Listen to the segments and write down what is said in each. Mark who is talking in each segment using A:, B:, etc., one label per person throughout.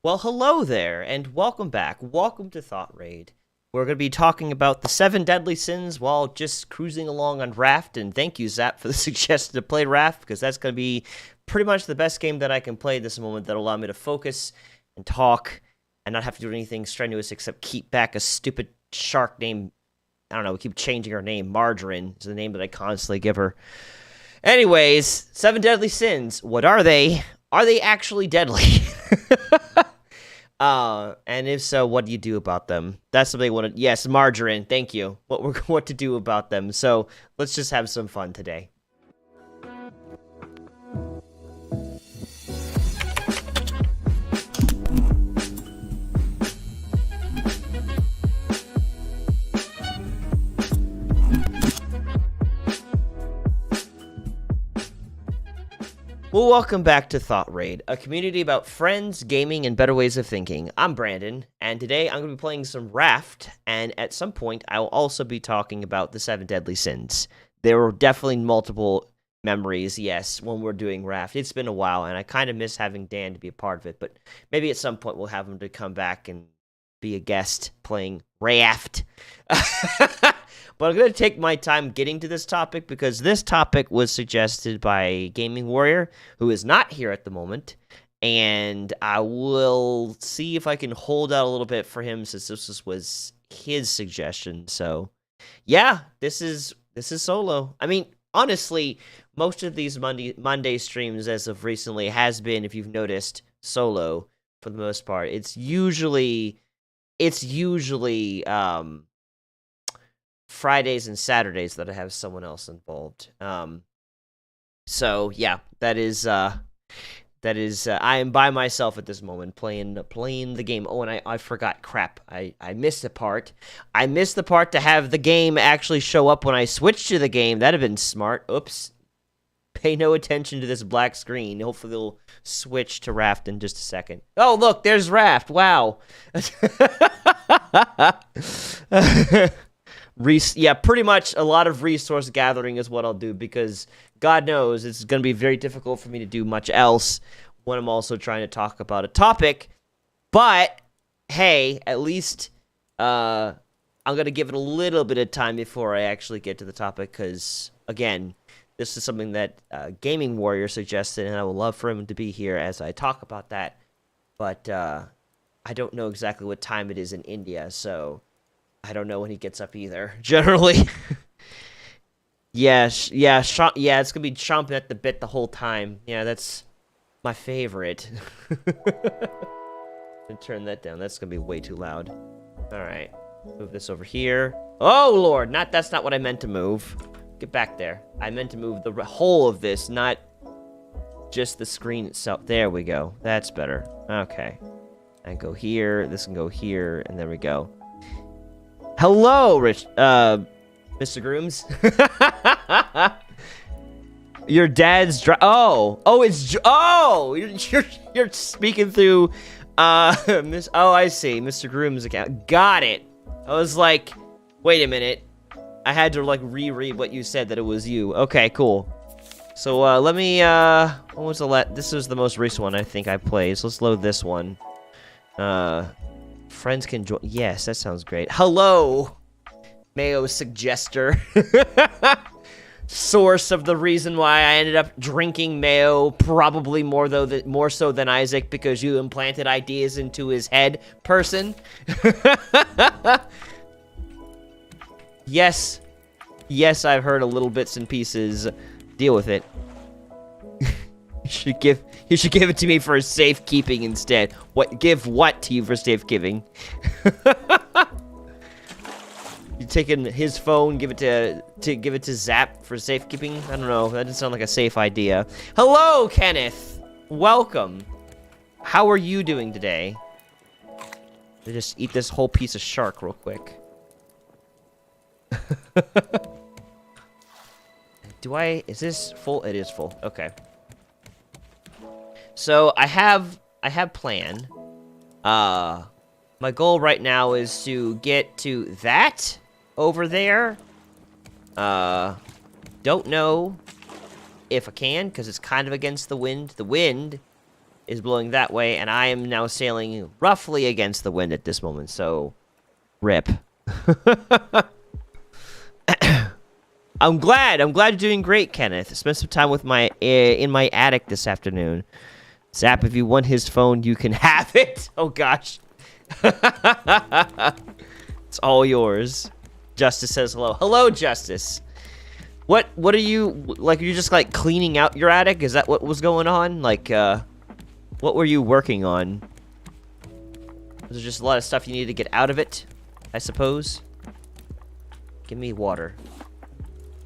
A: Well, hello there, and welcome back. Welcome to Thought Raid. We're going to be talking about the 7 deadly sins while just cruising along on Raft, and thank you, Zap, for the suggestion to play Raft, because that's going to be pretty much the best game that I can play at this moment that'll allow me to focus and talk and not have to do anything strenuous except keep back a stupid shark named, I don't know, we keep changing her name. Margarine is the name that I constantly give her. Anyways, 7 deadly sins. What are they? Are they actually deadly? And if so, what do you do about them? That's something I want to. Yes, margarine. Thank you. What to do about them? So let's just have some fun today. Well, welcome back to Thought Raid, a community about friends, gaming, and better ways of thinking. I'm Brandon, and today I'm going to be playing some Raft, and at some point I will also be talking about the 7 deadly sins. There were definitely multiple memories, yes, when we're doing Raft. It's been a while, and I kind of miss having Dan to be a part of it, but maybe at some point we'll have him to come back and be a guest playing Raft. But I'm going to take my time getting to this topic because this topic was suggested by Gaming Warrior, who is not here at the moment, and I will see if I can hold out a little bit for him since this was his suggestion. So, yeah, this is solo. I mean, honestly, most of these Monday streams as of recently has been, if you've noticed, solo for the most part. It's usually Fridays and Saturdays that I have someone else involved. So yeah, that is I am by myself at this moment playing the game. Oh, and I forgot. Crap. I missed the part. I missed the part to have the game actually show up when I switch to the game. That'd have been smart. Oops. Pay no attention to this black screen. Hopefully they'll switch to Raft in just a second. Oh, look, there's Raft. Wow. Yeah, pretty much a lot of resource gathering is what I'll do because God knows it's going to be very difficult for me to do much else when I'm also trying to talk about a topic. But, hey, at least I'm going to give it a little bit of time before I actually get to the topic because, again, this is something that Gaming Warrior suggested, and I would love for him to be here as I talk about that. But I don't know exactly what time it is in India, so I don't know when he gets up either, generally. Yeah, it's gonna be chomping at the bit the whole time. Yeah, that's my favorite. Turn that down. That's gonna be way too loud. Alright, move this over here. Oh, Lord, that's not what I meant to move. Get back there. I meant to move the whole of this, not just the screen itself. There we go. That's better. Okay. And go here, this can go here, and there we go. Hello, Mr. Grooms. Your dad's you're speaking through I see, Mr. Groom's account. Got it. I was like, wait a minute. I had to like reread what you said that it was you. Okay, cool. So let me what was this was the most recent one I think I played. So let's load this one. Friends can join. Yes, that sounds great. Hello, Mayo Suggester. Source of the reason why I ended up drinking Mayo, probably more so than Isaac, because you implanted ideas into his head, person. Yes, I've heard a little bits and pieces. Deal with it. You should give it to me for safekeeping instead. Give what to you for safekeeping? You taking his phone, give it to Zap for safekeeping? I don't know. That doesn't sound like a safe idea. Hello, Kenneth. Welcome. How are you doing today? I'll just eat this whole piece of shark real quick. Is this full? It is full. Okay. So I have plan. My goal right now is to get to that over there. Don't know if I can because it's kind of against the wind. The wind is blowing that way, and I am now sailing roughly against the wind at this moment, so rip. I'm glad you're doing great, Kenneth. Spent some time with in my attic this afternoon. Zap, if you want his phone, you can have it. Oh gosh. It's all yours. Justice says hello. Hello, Justice. What are you, like, are you just, like, cleaning out your attic? Is that what was going on? Like, what were you working on? Was there just a lot of stuff you needed to get out of it, I suppose? Give me water.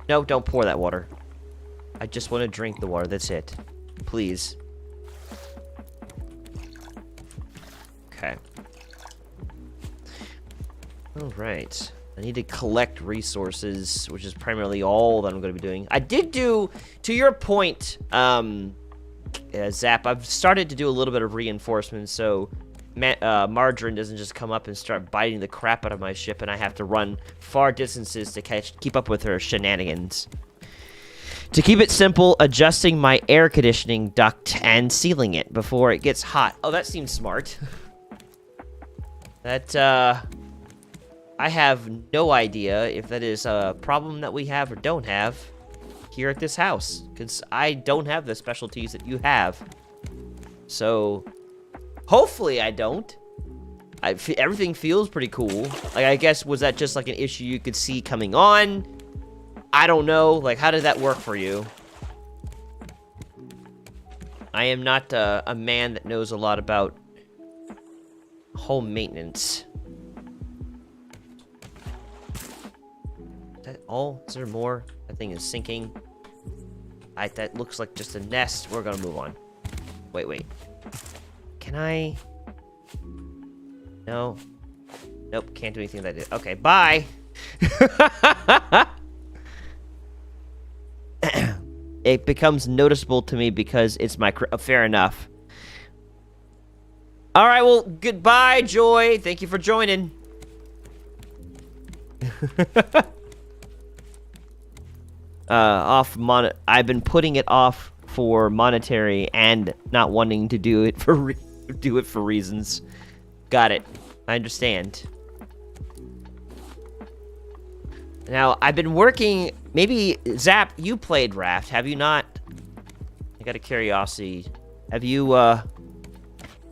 A: No, don't pour that water. I just want to drink the water, that's it. Please. Okay. Alright. I need to collect resources, which is primarily all that I'm going to be doing. I did do, to your point, Zap, I've started to do a little bit of reinforcements, so Margarine doesn't just come up and start biting the crap out of my ship, and I have to run far distances to keep up with her shenanigans. To keep it simple, adjusting my air conditioning duct and sealing it before it gets hot. Oh, that seems smart. That, I have no idea if that is a problem that we have or don't have here at this house, because I don't have the specialties that you have. So, hopefully I don't. Everything feels pretty cool. Like, I guess, was that just like an issue you could see coming on? I don't know. Like, how did that work for you? I am not a man that knows a lot about home maintenance. Is that all? Is there more? That thing is sinking. That looks like just a nest. We're gonna move on. Wait. Can I? No. Nope, can't do anything with that. Okay, bye! It becomes noticeable to me because it's my... fair enough. Alright, well, goodbye, Joy. Thank you for joining. I've been putting it off for monetary and not wanting to do it for reasons. Got it. I understand. Now, I've been working... Maybe, Zap, you played Raft, have you not? I got a curiosity. Have you,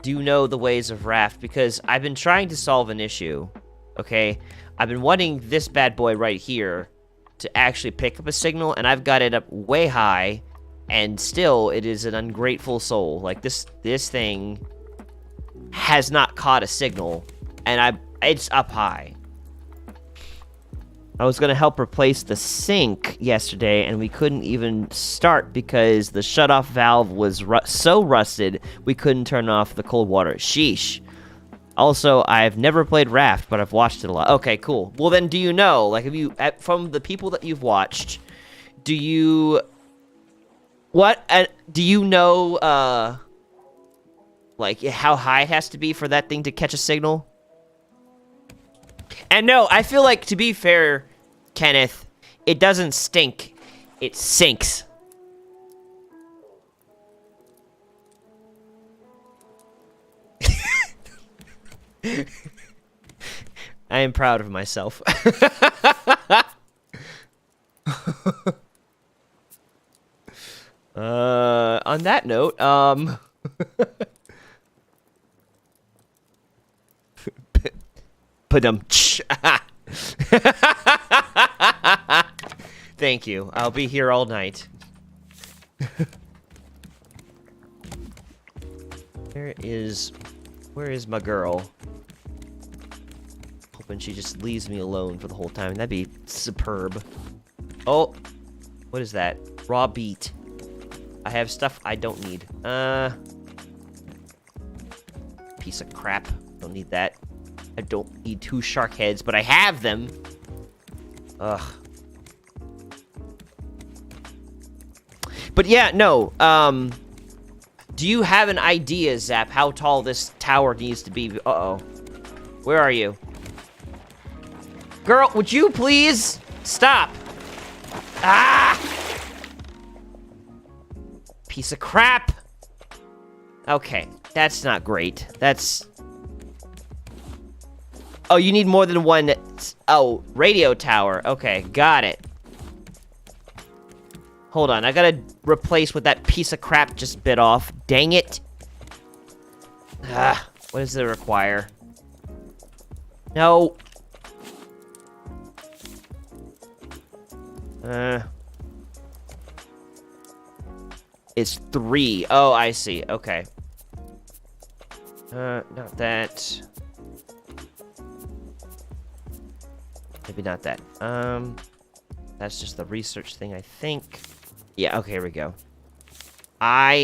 A: do you know the ways of Raft? Because I've been trying to solve an issue, okay? I've been wanting this bad boy right here to actually pick up a signal, and I've got it up way high, and still, it is an ungrateful soul. Like, this thing has not caught a signal, and it's up high. I was going to help replace the sink yesterday, and we couldn't even start because the shutoff valve was so rusted, we couldn't turn off the cold water. Sheesh. Also, I've never played Raft, but I've watched it a lot. Okay, cool. Well, then, do you know, like, have you, from the people that you've watched, do you, do you know, like, how high it has to be for that thing to catch a signal? And no, I feel like, to be fair, Kenneth, it doesn't stink. It sinks. I am proud of myself. On that note, Thank you. I'll be here all night. Where is my girl? Hoping she just leaves me alone for the whole time. That'd be superb. Oh, what is that? Raw beet. I have stuff I don't need. Piece of crap. Don't need that. I don't need 2 shark heads, but I have them. Ugh. But yeah, no. Do you have an idea, Zap, how tall this tower needs to be? Uh-oh. Where are you? Girl, would you please stop? Ah! Piece of crap. Okay, that's not great. That's... Oh, you need more than one... Oh, radio tower. Okay, got it. Hold on, I gotta replace what that piece of crap just bit off. Dang it. Ah, what does it require? No. It's 3. Oh, I see. Okay. Not that. Maybe not that. That's just the research thing, I think. Yeah, okay, here we go. I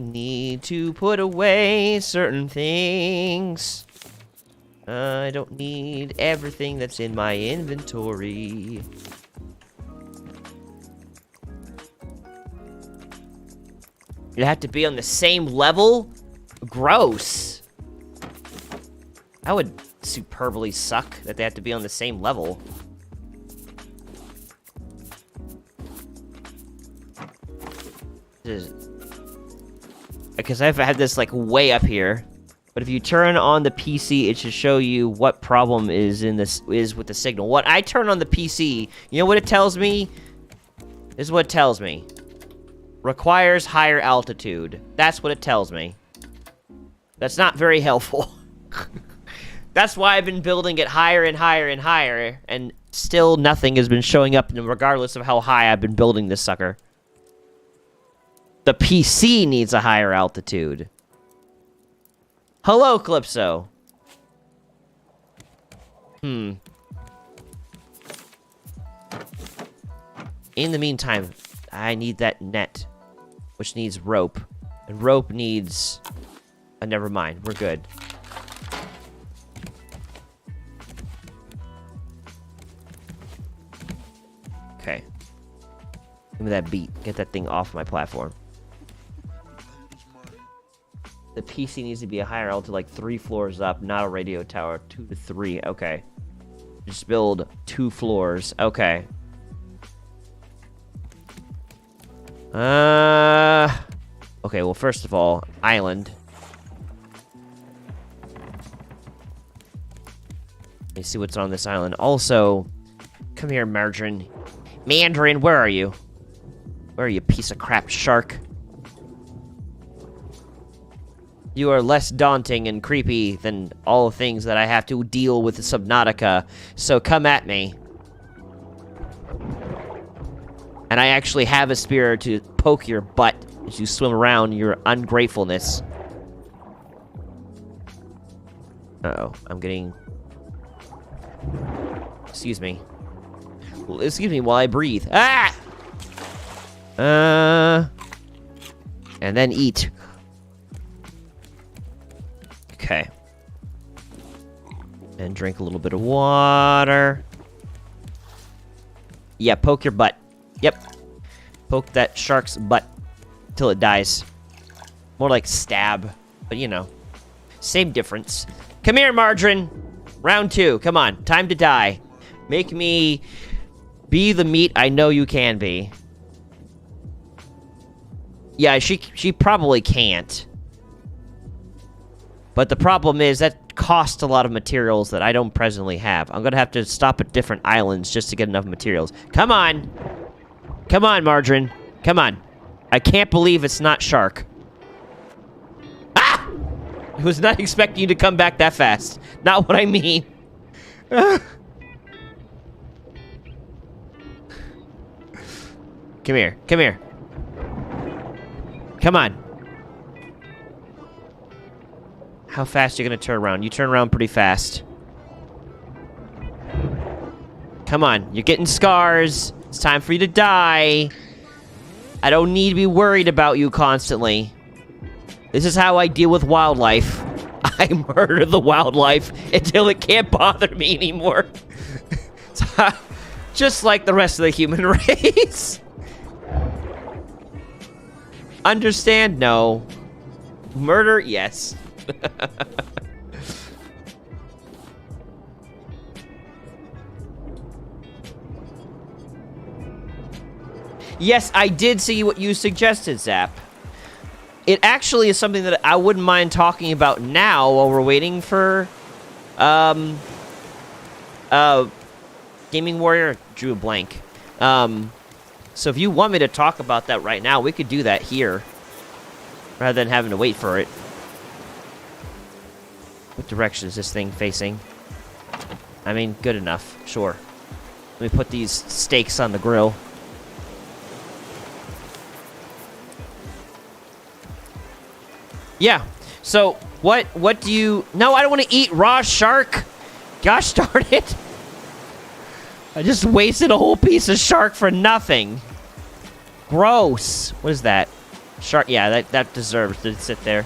A: need to put away certain things. I don't need everything that's in my inventory. You have to be on the same level? Gross. That would superbly suck that they have to be on the same level. Because I've had this like way up here. But if you turn on the PC, it should show you what problem is with the signal. What I turn on the PC, you know what it tells me? This is what it tells me. Requires higher altitude. That's what it tells me. That's not very helpful. That's why I've been building it higher and higher and higher, and still nothing has been showing up, regardless of how high I've been building this sucker. The PC needs a higher altitude. Hello, Calypso. In the meantime, I need that net, which needs rope. And rope needs... never mind, we're good. Okay. Give me that beat. Get that thing off my platform. The PC needs to be a higher altitude, like 3 floors up, not a radio tower. 2 to 3, okay. Just build 2 floors, okay. Okay, well, first of all, island. Let me see what's on this island. Also, come here, Margarine. Mandarin, where are you? Where are you, piece of crap shark? You are less daunting and creepy than all the things that I have to deal with in Subnautica, so come at me. And I actually have a spear to poke your butt as you swim around your ungratefulness. Uh-oh, I'm getting... Excuse me. Well, excuse me while I breathe. Ah! And then eat. Okay. And drink a little bit of water. Yeah, poke your butt. Yep. Poke that shark's butt till it dies. More like stab, but you know. Same difference. Come here, Margarine. Round 2. Come on. Time to die. Make me be the meat I know you can be. Yeah, she probably can't. But the problem is that costs a lot of materials that I don't presently have. I'm gonna have to stop at different islands just to get enough materials. Come on! Come on, Margarine. Come on. I can't believe it's not shark. Ah! I was not expecting you to come back that fast. Not what I mean. Come here. Come here. Come on. How fast are you gonna turn around? You turn around pretty fast. Come on. You're getting scars. It's time for you to die. I don't need to be worried about you constantly. This is how I deal with wildlife. I murder the wildlife until it can't bother me anymore. Just like the rest of the human race. Understand? No. Murder? Yes. Yes, I did see what you suggested, Zap. it actually is something that I wouldn't mind talking about now while we're waiting for, Gaming Warrior. Drew a blank. So if you want me to talk about that right now, we could do that here, rather than having to wait for it. What direction is this thing facing? I mean, good enough. Sure. Let me put these steaks on the grill. Yeah. So, what do you... No, I don't want to eat raw shark. Gosh darn it. I just wasted a whole piece of shark for nothing. Gross. What is that? Shark... Yeah, that deserves to sit there.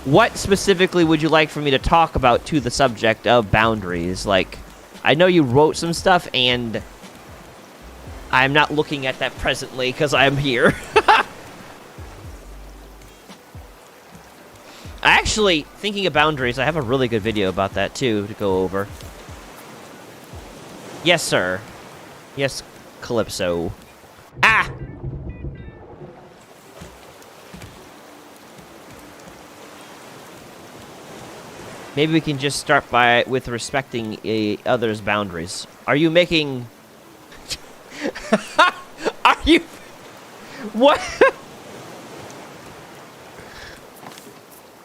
A: What specifically would you like for me to talk about to the subject of boundaries? Like, I know you wrote some stuff, and I'm not looking at that presently because I'm here. Actually, thinking of boundaries, I have a really good video about that, too, to go over. Yes, sir. Yes, Calypso. Ah! Maybe we can just start with respecting others' boundaries. Are you making... Are you... What?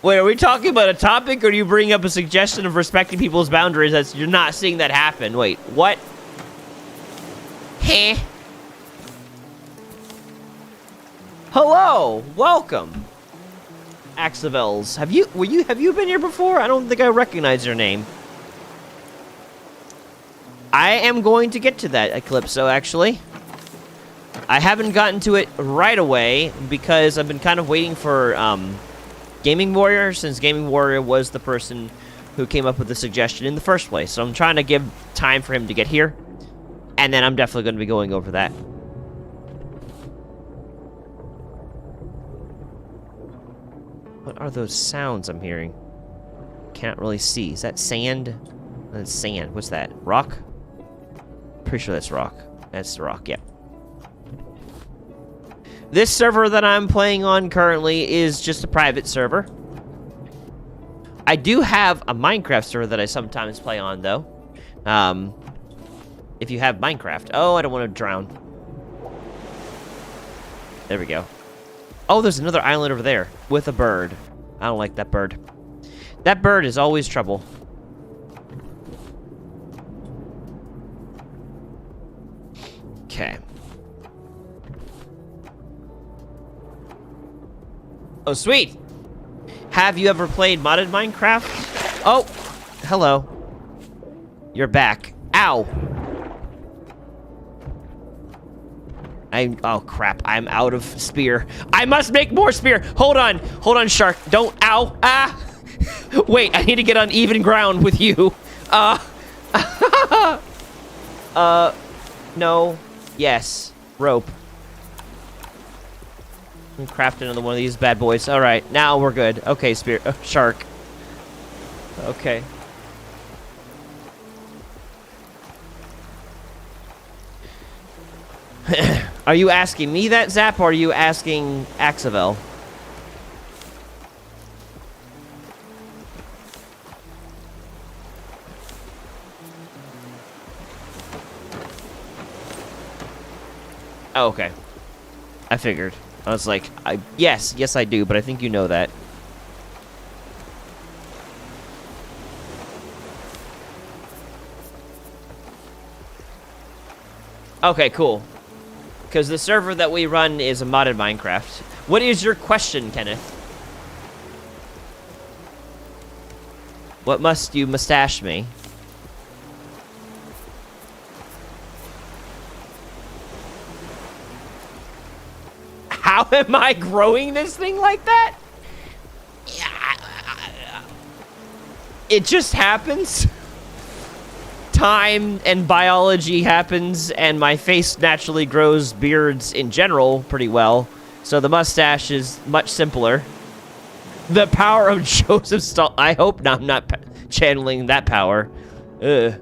A: Wait, are we talking about a topic, or do you bring up a suggestion of respecting people's boundaries as you're not seeing that happen? Wait, what? Heh. Hello, welcome. Axavels. Have you been here before? I don't think I recognize your name. I am going to get to that, Eclipso, actually. I haven't gotten to it right away because I've been kind of waiting for Gaming Warrior, since Gaming Warrior was the person who came up with the suggestion in the first place. So I'm trying to give time for him to get here, and then I'm definitely going to be going over that. What are those sounds I'm hearing? Can't really see. Is that sand? That's sand. What's that? Rock? Pretty sure that's rock. That's the rock, yeah. This server that I'm playing on currently is just a private server. I do have a Minecraft server that I sometimes play on, though. If you have Minecraft. Oh, I don't want to drown. There we go. Oh, there's another island over there with a bird. I don't like that bird. That bird is always trouble. Okay. Oh, sweet! Have you ever played modded Minecraft? Oh, hello. You're back. Ow! Oh crap, I'm out of spear. I must make more spear! Hold on, shark. Don't, ow, ah! Wait, I need to get on even ground with you. No. Yes. Rope. Craft another one of these bad boys. Alright, now we're good. Okay, spear, shark. Okay. Are you asking me that, Zap, or are you asking Axavel? Oh, okay. I figured. I was like, yes, I do, but I think you know that. Okay, cool. Because the server that we run is a modded Minecraft. What is your question, Kenneth? What must you mustache me? How am I growing this thing like that? It just happens. Time and biology happens, and my face naturally grows beards in general pretty well, so the mustache is much simpler. The power of Joseph Stalin. I hope not, I'm not channeling that power. Ugh.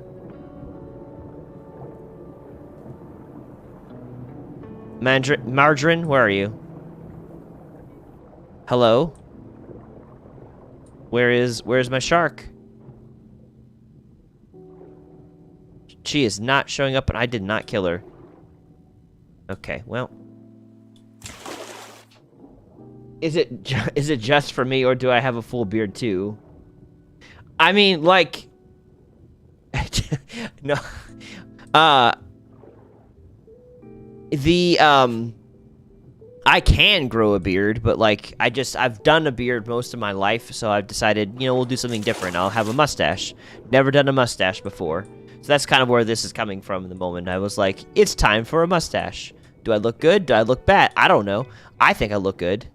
A: Margarine, where are you? Hello? Where's my shark? She is not showing up, and I did not kill her. Okay, well. Is it just for me, or do I have a full beard too? I mean, like, no. I can grow a beard, but like, I've done a beard most of my life, so I've decided, you know, we'll do something different. I'll have a mustache. Never done a mustache before. So that's kind of where this is coming from in the moment. I was like, it's time for a mustache. Do I look good? Do I look bad? I don't know. I think I look good.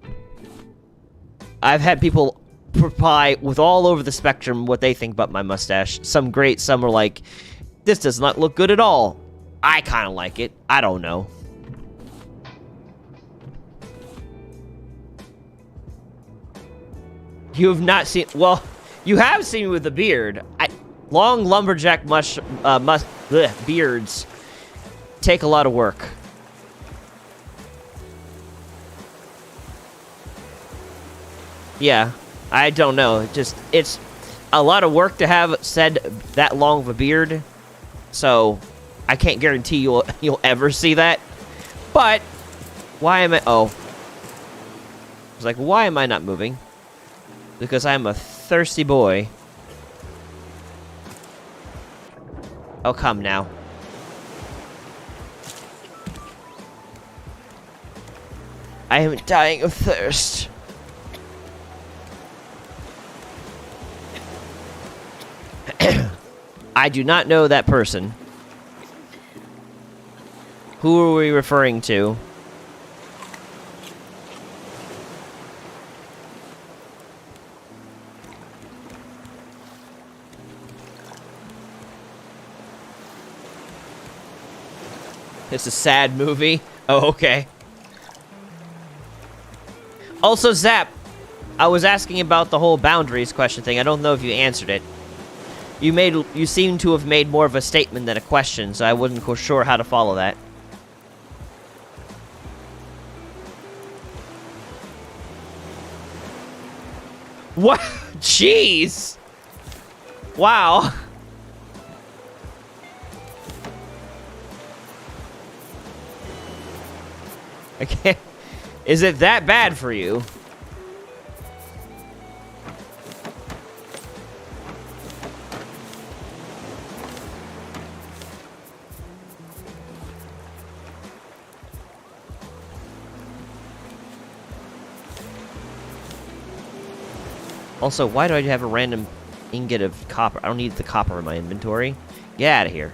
A: I've had people reply with all over the spectrum what they think about my mustache. Some great, some are like, this does not look good at all. I kind of like it. I don't know. You have not seen... Well, you have seen me with a beard. Long lumberjack beards take a lot of work. Yeah, I don't know. It's a lot of work to have said that long of a beard. So, I can't guarantee you'll ever see that. But, why am I... Oh. I was like, why am I not moving? Because I'm a thirsty boy. Oh, come now. I am dying of thirst. I do not know that person. Who are we referring to? It's a sad movie. Oh, okay. Also, Zap, I was asking about the whole boundaries question thing. I don't know if you answered it. You seem to have made more of a statement than a question, so I wasn't sure how to follow that. What? Jeez! Wow. I can't... Is it that bad for you? Also, why do I have a random ingot of copper? I don't need the copper in my inventory. Get out of here.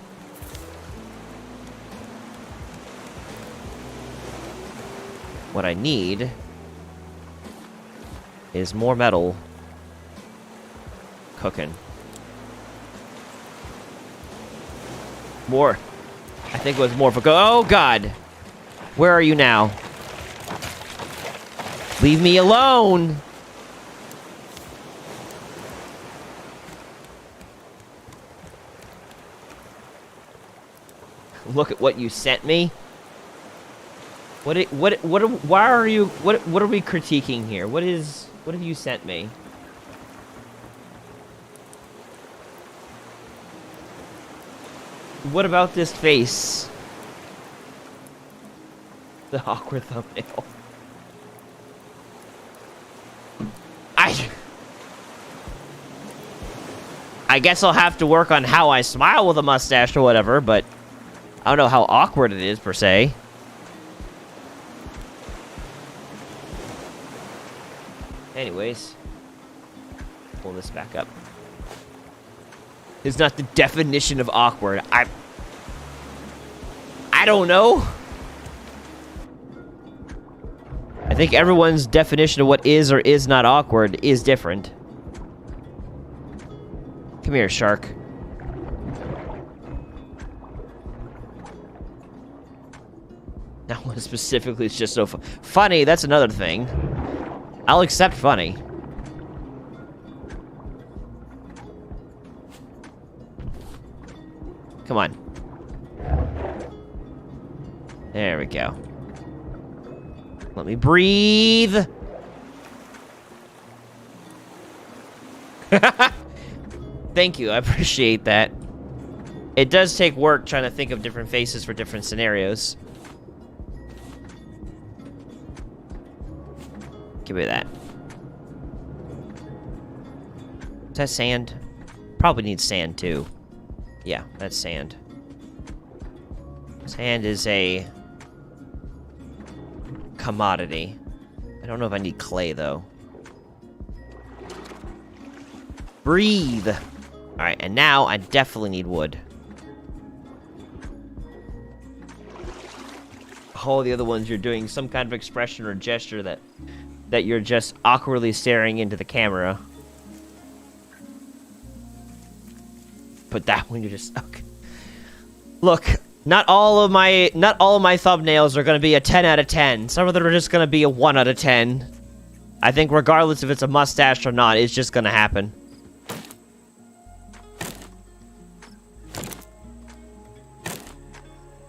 A: What I need is more metal cooking. More. I think it was more of a oh god. Where are you now? Leave me alone. Look at what you sent me. Why are we critiquing here? What have you sent me? What about this face? The awkward thumbnail. I guess I'll have to work on how I smile with a mustache or whatever, but I don't know how awkward it is per se. Anyways, pull this back up. It's not the definition of awkward. I don't know. I think everyone's definition of what is or is not awkward is different. Come here, shark. That one specifically is just so funny. That's another thing. I'll accept funny. Come on. There we go. Let me breathe. Thank you, I appreciate that. It does take work trying to think of different faces for different scenarios. Give me that. Is that sand? Probably needs sand, too. Yeah, that's sand. Sand is a commodity. I don't know if I need clay, though. Breathe! Alright, and now I definitely need wood. All the other ones, you're doing some kind of expression or gesture that you're just awkwardly staring into the camera. But that one, you're just... Okay. Look, not all of my thumbnails are going to be a 10 out of 10. Some of them are just going to be a 1 out of 10. I think regardless if it's a mustache or not, it's just going to happen.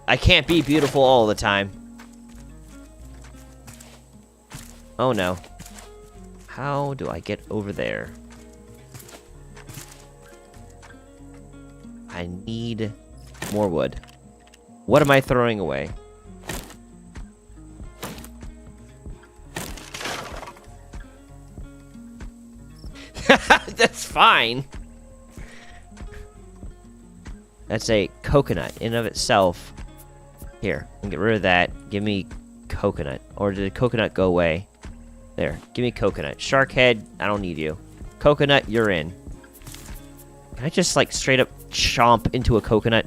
A: I can't be beautiful all the time. Oh no. How do I get over there? I need more wood. What am I throwing away? That's fine. That's a coconut in and of itself. Here, and get rid of that. Give me coconut. Or did the coconut go away? There, give me coconut. Shark head, I don't need you. Coconut, you're in. Can I just, like, straight up chomp into a coconut?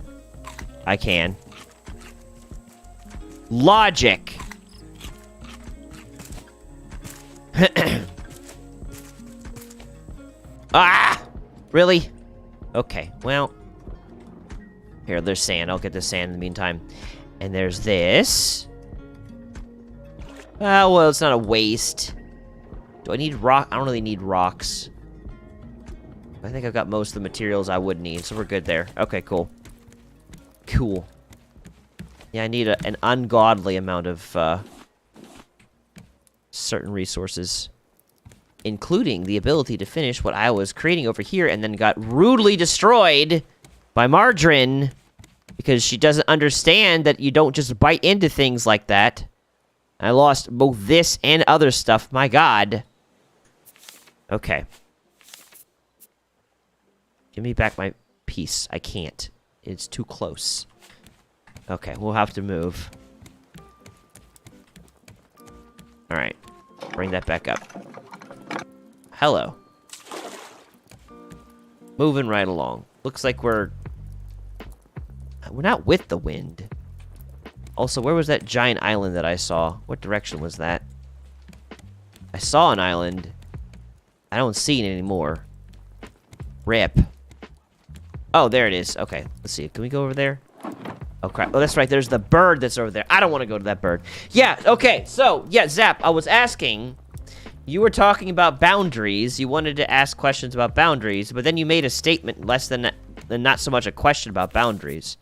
A: I can. Logic! Ah! Really? Okay, well... Here, there's sand. I'll get the sand in the meantime. And there's this. Well, it's not a waste. Do I need rock? I don't really need rocks. I think I've got most of the materials I would need, so we're good there. Okay, cool. Cool. Yeah, I need an ungodly amount of, certain resources. Including the ability to finish what I was creating over here and then got rudely destroyed by Margarine. Because she doesn't understand that you don't just bite into things like that. I lost both this and other stuff. My god. Okay. Give me back my piece. I can't. It's too close. Okay, we'll have to move. Alright. Bring that back up. Hello. Moving right along. Looks like we're not with the wind. Also, where was that giant island that I saw? What direction was that? I saw an island. I don't see it anymore. Rip. Oh, there it is. Okay, let's see. Can we go over there? Oh, crap. Oh, that's right. There's the bird that's over there. I don't want to go to that bird. Yeah, okay. So, yeah, Zap, I was asking... You were talking about boundaries. You wanted to ask questions about boundaries, but then you made a statement less than not so much a question about boundaries.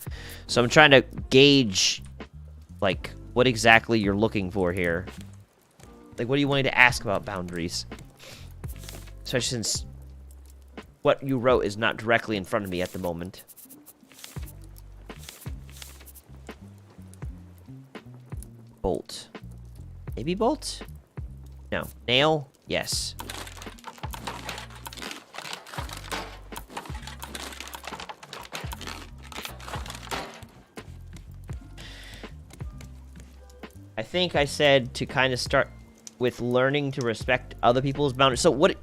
A: So I'm trying to gauge, like, what exactly you're looking for here. Like, what do you want to ask about boundaries? Especially since what you wrote is not directly in front of me at the moment. Bolt. Maybe bolt? No. Nail? Yes. I think I said to kind of start with learning to respect other people's boundaries. So what...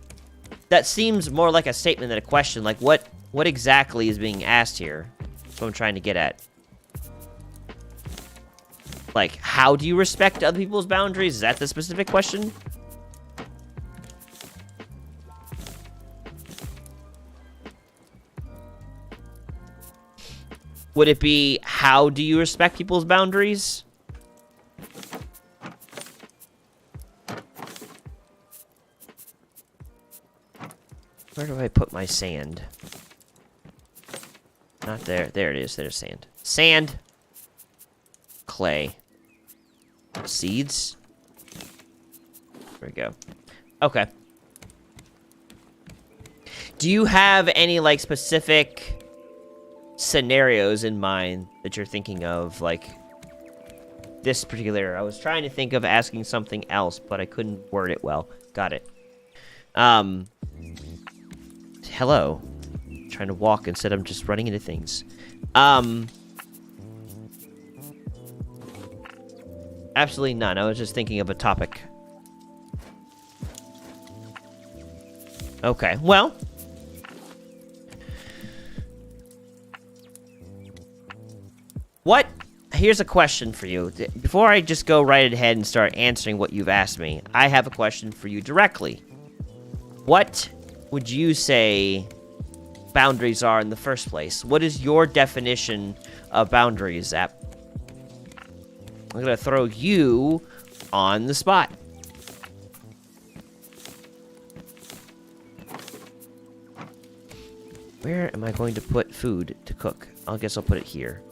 A: That seems more like a statement than a question. Like, what exactly is being asked here? That's what I'm trying to get at. Like, how do you respect other people's boundaries? Is that the specific question? Would it be, how do you respect people's boundaries? Where do I put my sand? Not there. There it is. There's sand. Sand. Clay. Seeds. There we go. Okay. Do you have any, like, specific scenarios in mind that you're thinking of, like, this particular... I was trying to think of asking something else, but I couldn't word it well. Got it. Hello. I'm trying to walk instead of just running into things. Absolutely none. I was just thinking of a topic. Okay, well... Here's a question for you. Before I just go right ahead and start answering what you've asked me, I have a question for you directly. What would you say boundaries are in the first place? What is your definition of boundaries, Zap? I'm gonna throw you on the spot. Where am I going to put food to cook? I guess I'll put it here.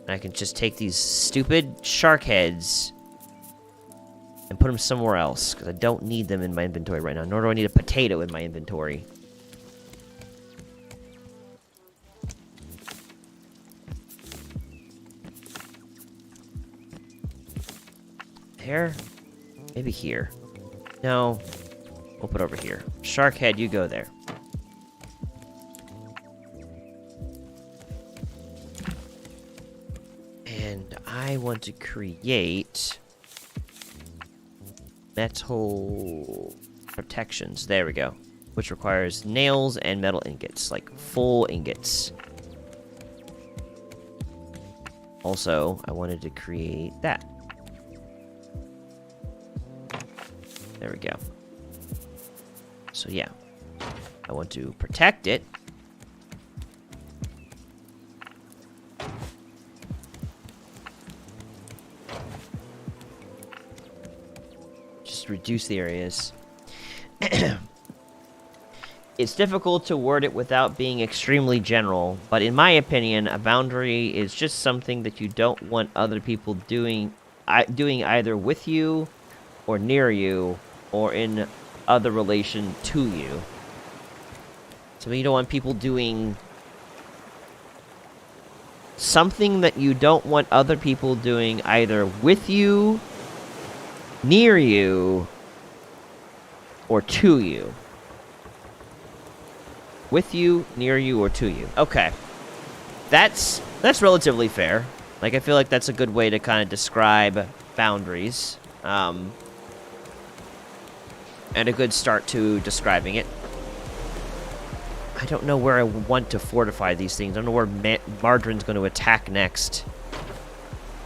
A: I can just take these stupid shark heads and put them somewhere else, because I don't need them in my inventory right now, nor do I need a potato in my inventory. There? Maybe here. No. We'll put over here. Shark head, you go there. And I want to create metal protections. There we go. Which requires nails and metal ingots, like full ingots. Also, I wanted to create that. There we go. So yeah, I want to protect it. Just reduce the areas. It's difficult to word it without being extremely general, but in my opinion, a boundary is just something that you don't want other people doing either with you or near you or in other relation to you. So you don't want people doing something that you don't want other people doing either with you, near you, or to you. With you, near you, or to you. Okay. That's relatively fair. Like, I feel like that's a good way to kind of describe boundaries. And a good start to describing it. I don't know where I want to fortify these things. I don't know where Margarine's going to attack next.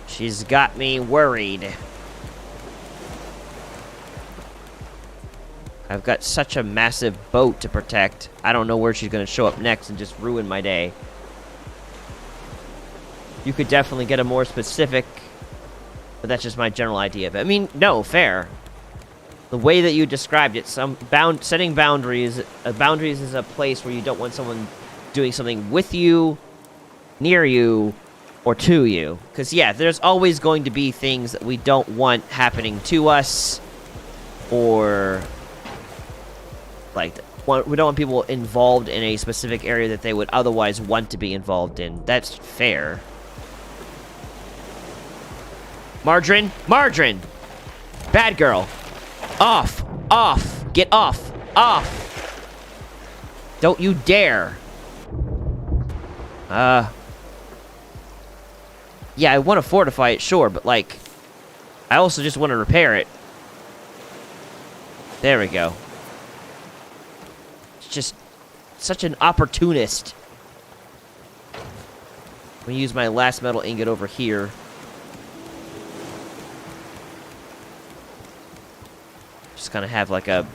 A: She's got me worried. I've got such a massive boat to protect. I don't know where she's going to show up next and just ruin my day. You could definitely get a more specific, but that's just my general idea of it. I mean, no, fair. The way that you described it, setting boundaries. Boundaries is a place where you don't want someone doing something with you, near you, or to you. Because, yeah, there's always going to be things that we don't want happening to us, or, like, we don't want people involved in a specific area that they would otherwise want to be involved in. That's fair. Margarine! Margarine! Bad girl! Off! Off! Get off! Off! Don't you dare! Yeah, I want to fortify it, sure, but, like, I also just want to repair it. There we go. It's just such an opportunist. I'm gonna use my last metal ingot over here. Just kind of have like a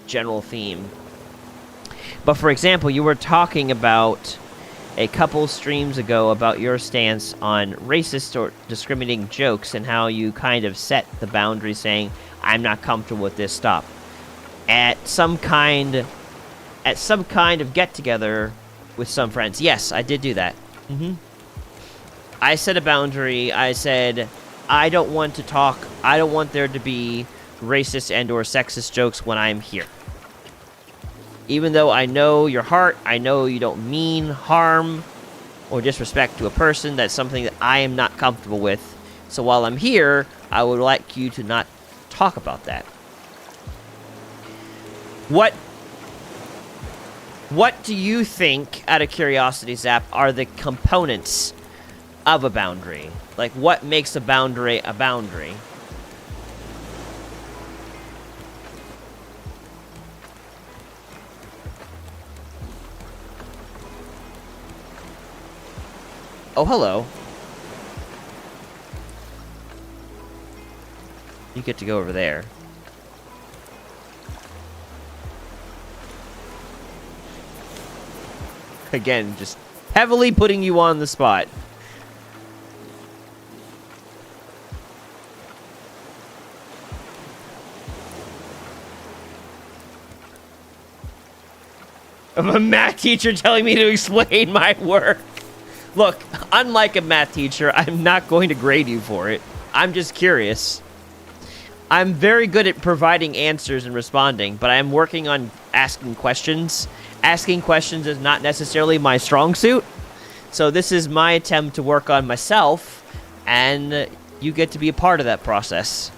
A: general theme. But for example, you were talking about a couple streams ago about your stance on racist or discriminating jokes and how you kind of set the boundary saying, I'm not comfortable with this, stop. At some kind of get-together with some friends. Yes, I did do that. I set a boundary. I said, I don't want to talk. I don't want there to be racist and or sexist jokes when I'm here. Even though I know your heart, I know you don't mean harm or disrespect to a person. That's something that I am not comfortable with. So while I'm here, I would like you to not talk about that. What do you think, out of curiosity, Zap, are the components of a boundary? Like, what makes a boundary a boundary? Oh, hello. You get to go over there. Again, just heavily putting you on the spot. I'm a math teacher telling me to explain my work. Look, unlike a math teacher, I'm not going to grade you for it. I'm just curious. I'm very good at providing answers and responding, but I am working on asking questions. Asking questions is not necessarily my strong suit, so this is my attempt to work on myself, and you get to be a part of that process.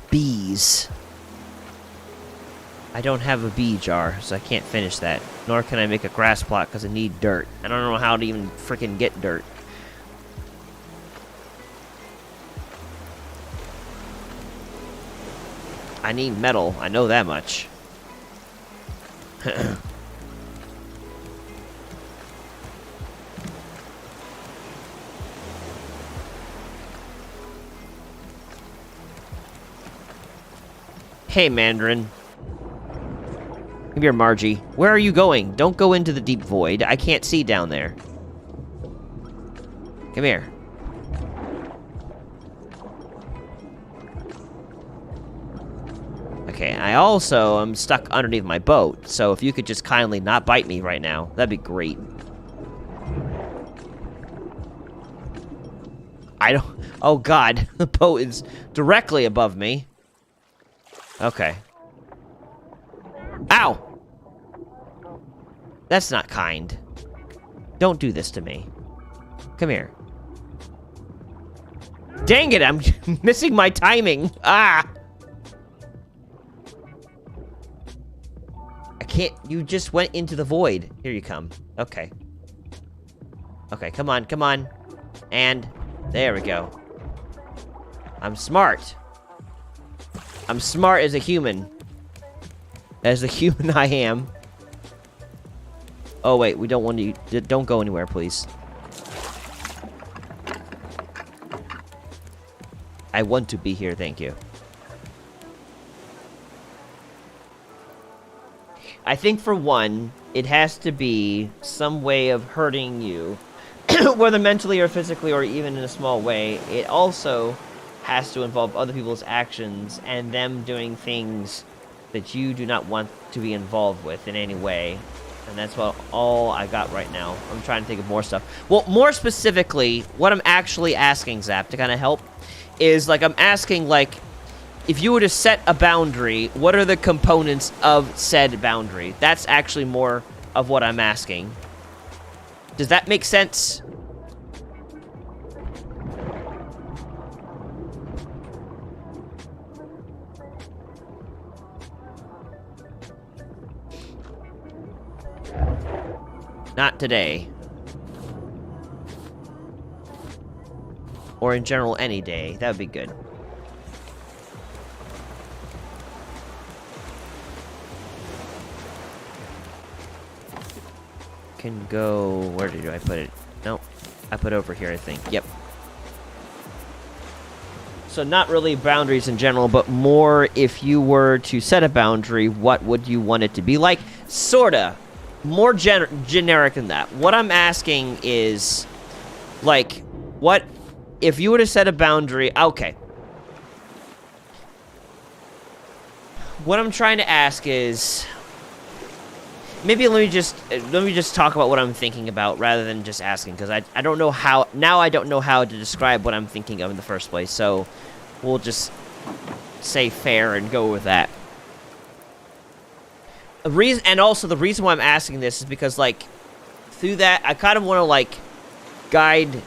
A: Bees. I don't have a bee jar, so I can't finish that. Nor can I make a grass plot because I need dirt. I don't know how to even freaking get dirt. I need metal. I know that much. Hey, Mandarin. Come here, Margie. Where are you going? Don't go into the deep void. I can't see down there. Come here. Okay, I also am stuck underneath my boat, so if you could just kindly not bite me right now, that'd be great. I don't... Oh, God. The boat is directly above me. Okay. Ow! That's not kind. Don't do this to me. Come here. Dang it, I'm missing my timing. Ah! I can't... You just went into the void. Here you come. Okay. Okay, come on, come on. And... There we go. I'm smart. I'm smart as a human. As the human I am. Oh, wait, we don't want to... Don't go anywhere, please. I want to be here, thank you. I think, for one, it has to be some way of hurting you. Whether mentally or physically or even in a small way. It also has to involve other people's actions and them doing things that you do not want to be involved with in any way. And that's about all I got right now. I'm trying to think of more stuff. Well, more specifically, what I'm actually asking, Zap, to kind of help, is, like, I'm asking, like, if you were to set a boundary, what are the components of said boundary? That's actually more of what I'm asking. Does that make sense? Not today. Or in general, any day. That would be good. Can go... Where did I put it? Nope. I put it over here, I think. Yep. So not really boundaries in general, but more if you were to set a boundary, what would you want it to be like? Sorta. More generic than that. What I'm asking is, like, what if you were to set a boundary? Okay. What I'm trying to ask is, maybe let me just talk about what I'm thinking about rather than just asking, because I don't know how, now I don't know how to describe what I'm thinking of in the first place, so we'll just say fair and go with that. And also the reason why I'm asking this is because, like, through that, I kind of want to, like, guide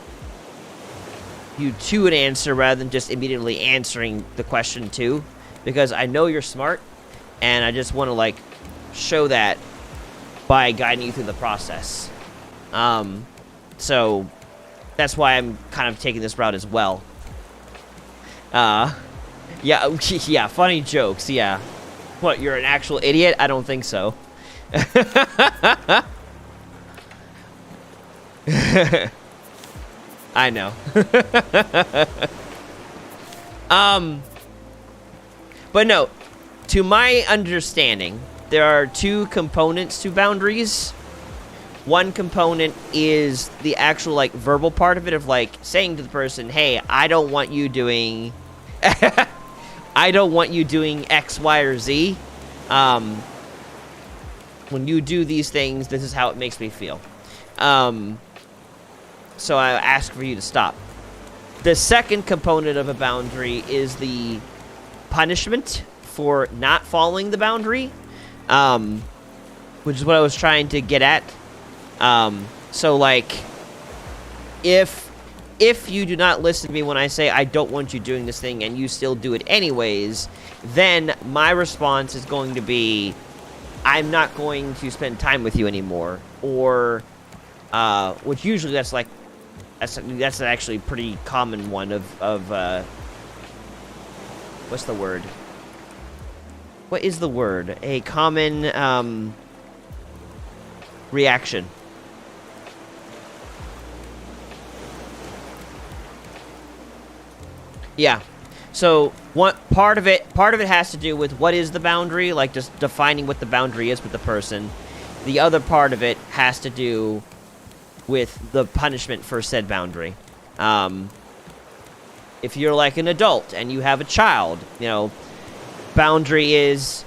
A: you to an answer rather than just immediately answering the question too, because I know you're smart, and I just want to, like, show that by guiding you through the process. So that's why I'm kind of taking this route as well. Yeah, yeah, funny jokes, yeah. What, you're an actual idiot? I don't think so. I know. But no, to my understanding, there are two components to boundaries. One component is the actual, like, verbal part of it, of, like, saying to the person, hey, I don't want you doing... I don't want you doing X, Y, or Z. When you do these things, this is how it makes me feel. So I ask for you to stop. The second component of a boundary is the punishment for not following the boundary, which is what I was trying to get at. So, like, if you do not listen to me when I say I don't want you doing this thing and you still do it anyways, then my response is going to be, I'm not going to spend time with you anymore. Or, which usually that's like, that's actually a pretty common one of what's the word? What is the word? A common, reaction. Yeah. So part of it has to do with what is the boundary, like just defining what the boundary is with the person. The other part of it has to do with the punishment for said boundary. If you're like an adult and you have a child, you know, boundary is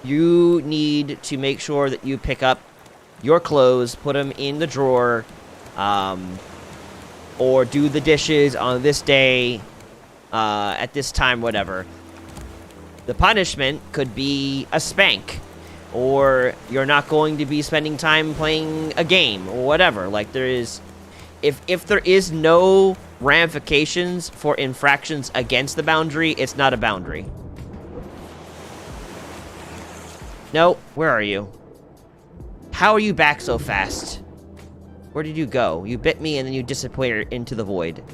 A: you need to make sure that you pick up your clothes, put them in the drawer, or do the dishes on this day, at this time, whatever. The punishment could be a spank, or you're not going to be spending time playing a game, or whatever. Like, there is... If there is no ramifications for infractions against the boundary, it's not a boundary. No, where are you? How are you back so fast? Where did you go? You bit me and then you disappeared into the void.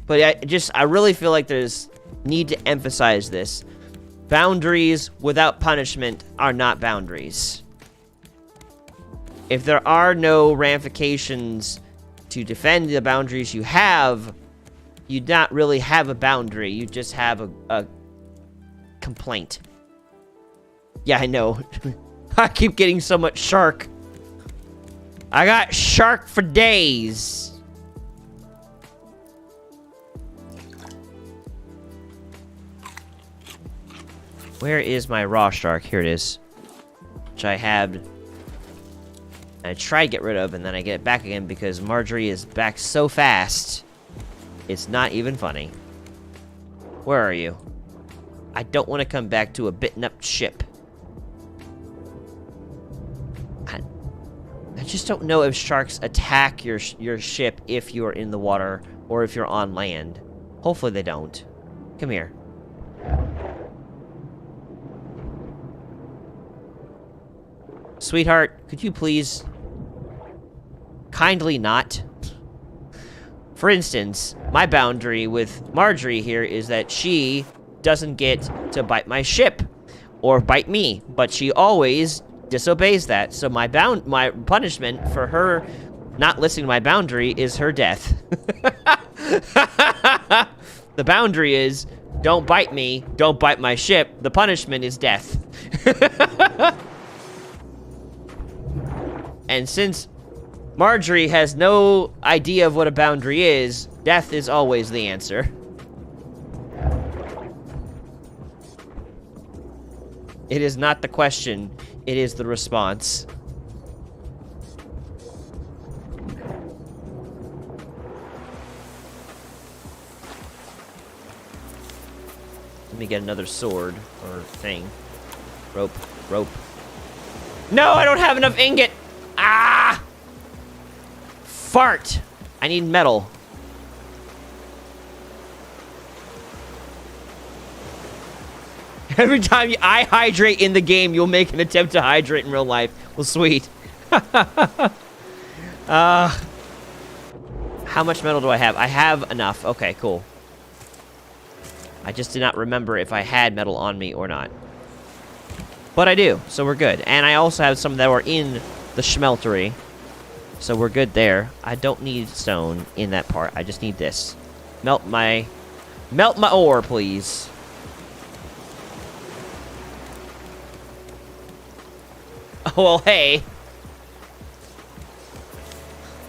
A: But I really feel like there's need to emphasize this. Boundaries without punishment are not boundaries. If there are no ramifications to defend the boundaries you have, you not really have a boundary. You just have a complaint. Yeah, I know. I keep getting so much shark. I got shark for days. Where is my raw shark? Here it is. Which I had... I try to get rid of, and then I get it back again because Marjorie is back so fast. It's not even funny. Where are you? I don't want to come back to a bitten-up ship. I just don't know if sharks attack your ship if you're in the water or if you're on land. Hopefully they don't. Come here. Sweetheart, could you please kindly not? For instance, my boundary with Marjorie here is that she doesn't get to bite my ship or bite me, but she always disobeys that. So my punishment for her not listening to my boundary is her death. The boundary is don't bite me, don't bite my ship. The punishment is death. And since Marjorie has no idea of what a boundary is, death is always the answer. It is not the question, it is the response. Let me get another sword or thing. Rope, rope. No, I don't have enough ingot! Ah! Fart! I need metal. Every time I hydrate in the game, you'll make an attempt to hydrate in real life. Well, sweet. How much metal do I have? I have enough. Okay, cool. I just did not remember if I had metal on me or not. But I do, so we're good. And I also have some that were in the schmeltery. So we're good there. I don't need stone in that part. I just need this. Melt my ore, please. Oh, well, hey.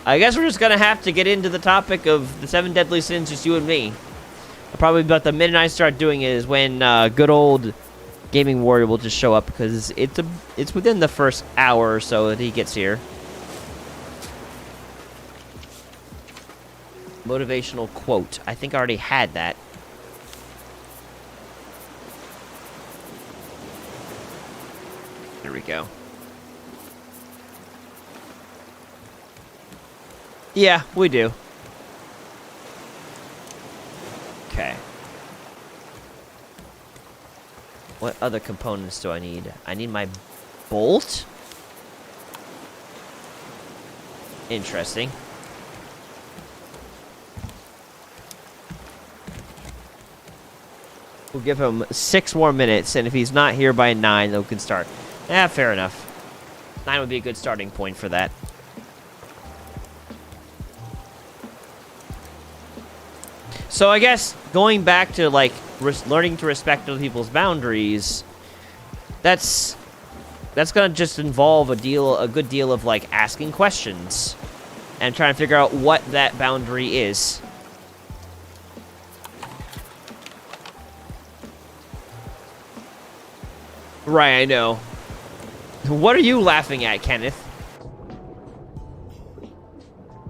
A: I guess we're just gonna have to get into the topic of the 7 deadly sins, just you and me. Probably about the minute I start doing it is when good old Gaming Warrior will just show up, because it's within the first hour or so that he gets here. Motivational quote. I think I already had that. There we go. Yeah, we do. Okay. What other components do I need? I need my bolt? Interesting. We'll give him 6 more minutes, and if he's not here by 9, then we can start. Yeah, fair enough. 9 would be a good starting point for that. So I guess going back to, like, learning to respect other people's boundaries, that's gonna just involve a good deal of, like, asking questions and trying to figure out what that boundary is. Right, I know. What are you laughing at, Kenneth?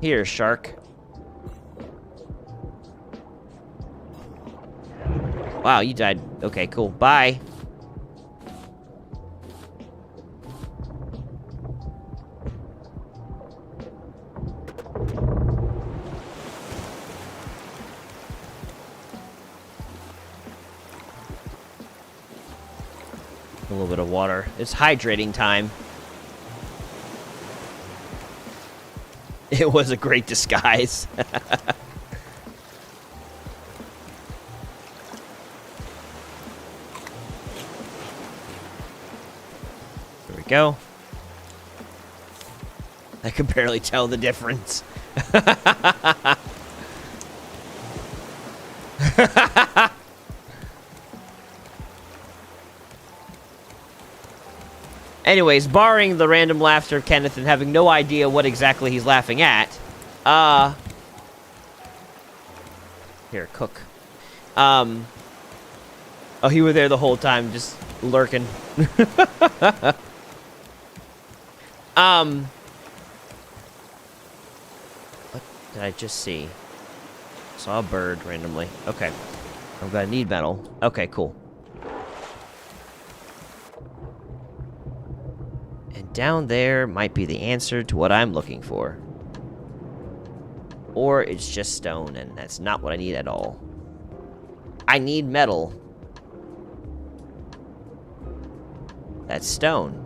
A: Here, shark. Wow, you died. Okay, cool. Bye. A little bit of water. It's hydrating time. It was a great disguise. Go. I can barely tell the difference. Anyways, barring the random laughter of Kenneth and having no idea what exactly he's laughing at, here, cook. Oh, you were there the whole time, just lurking. What did I just see? Saw a bird randomly. Okay. I'm gonna need metal. Okay, cool. And down there might be the answer to what I'm looking for. Or it's just stone, and that's not what I need at all. I need metal. That's stone.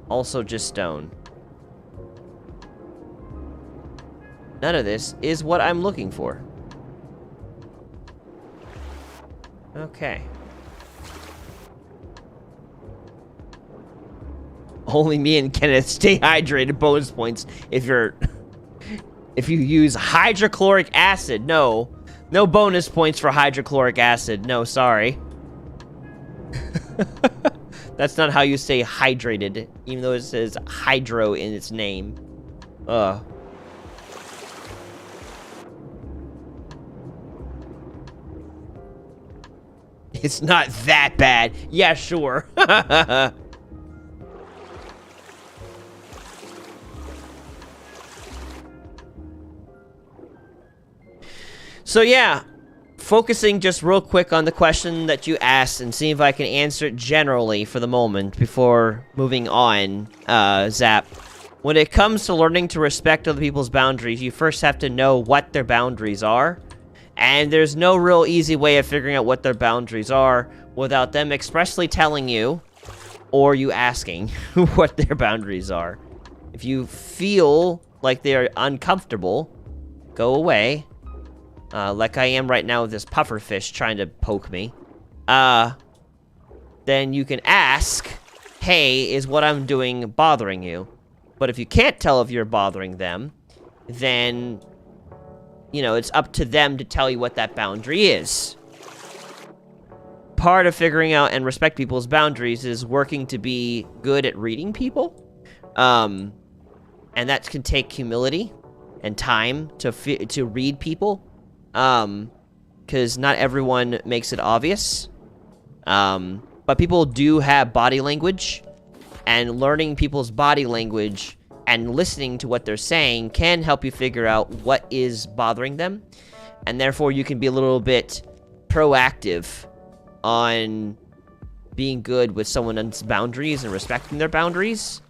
A: Also just stone. None of this is what I'm looking for. Okay. Only me and Kenneth stay hydrated. Bonus points if you use hydrochloric acid. No bonus points for hydrochloric acid. No, sorry. That's not how you say hydrated, even though it says hydro in its name. It's not that bad. Yeah, sure. So yeah, focusing just real quick on the question that you asked and seeing if I can answer it generally for the moment before moving on, Zap. When it comes to learning to respect other people's boundaries, you first have to know what their boundaries are. And there's no real easy way of figuring out what their boundaries are without them expressly telling you or you asking what their boundaries are. If you feel like they're uncomfortable, go away. Like I am right now with this pufferfish trying to poke me. Then you can ask, hey, is what I'm doing bothering you? But if you can't tell if you're bothering them, then, you know, it's up to them to tell you what that boundary is. Part of figuring out and respect people's boundaries is working to be good at reading people. And that can take humility and time to read people. Because not everyone makes it obvious. But people do have body language. And learning people's body language and listening to what they're saying can help you figure out what is bothering them. And therefore, you can be a little bit proactive on being good with someone's boundaries and respecting their boundaries.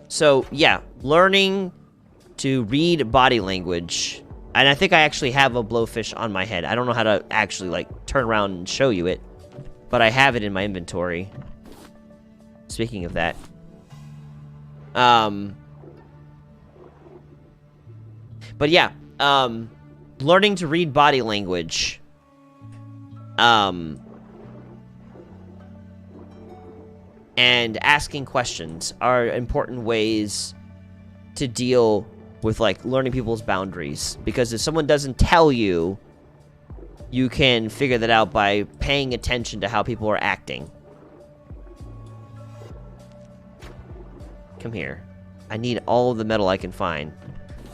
A: So, yeah, learning to read body language. And I think I actually have a blowfish on my head. I don't know how to actually, like, turn around and show you it. But I have it in my inventory. Speaking of that. But yeah, learning to read body language. And asking questions are important ways to deal with, like, learning people's boundaries. Because if someone doesn't tell you, you can figure that out by paying attention to how people are acting. Come here. I need all of the metal I can find.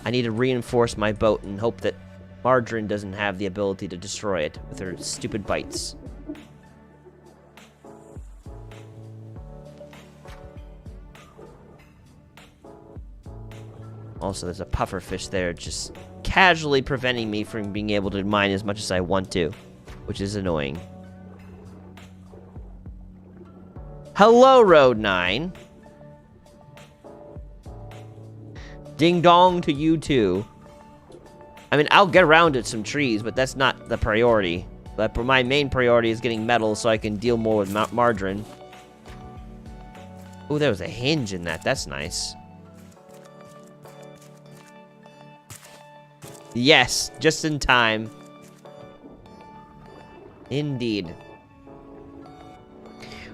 A: I need to reinforce my boat and hope that Margarine doesn't have the ability to destroy it with her stupid bites. Also, there's a pufferfish there just casually preventing me from being able to mine as much as I want to, which is annoying. Hello, Road 9. Ding dong to you too. I mean, I'll get around to some trees, but that's not the priority. But my main priority is getting metal so I can deal more with Margarine. Oh, there was a hinge in that. That's nice. Yes, just in time. Indeed.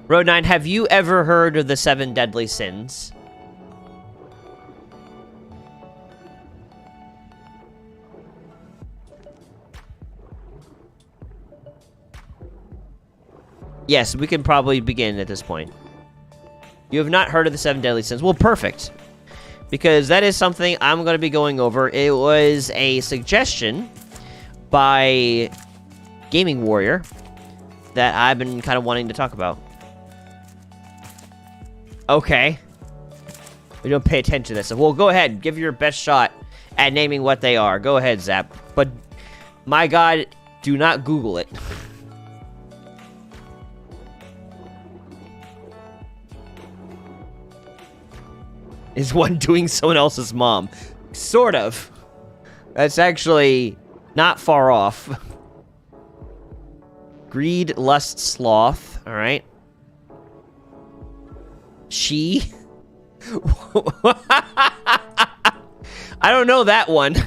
A: Road 9, have you ever heard of the 7 deadly sins? Yes, we can probably begin at this point. You have not heard of the 7 deadly sins. Well, perfect. Because that is something I'm going to be going over. It was a suggestion by Gaming Warrior that I've been kind of wanting to talk about. Okay. We don't pay attention to this. Well, go ahead. Give your best shot at naming what they are. Go ahead, Zap. But, my God, do not Google it. Is one doing someone else's mom? Sort of. That's actually not far off. Greed, lust, sloth. All right. She. I don't know that one.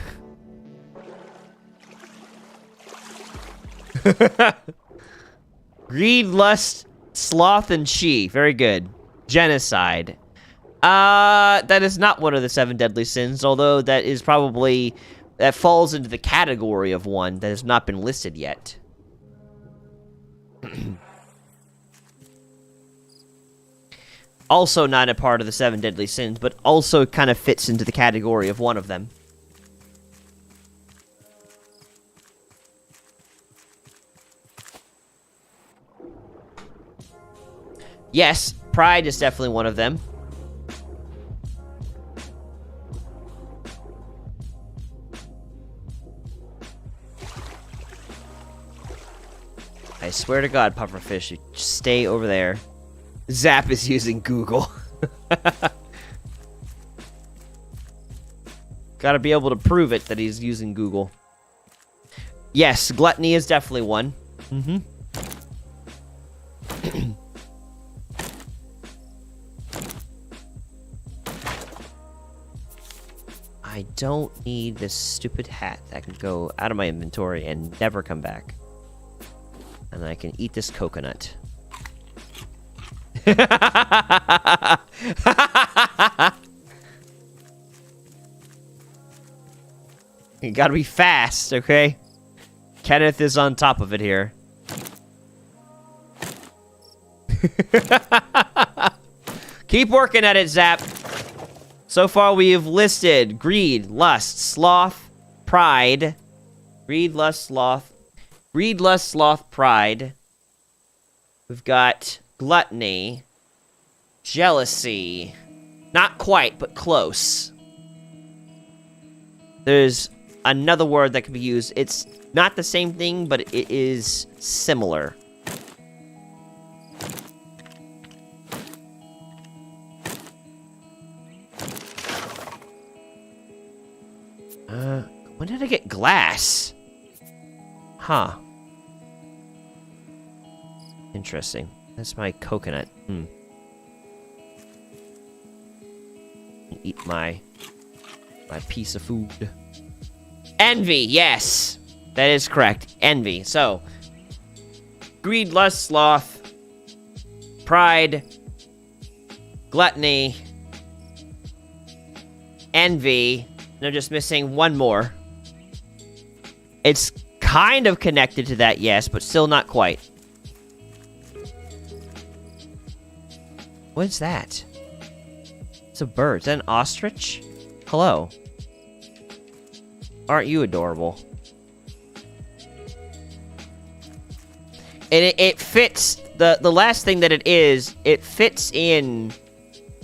A: Greed, lust, sloth, and she. Very good. Genocide. That is not one of the 7 deadly sins, although that is probably... that falls into the category of one that has not been listed yet. Also not a part of the 7 deadly sins, but also kind of fits into the category of one of them. Yes, pride is definitely one of them. I swear to God, pufferfish, you just stay over there. Zap is using Google. Gotta be able to prove it that he's using Google. Yes, gluttony is definitely one. Mm-hmm. I don't need this stupid hat that can go out of my inventory and never come back. And I can eat this coconut. You gotta be fast, okay? Kenneth is on top of it here. Keep working at it, Zap. So far, we have listed greed, lust, sloth, pride. Greed, lust, sloth. Greed, lust, sloth, pride. We've got gluttony, jealousy. Not quite, but close. There's another word that can be used. It's not the same thing, but it is similar. When did I get glass? Huh. Interesting. That's my coconut. Eat my piece of food. Envy, yes. That is correct. Envy. So, greed, lust, sloth, pride, gluttony, envy. And I'm just missing one more. It's kind of connected to that, yes, but still not quite. What's that? It's a bird. Is that an ostrich? Hello. Aren't you adorable? And it fits, the last thing that it fits in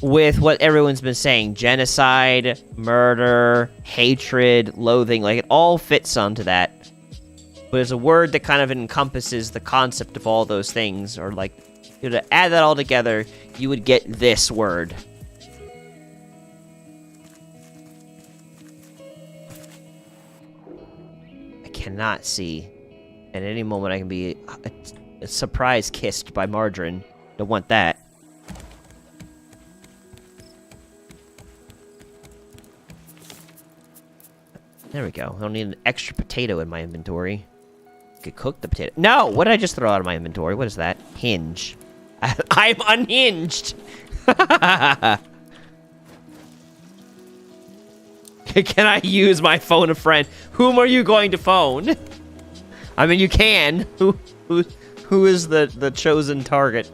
A: with what everyone's been saying. Genocide, murder, hatred, loathing, like it all fits onto that. But it's a word that kind of encompasses the concept of all those things, or like, you know, to add that all together, you would get this word. I cannot see. At any moment I can be a surprise kissed by margarine. Don't want that. There we go. I don't need an extra potato in my inventory. I could cook the potato. No! What did I just throw out of my inventory? What is that? Hinge. I'm unhinged! Can I use my phone a friend? Whom are you going to phone? I mean, you can. Who is the chosen target?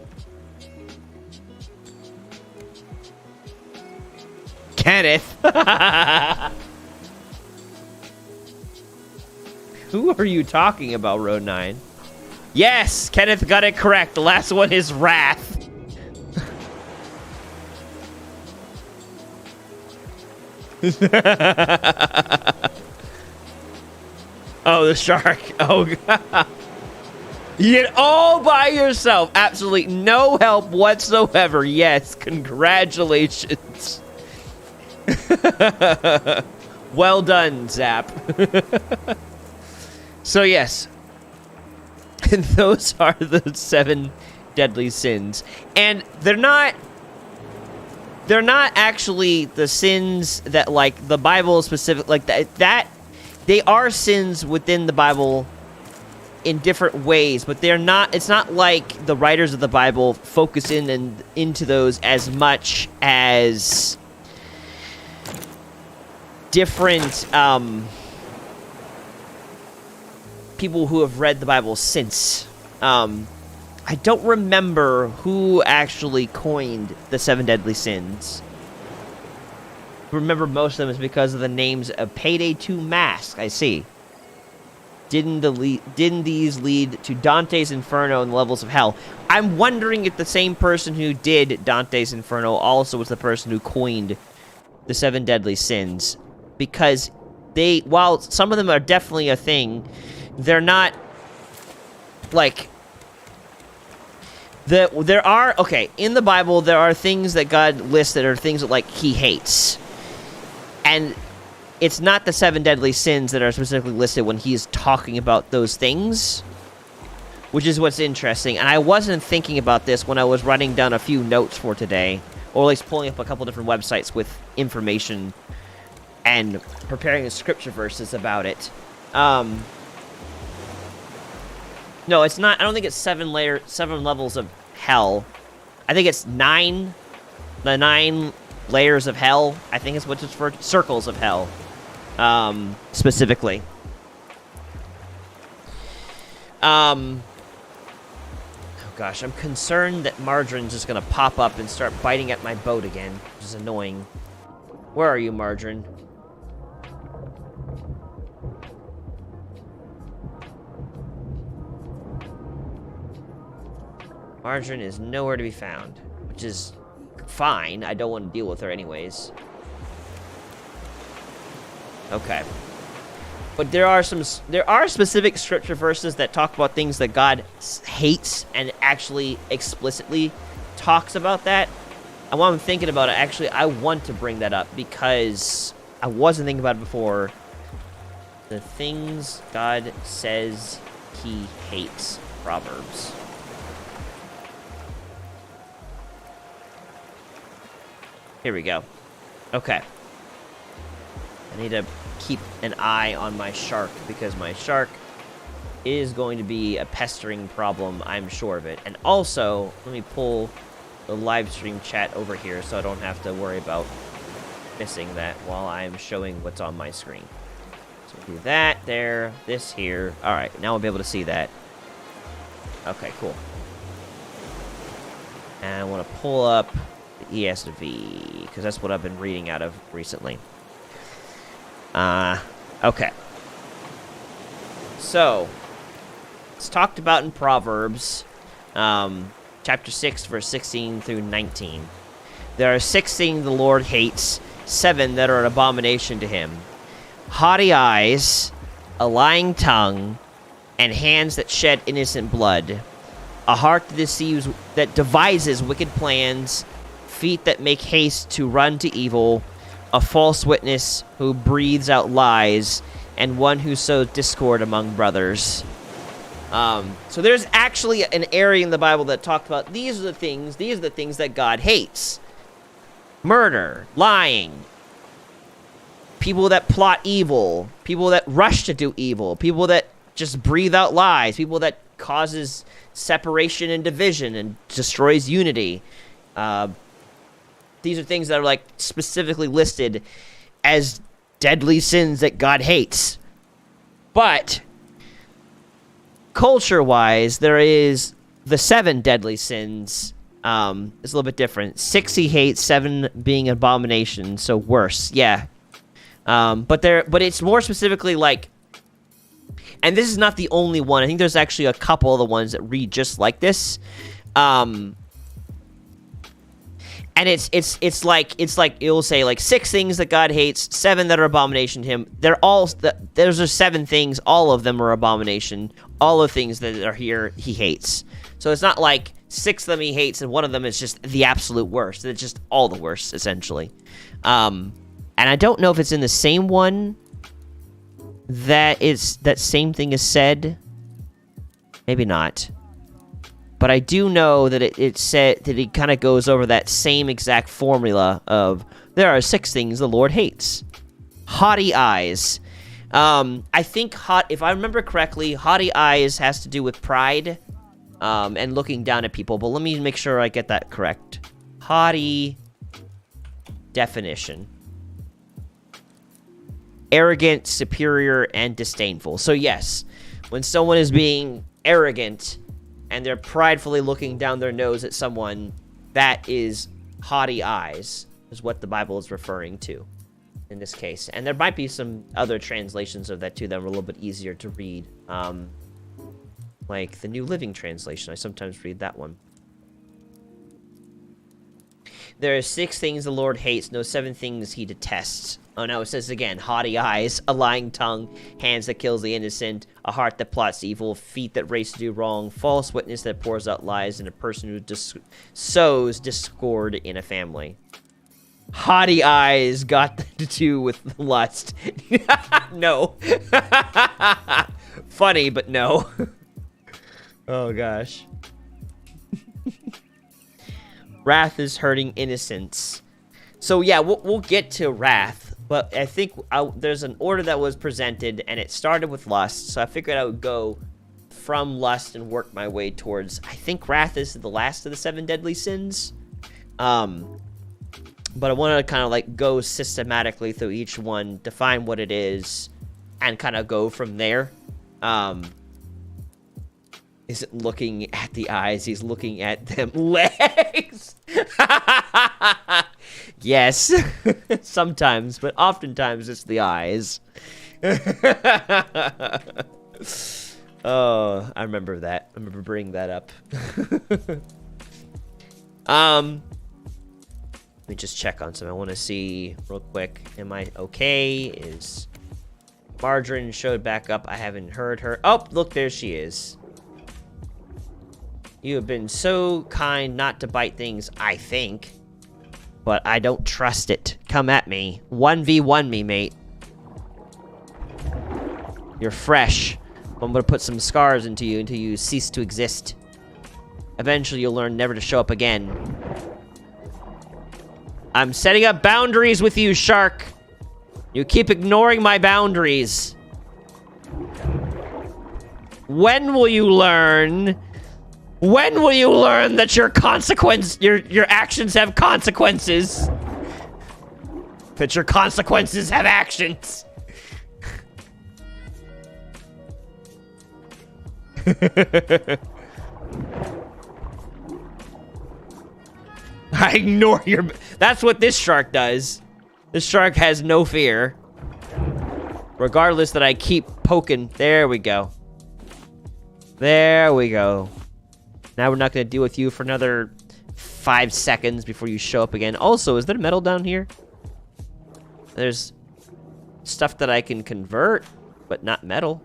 A: Kenneth! Who are you talking about, Road 9? Yes! Kenneth got it correct. The last one is Wrath. Oh, the shark. Oh, God. You did all by yourself. Absolutely no help whatsoever. Yes, congratulations. Well done, Zap. So, yes. Those are the 7 deadly sins. And they're not actually the sins that, like, the Bible specific, like, that they are sins within the Bible in different ways, but they're not, it's not like the writers of the Bible focus into those as much as different, people who have read the Bible since. I don't remember who actually coined the 7 deadly sins. Remember most of them is because of the names of Payday 2 Mask, I see. didn't these lead to Dante's Inferno and the levels of hell? I'm wondering if the same person who did Dante's Inferno also was the person who coined the 7 deadly sins, because while some of them are definitely a thing, they're not like there are in the Bible there are things that God lists that are things that like he hates, and it's not the 7 deadly sins that are specifically listed when he's talking about those things, which is what's interesting. And I wasn't thinking about this when I was writing down a few notes for today, or at least pulling up a couple different websites with information and preparing the scripture verses about it. No, it's not. I don't think it's 7 levels of hell. I think it's 9. The 9 layers of hell. I think is what it's for. Circles of hell, specifically. Oh gosh, I'm concerned that Margarine's just gonna pop up and start biting at my boat again, which is annoying. Where are you, Margarine? Margarine is nowhere to be found, which is fine. I don't want to deal with her anyways. Okay. But there are specific scripture verses that talk about things that God hates and actually explicitly talks about that. And while I'm thinking about it, actually, I want to bring that up because I wasn't thinking about it before. The things God says he hates. Proverbs. Here we go. Okay. I need to keep an eye on my shark because my shark is going to be a pestering problem, I'm sure of it. And also, let me pull the live stream chat over here so I don't have to worry about missing that while I'm showing what's on my screen. So do that there, this here. All right, now I'll be able to see that. Okay, cool. And I want to pull up the ESV because that's what I've been reading out of recently. Okay. So, it's talked about in Proverbs, chapter 6, verse 16 through 19. There are 6 things the Lord hates, 7 that are an abomination to him. Haughty eyes, a lying tongue, and hands that shed innocent blood. A heart that devises wicked plans, feet that make haste to run to evil, a false witness who breathes out lies, and one who sows discord among brothers. So there's actually an area in the Bible that talked about these are the things that God hates. Murder, lying, people that plot evil, people that rush to do evil, people that just breathe out lies, people that causes separation and division and destroys unity. These are things that are like specifically listed as deadly sins that God hates. But culture-wise, there is the 7 deadly sins. It's a little bit different. 6 he hates, 7 being abomination, so worse. Yeah. But it's more specifically like, and this is not the only one. I think there's actually a couple of the ones that read just like this. And it's like it'll say like 6 things that God hates, 7 that are abomination to him. Those are 7 things. All of them are abomination. All the things that are here he hates. So it's not like 6 of them he hates and one of them is just the absolute worst. It's just all the worst essentially. And I don't know if it's in the same one that same thing is said. Maybe not. But I do know that it said that it kind of goes over that same exact formula of there are 6 things the Lord hates. Haughty eyes. I think if I remember correctly, haughty eyes has to do with pride and looking down at people. But let me make sure I get that correct. Haughty definition. Arrogant, superior, and disdainful. So yes, when someone is being arrogant and they're pridefully looking down their nose at someone, that is haughty eyes, is what the Bible is referring to in this case. And there might be some other translations of that too that are a little bit easier to read. Like the New Living Translation. I sometimes read that one. There are 6 things the Lord hates, no 7 things he detests. Oh no, it says again, haughty eyes, a lying tongue, hands that kills the innocent, a heart that plots evil, feet that race to do wrong, false witness that pours out lies, and a person who sows discord in a family. Haughty eyes got to do with lust. No. Funny, but no. Oh gosh. Wrath is hurting innocence. So yeah, we'll get to wrath, but I think there's an order that was presented, and it started with lust. So I figured I would go from lust and work my way towards. I think wrath is the last of the 7 deadly sins. But I want to kind of like go systematically through each one, define what it is, and kind of go from there. Isn't looking at the eyes, he's looking at them legs. Yes, sometimes, but oftentimes it's the eyes. Oh, I remember that. I remember bringing that up. Let me just check on something. I want to see real quick. Am I okay? Is Margarine showed back up? I haven't heard her. Oh, look, there she is. You have been so kind not to bite things, I think. But I don't trust it. Come at me. 1v1 me, mate. You're fresh. I'm gonna put some scars into you until you cease to exist. Eventually, you'll learn never to show up again. I'm setting up boundaries with you, shark. You keep ignoring my boundaries. When will you learn? When will you learn that your actions have consequences? That your consequences have actions. I ignore your... That's what this shark does. This shark has no fear. Regardless that I keep poking. There we go. There we go. Now we're not going to deal with you for another 5 seconds before you show up again. Also, is there metal down here? There's stuff that I can convert, but not metal.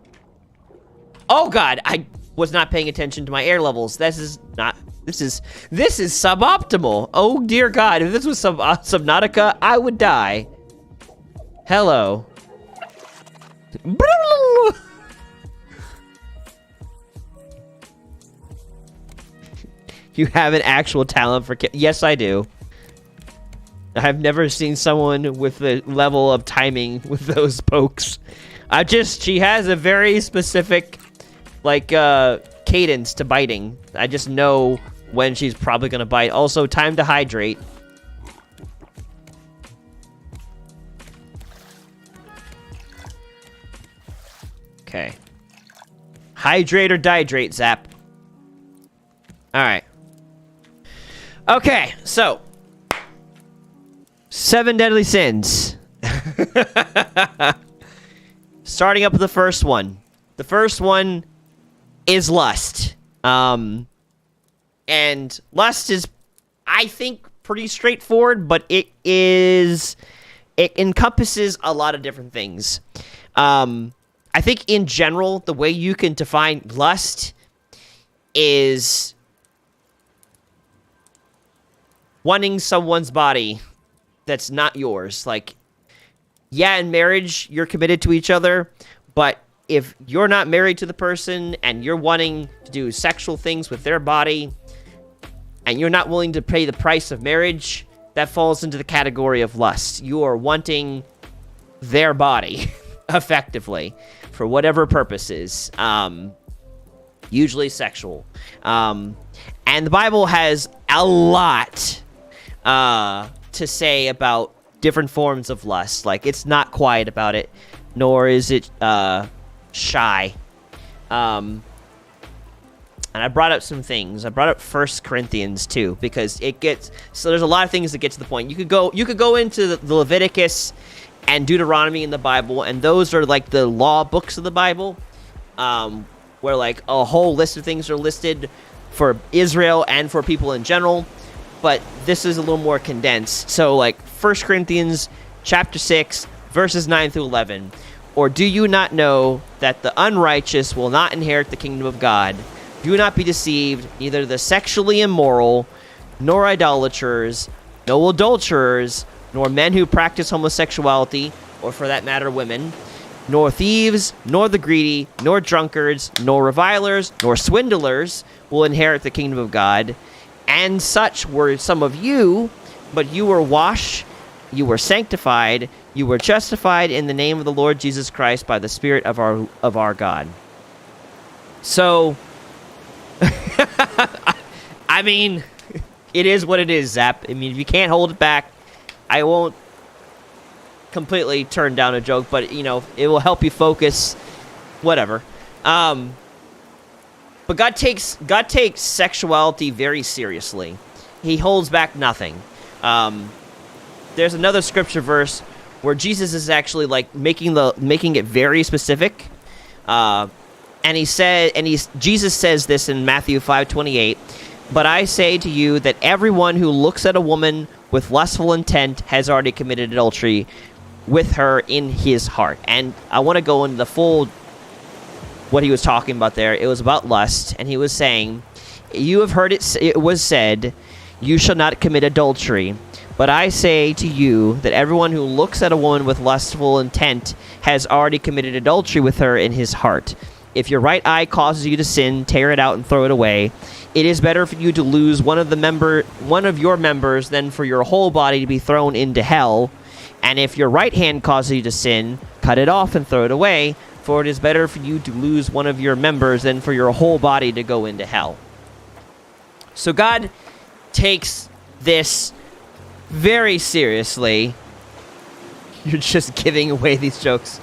A: Oh god, I was not paying attention to my air levels. This is suboptimal. Oh dear god, if this was Subnautica, I would die. Hello. You have an actual talent for yes, I do. I've never seen someone with the level of timing with those pokes. She has a very specific, like, cadence to biting. I just know when she's probably gonna bite. Also, time to hydrate. Okay. Hydrate or dihydrate, Zap. Alright. Okay, so 7 deadly sins. Starting up with the first one. The first one is lust. And lust is, I think, pretty straightforward, but it encompasses a lot of different things. I think in general, the way you can define lust is wanting someone's body that's not yours. Like, yeah, in marriage, you're committed to each other, but if you're not married to the person and you're wanting to do sexual things with their body and you're not willing to pay the price of marriage, that falls into the category of lust. You are wanting their body, effectively, for whatever purposes, usually sexual. And the Bible has a lot to say about different forms of lust. Like, it's not quiet about it, nor is it shy. And I brought up some things. I brought up 1 Corinthians too, because it gets, so there's a lot of things that get to the point. You could go into the Leviticus and Deuteronomy in the Bible, and those are like the law books of the Bible, where like a whole list of things are listed for Israel and for people in general, but this is a little more condensed. So like 1 Corinthians chapter 6, verses 9 through 11. Or do you not know that the unrighteous will not inherit the kingdom of God? Do not be deceived, neither the sexually immoral, nor idolaters, no adulterers, nor men who practice homosexuality, or for that matter, women, nor thieves, nor the greedy, nor drunkards, nor revilers, nor swindlers will inherit the kingdom of God. And such were some of you, but you were washed, you were sanctified, you were justified in the name of the Lord Jesus Christ by the Spirit of our God. So, I mean, it is what it is, Zap. I mean, if you can't hold it back, I won't completely turn down a joke, but, you know, it will help you focus, whatever. But God takes sexuality very seriously. He holds back nothing. There's another scripture verse where Jesus is actually like making it very specific. Jesus says this in Matthew 5:28. But I say to you that everyone who looks at a woman with lustful intent has already committed adultery with her in his heart. And I want to go into the full what he was talking about there. It was about lust, and he was saying, you have heard it was said, you shall not commit adultery. But I say to you that everyone who looks at a woman with lustful intent has already committed adultery with her in his heart. If your right eye causes you to sin, tear it out and throw it away. It is better for you to lose one of your members than for your whole body to be thrown into hell. And if your right hand causes you to sin, cut it off and throw it away. For it is better for you to lose one of your members than for your whole body to go into hell. So God takes this very seriously. You're just giving away these jokes.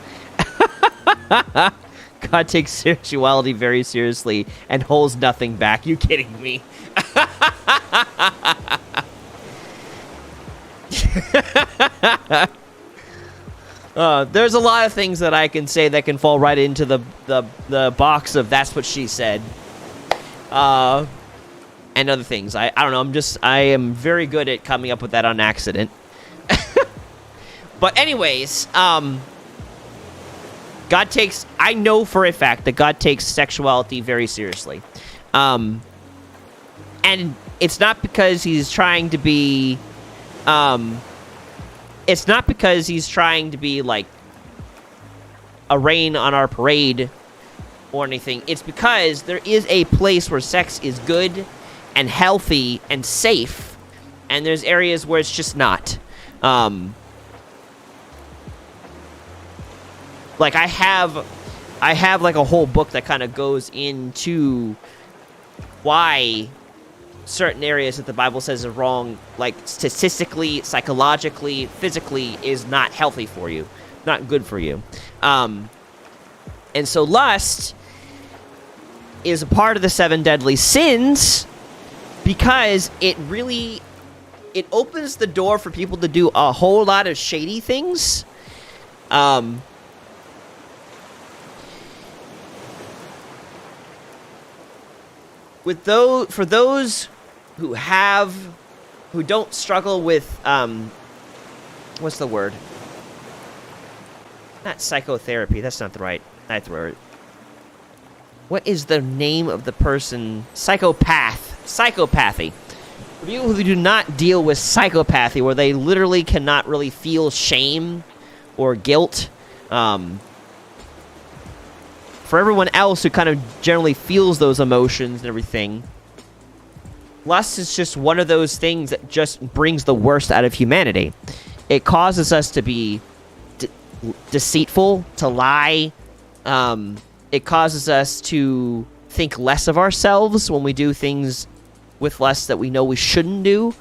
A: God takes sexuality very seriously and holds nothing back. You kidding me? There's a lot of things that I can say that can fall right into the box of that's what she said. And other things. I don't know. I am very good at coming up with that on accident. But anyways, I know for a fact that God takes sexuality very seriously. And it's not because he's trying to be, like a rain on our parade or anything. It's because there is a place where sex is good and healthy and safe, and there's areas where it's just not. Like I have like a whole book that kind of goes into why certain areas that the Bible says are wrong, like statistically, psychologically, physically, is not healthy for you, not good for you. And so lust is a part of the 7 deadly sins because it opens the door for people to do a whole lot of shady things. For those who don't struggle with, what's the word? Not psychotherapy, that's not the right word. What is the name of the person? Psychopathy. For people who do not deal with psychopathy, where they literally cannot really feel shame or guilt, for everyone else who kind of generally feels those emotions and everything, lust is just one of those things that just brings the worst out of humanity. It causes us to be deceitful, to lie. It causes us to think less of ourselves when we do things with lust that we know we shouldn't do.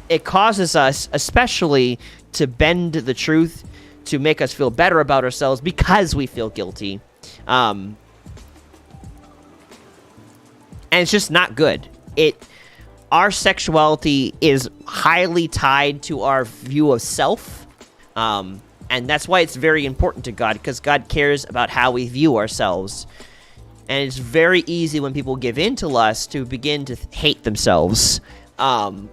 A: It causes us, especially, to bend the truth to make us feel better about ourselves because we feel guilty. And it's just not good. Our sexuality is highly tied to our view of self. And that's why it's very important to God, because God cares about how we view ourselves. And it's very easy when people give in to lust to begin to hate themselves. And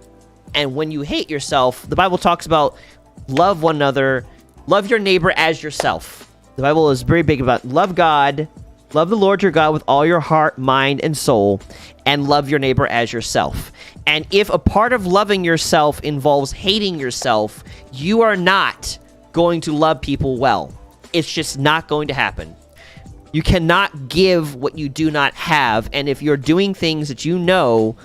A: when you hate yourself, the Bible talks about love one another, love your neighbor as yourself. The Bible is very big about love God, love the Lord your God with all your heart, mind, and soul, and love your neighbor as yourself. And if a part of loving yourself involves hating yourself, you are not going to love people well. It's just not going to happen. You cannot give what you do not have, and if you're doing things that you know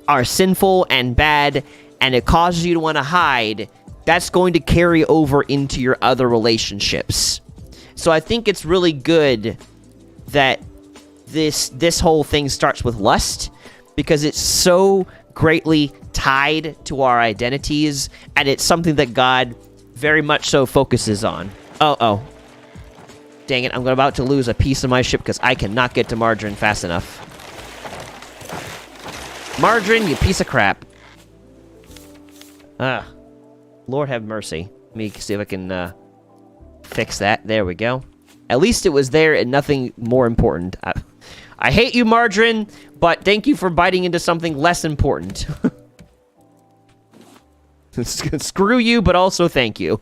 A: are sinful and bad, and it causes you to want to hide, that's going to carry over into your other relationships. So I think it's really good that this whole thing starts with lust, because it's so greatly tied to our identities, and it's something that God very much so focuses on. Oh. Dang it, I'm about to lose a piece of my ship because I cannot get to Margarine fast enough. Margarine, you piece of crap. Lord have mercy. Let me see if I can fix that. There we go. At least it was there and nothing more important. I hate you, Margarine, but thank you for biting into something less important. Screw you, but also thank you.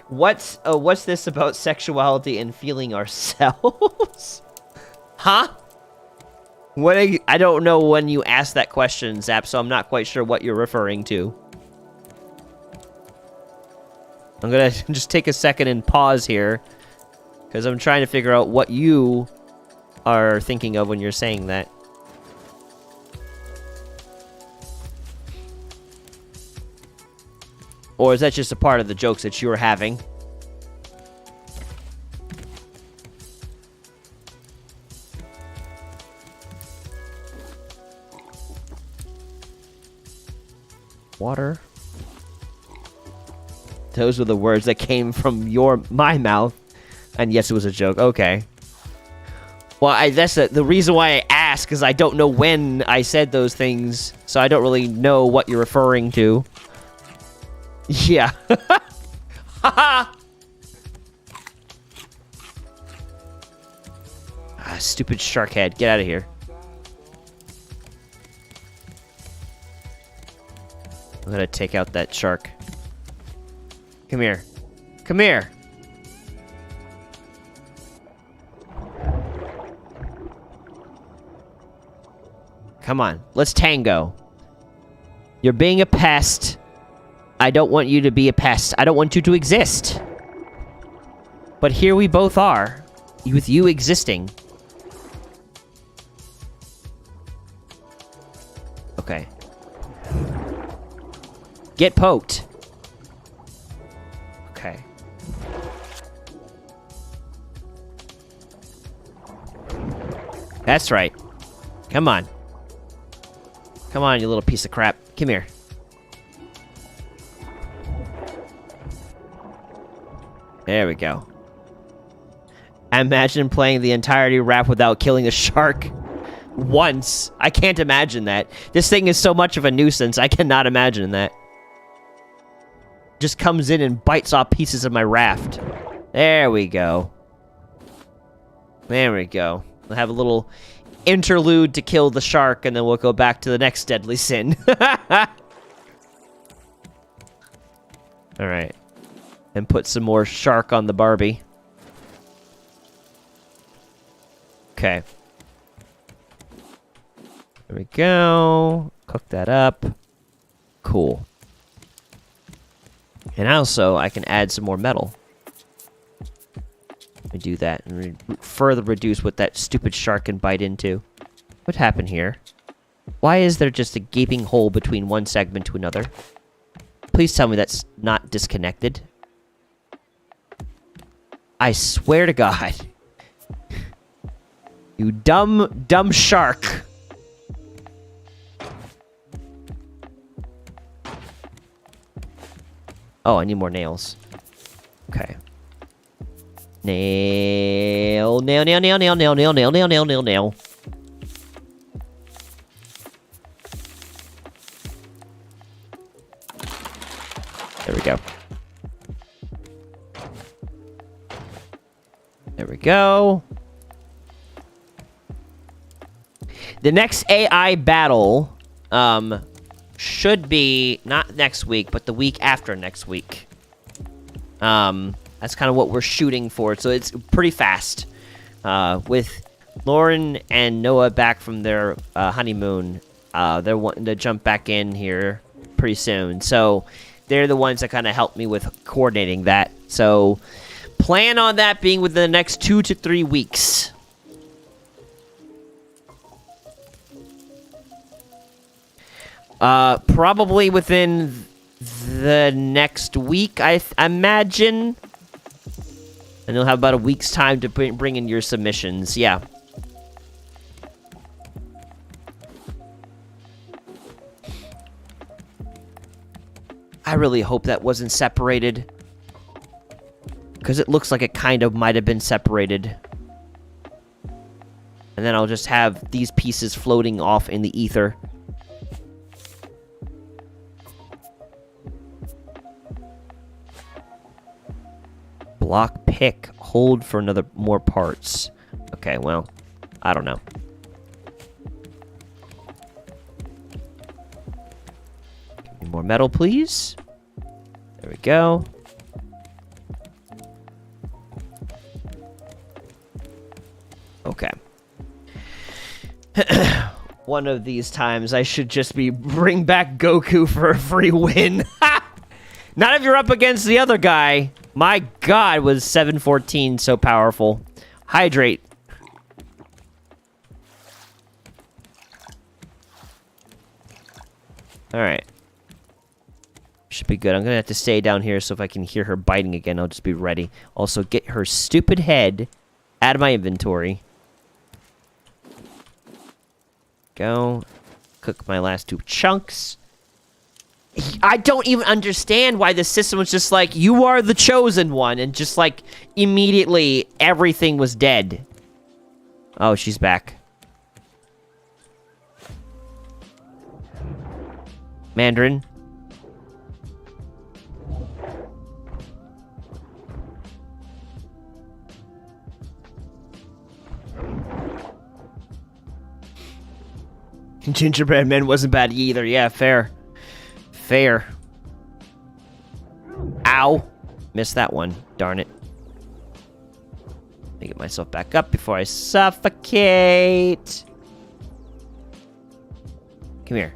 A: What's this about sexuality and feeling ourselves? Huh? I don't know when you asked that question, Zap, so I'm not quite sure what you're referring to. I'm gonna just take a second and pause here, because I'm trying to figure out what you are thinking of when you're saying that. Or is that just a part of the jokes that you're having? Water? Those were the words that came from my mouth. And yes, it was a joke. Okay. Well, that's the reason why I ask, is I don't know when I said those things, so I don't really know what you're referring to. Yeah. Haha! Stupid shark head. Get out of here. I'm gonna take out that shark. Come here. Come here! Come on. Let's tango. You're being a pest. I don't want you to be a pest. I don't want you to exist. But here we both are, with you existing. Okay. Get poked. Okay. That's right. Come on. Come on, you little piece of crap. Come here. There we go. Imagine playing the entirety Raft without killing a shark once. I can't imagine that. This thing is so much of a nuisance. I cannot imagine that. Just comes in and bites off pieces of my raft. There we go. There we go. We'll have a little interlude to kill the shark, and then we'll go back to the next deadly sin. Alright. And put some more shark on the Barbie. Okay. There we go. Cook that up. Cool. And also, I can add some more metal. Let me do that and further reduce what that stupid shark can bite into. What happened here? Why is there just a gaping hole between one segment to another? Please tell me that's not disconnected. I swear to God. You dumb, dumb shark. Oh, I need more nails. Okay. Nail, nail, nail, nail, nail, nail, nail, nail, nail, nail, nail, nail. There we go. The next AI battle should be not next week, but the week after next week. That's kind of what we're shooting for, so it's pretty fast. With Lauren and Noah back from their honeymoon, they're wanting to jump back in here pretty soon. So they're the ones that kind of help me with coordinating that. So plan on that being within the next 2 to 3 weeks. Probably within the next week, I imagine. And you'll have about a week's time to bring in your submissions. Yeah. I really hope that wasn't separated. Because it looks like it kind of might have been separated. And then I'll just have these pieces floating off in the ether. Block pick. Hold for more parts. Okay, well, I don't know. Give me more metal, please. There we go. Okay. One of these times, I should just bring back Goku for a free win. Not if you're up against the other guy. My god, was 714 so powerful. Hydrate. Alright. Should be good. I'm gonna have to stay down here, so if I can hear her biting again, I'll just be ready. Also, get her stupid head out of my inventory. Go. Cook my last 2 chunks. I don't even understand why the system was just like, you are the chosen one, and just like, immediately, everything was dead. Oh, she's back. Mandarin. Gingerbread Man wasn't bad either. Yeah, fair. Fair. Ow. Missed that one. Darn it. Let me get myself back up before I suffocate. Come here.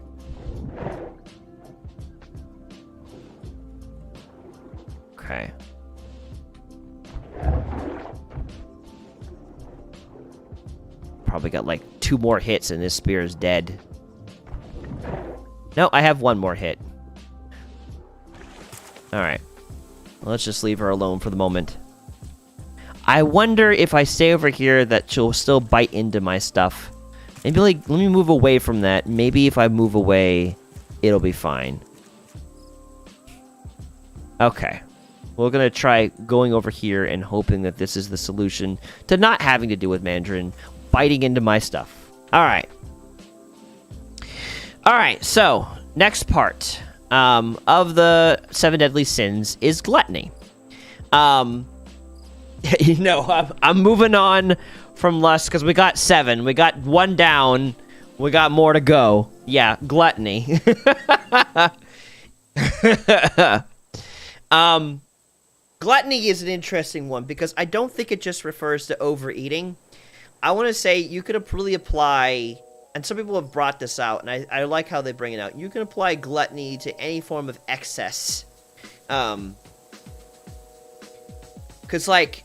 A: Okay. Probably got like 2 more hits and this spear is dead. No, I have 1 more hit. Alright. Well, let's just leave her alone for the moment. I wonder if I stay over here that she'll still bite into my stuff. Maybe, like, let me move away from that. Maybe if I move away, it'll be fine. Okay. We're gonna try going over here and hoping that this is the solution to not having to do with Mandarin biting into my stuff. Alright. Alright, so, next part. Of the 7 deadly sins is gluttony. You know, I'm moving on from lust because we got 7. We got 1 down. We got more to go. Yeah, gluttony. Gluttony is an interesting one because I don't think it just refers to overeating. I want to say you could really apply... And some people have brought this out, and I like how they bring it out. You can apply gluttony to any form of excess. Because, like,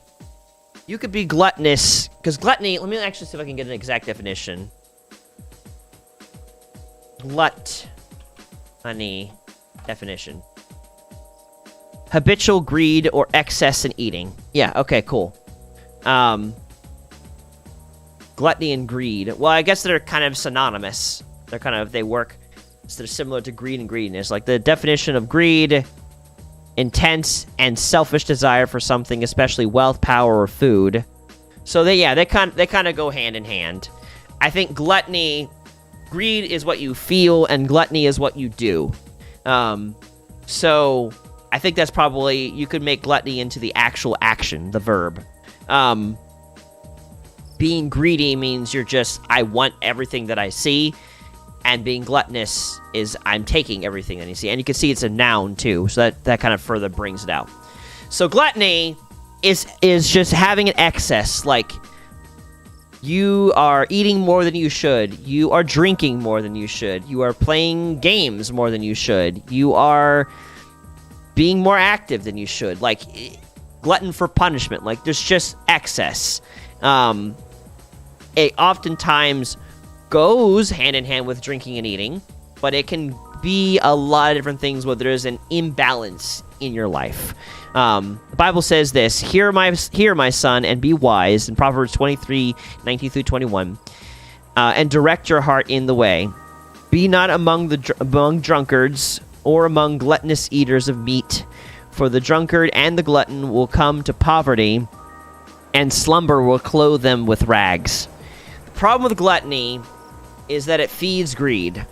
A: you could be gluttonous. Because gluttony, let me actually see if I can get an exact definition. Gluttony definition. Habitual greed or excess in eating. Yeah, okay, cool. Gluttony and greed. Well, I guess they're kind of synonymous. They work, so they're similar to greed and greediness. Like, the definition of greed, intense and selfish desire for something, especially wealth, power, or food. So, they kind of go hand in hand. I think gluttony, greed is what you feel, and gluttony is what you do. So, I think that's probably, you could make gluttony into the actual action, the verb. Being greedy means you're just, I want everything that I see. And being gluttonous is I'm taking everything that you see. And you can see it's a noun, too. So that kind of further brings it out. So gluttony is just having an excess. Like, you are eating more than you should. You are drinking more than you should. You are playing games more than you should. You are being more active than you should. Like, glutton for punishment. Like, there's just excess. It oftentimes goes hand in hand with drinking and eating, but it can be a lot of different things where there's an imbalance in your life. The Bible says this: Hear my son, and be wise, in Proverbs 23:19-21, and direct your heart in the way. Be not among drunkards, or among gluttonous eaters of meat, for the drunkard and the glutton will come to poverty, and slumber will clothe them with rags. The problem with gluttony is that it feeds greed,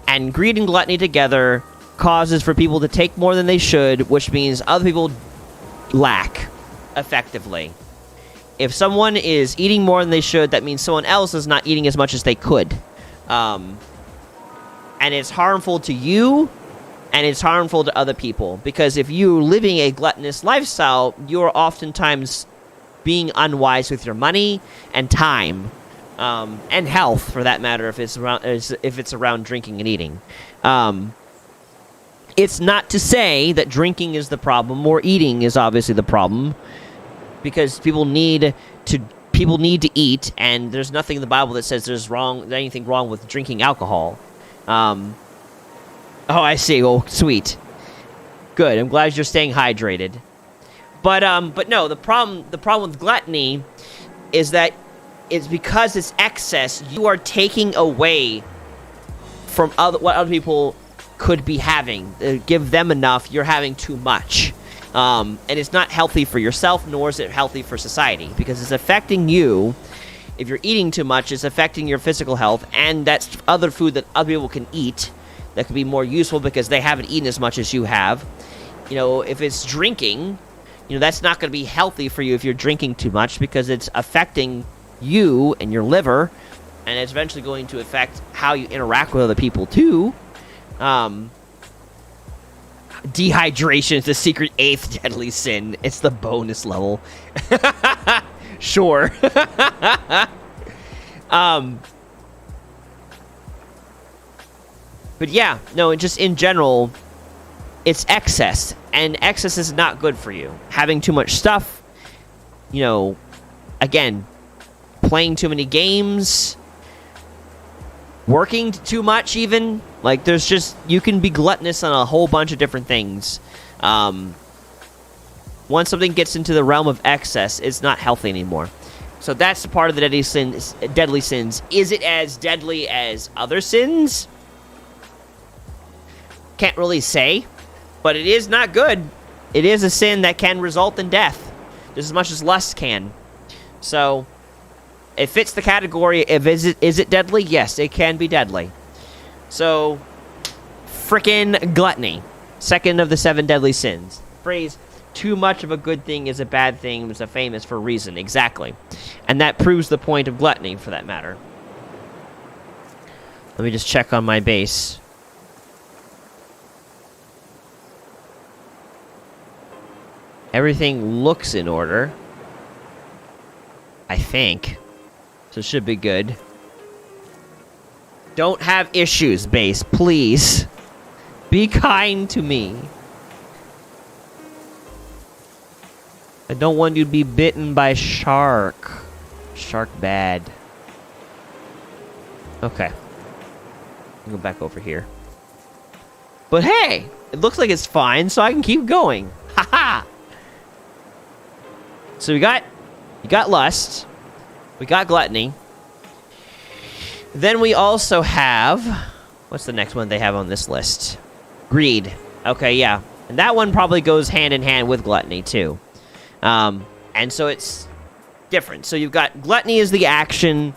A: and greed and gluttony together causes for people to take more than they should, which means other people lack effectively. If someone is eating more than they should, that means someone else is not eating as much as they could. And it's harmful to you, and it's harmful to other people, because if you're living a gluttonous lifestyle, you're oftentimes being unwise with your money and time, and health, for that matter, if it's around drinking and eating. It's not to say that drinking is the problem, or eating is obviously the problem, because people need to eat, and there's nothing in the Bible that says there's anything wrong with drinking alcohol. Oh, I see. Oh, sweet. Good. I'm glad you're staying hydrated. But no, the problem with gluttony is that it's because it's excess. You are taking away from what other people could be having. Give them enough, you're having too much. And it's not healthy for yourself, nor is it healthy for society, because it's affecting you. If you're eating too much, it's affecting your physical health, and that's other food that other people can eat that could be more useful because they haven't eaten as much as you have. You know, if it's drinking, that's not going to be healthy for you if you're drinking too much, because it's affecting you and your liver, and it's eventually going to affect how you interact with other people too. Dehydration is the secret 8th deadly sin. It's the bonus level. Sure. But yeah, no, just in general, it's excess, and excess is not good for you. Having too much stuff, again, playing too many games, working too much even. Like, you can be gluttonous on a whole bunch of different things. Once something gets into the realm of excess, it's not healthy anymore. So that's part of the deadly sins. Is it as deadly as other sins? Can't really say, but it is not good. It is a sin that can result in death, just as much as lust can. So it fits the category of is it deadly? Yes, it can be deadly. So, frickin' gluttony, second of the 7 deadly sins. Phrase, too much of a good thing is a bad thing, was famous for a reason. Exactly. And that proves the point of gluttony, for that matter. Let me just check on my base. Everything looks in order, I think. So it should be good. Don't have issues, base. Please. Be kind to me. I don't want you to be bitten by shark. Shark bad. Okay. I'll go back over here. But hey! It looks like it's fine, so I can keep going. Haha! So we got lust. We got gluttony. Then we also have... What's the next one they have on this list? Greed. Okay, yeah. And that one probably goes hand in hand with gluttony, too. And so it's different. So you've got gluttony is the action.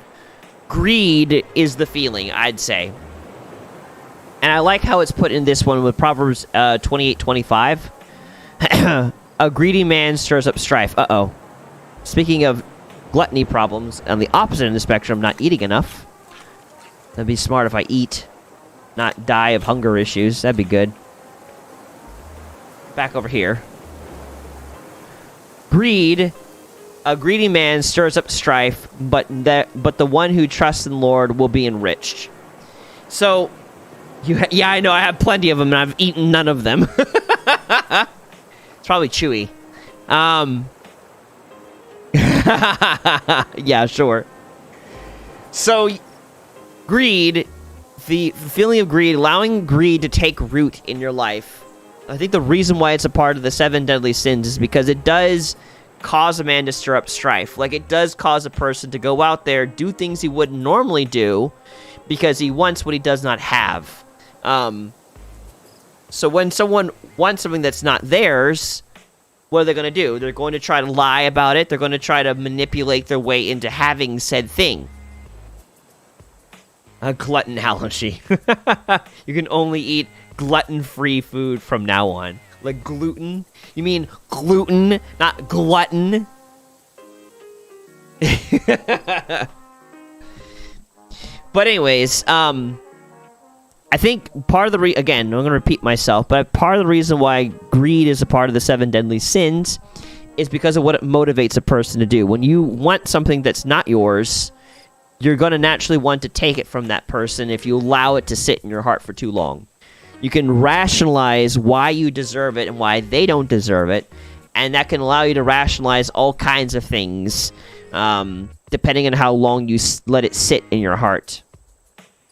A: Greed is the feeling, I'd say. And I like how it's put in this one with Proverbs 28:25. A greedy man stirs up strife. Uh-oh. Speaking of gluttony problems on the opposite end of the spectrum, not eating enough. That'd be smart if I eat, not die of hunger issues. That'd be good. Back over here. Greed. A greedy man stirs up strife, but the one who trusts in the Lord will be enriched. So, yeah, I know I have plenty of them, and I've eaten none of them. It's probably chewy. Yeah, sure. So, greed, the feeling of greed, allowing greed to take root in your life. I think the reason why it's a part of the 7 deadly sins is because it does cause a man to stir up strife. Like, it does cause a person to go out there, do things he wouldn't normally do, because he wants what he does not have. So when someone wants something that's not theirs, what are they going to do? They're going to try to lie about it. They're going to try to manipulate their way into having said thing. A glutton analogy. You can only eat glutton-free food from now on. Like gluten? You mean gluten, not glutton? But anyways, I think part of the again, I'm going to repeat myself, but part of the reason why greed is a part of the 7 deadly sins is because of what it motivates a person to do. When you want something that's not yours, you're going to naturally want to take it from that person if you allow it to sit in your heart for too long. You can rationalize why you deserve it and why they don't deserve it, and that can allow you to rationalize all kinds of things, depending on how long you let it sit in your heart.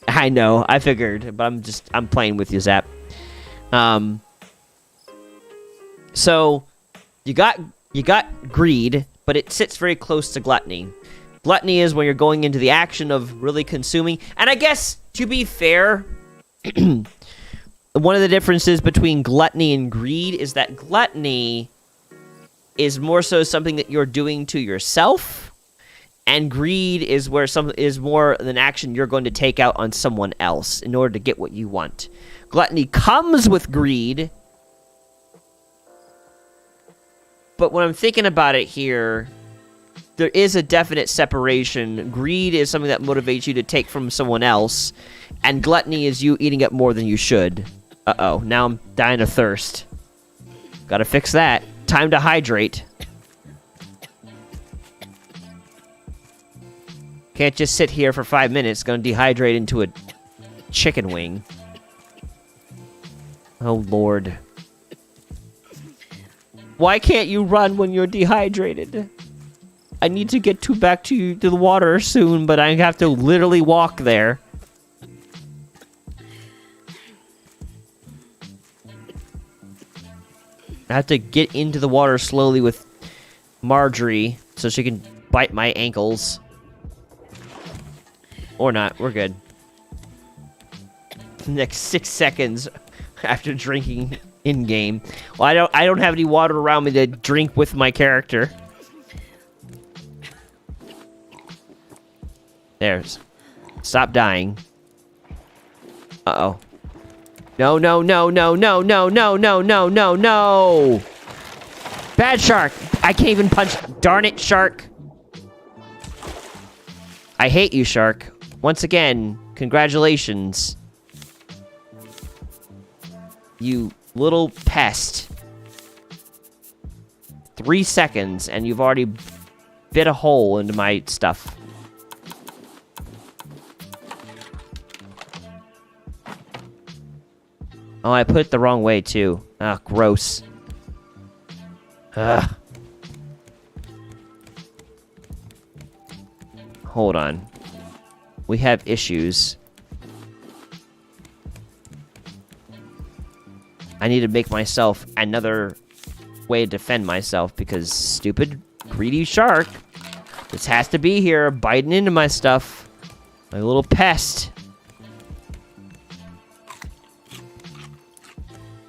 A: I know, I figured, but I'm playing with you, Zap. So, you got greed, but it sits very close to gluttony. Gluttony is when you're going into the action of really consuming, and I guess, to be fair, one of the differences between gluttony and greed is that gluttony is more so something that you're doing to yourself, and greed is where is more an action you're going to take out on someone else in order to get what you want. Gluttony comes with greed, but when I'm thinking about it here, there is a definite separation. Greed is something that motivates you to take from someone else, and gluttony is you eating up more than you should. Uh-oh, now I'm dying of thirst. Gotta fix that. Time to hydrate. Can't just sit here for 5 minutes. Gonna dehydrate into a chicken wing. Oh, Lord. Why can't you run when you're dehydrated? I need to get back to the water soon, but I have to literally walk there. I have to get into the water slowly with Marjorie so she can bite my ankles. Or not, we're good. Next 6 seconds after drinking in-game. Well, I don't have any water around me to drink with my character. There's. Stop dying. Uh-oh. No, no, no, no, no, no, no, no, no, no, no! Bad shark! I can't even punch. Darn it, shark! I hate you, shark. Once again, congratulations. You little pest. 3 seconds, and you've already bit a hole into my stuff. Oh, I put it the wrong way, too. Ah, gross. Ugh. Hold on. We have issues. I need to make myself another way to defend myself because stupid, greedy shark just has to be here biting into my stuff. My little pest.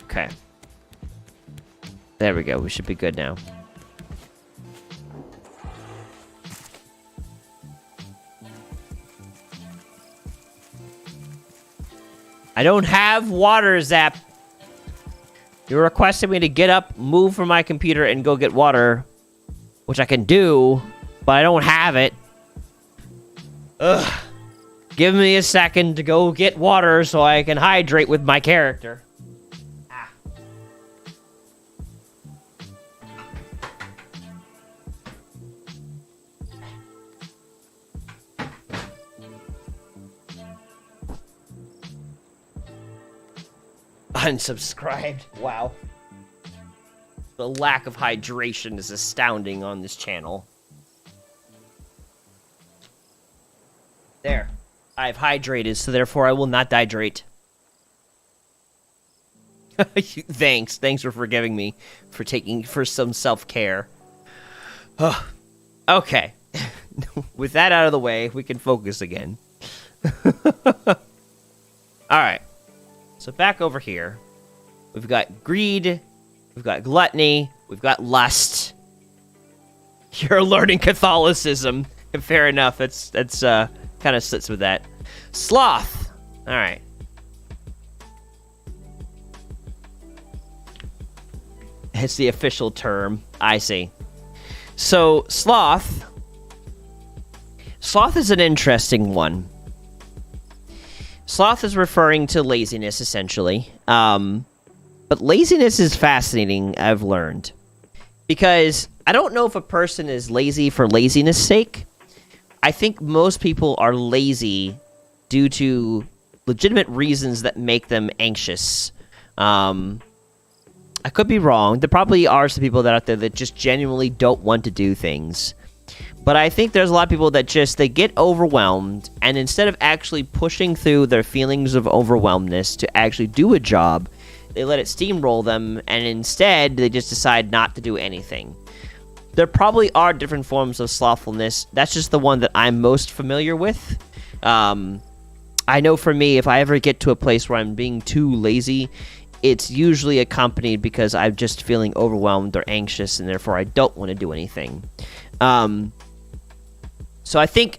A: Okay. There we go. We should be good now. I don't have water, Zap. You're requesting me to get up, move from my computer, and go get water, which I can do, but I don't have it. Ugh. Give me a second to go get water so I can hydrate with my character. Ah. Unsubscribed. Wow. The lack of hydration is astounding on this channel. There. I've hydrated, so therefore I will not dehydrate. Thanks. Thanks for forgiving me for some self-care. Okay. With that out of the way, we can focus again. Alright. So back over here. We've got greed. We've got gluttony. We've got lust. You're learning Catholicism. Fair enough. That's kind of sits with that. Sloth. All right. It's the official term. I see. So sloth. Sloth is an interesting one. Sloth is referring to laziness, essentially. But laziness is fascinating, I've learned. Because I don't know if a person is lazy for laziness' sake. I think most people are lazy due to legitimate reasons that make them anxious. I could be wrong. There probably are some people out there that just genuinely don't want to do things. But I think there's a lot of people that they get overwhelmed, and instead of actually pushing through their feelings of overwhelmedness to actually do a job, they let it steamroll them, and instead they just decide not to do anything. There probably are different forms of slothfulness. That's just the one that I'm most familiar with. I know for me, if I ever get to a place where I'm being too lazy, it's usually accompanied because I'm just feeling overwhelmed or anxious, and therefore I don't want to do anything. So I think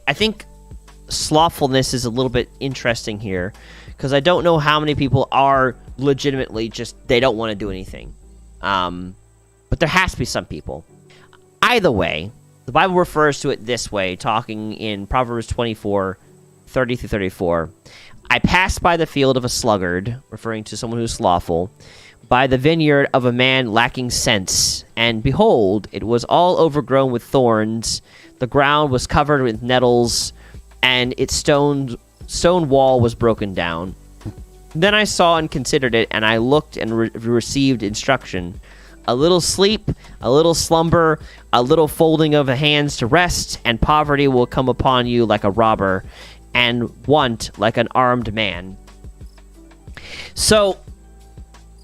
A: slothfulness is a little bit interesting here, because I don't know how many people are legitimately they don't want to do anything. But there has to be some people. Either way, the Bible refers to it this way, talking in Proverbs 24, 30-34. I passed by the field of a sluggard, referring to someone who's slothful, by the vineyard of a man lacking sense, and behold, it was all overgrown with thorns, the ground was covered with nettles, and its stone wall was broken down. Then I saw and considered it, and I looked and received instruction. A little sleep, a little slumber, a little folding of the hands to rest, and poverty will come upon you like a robber, and want like an armed man. So,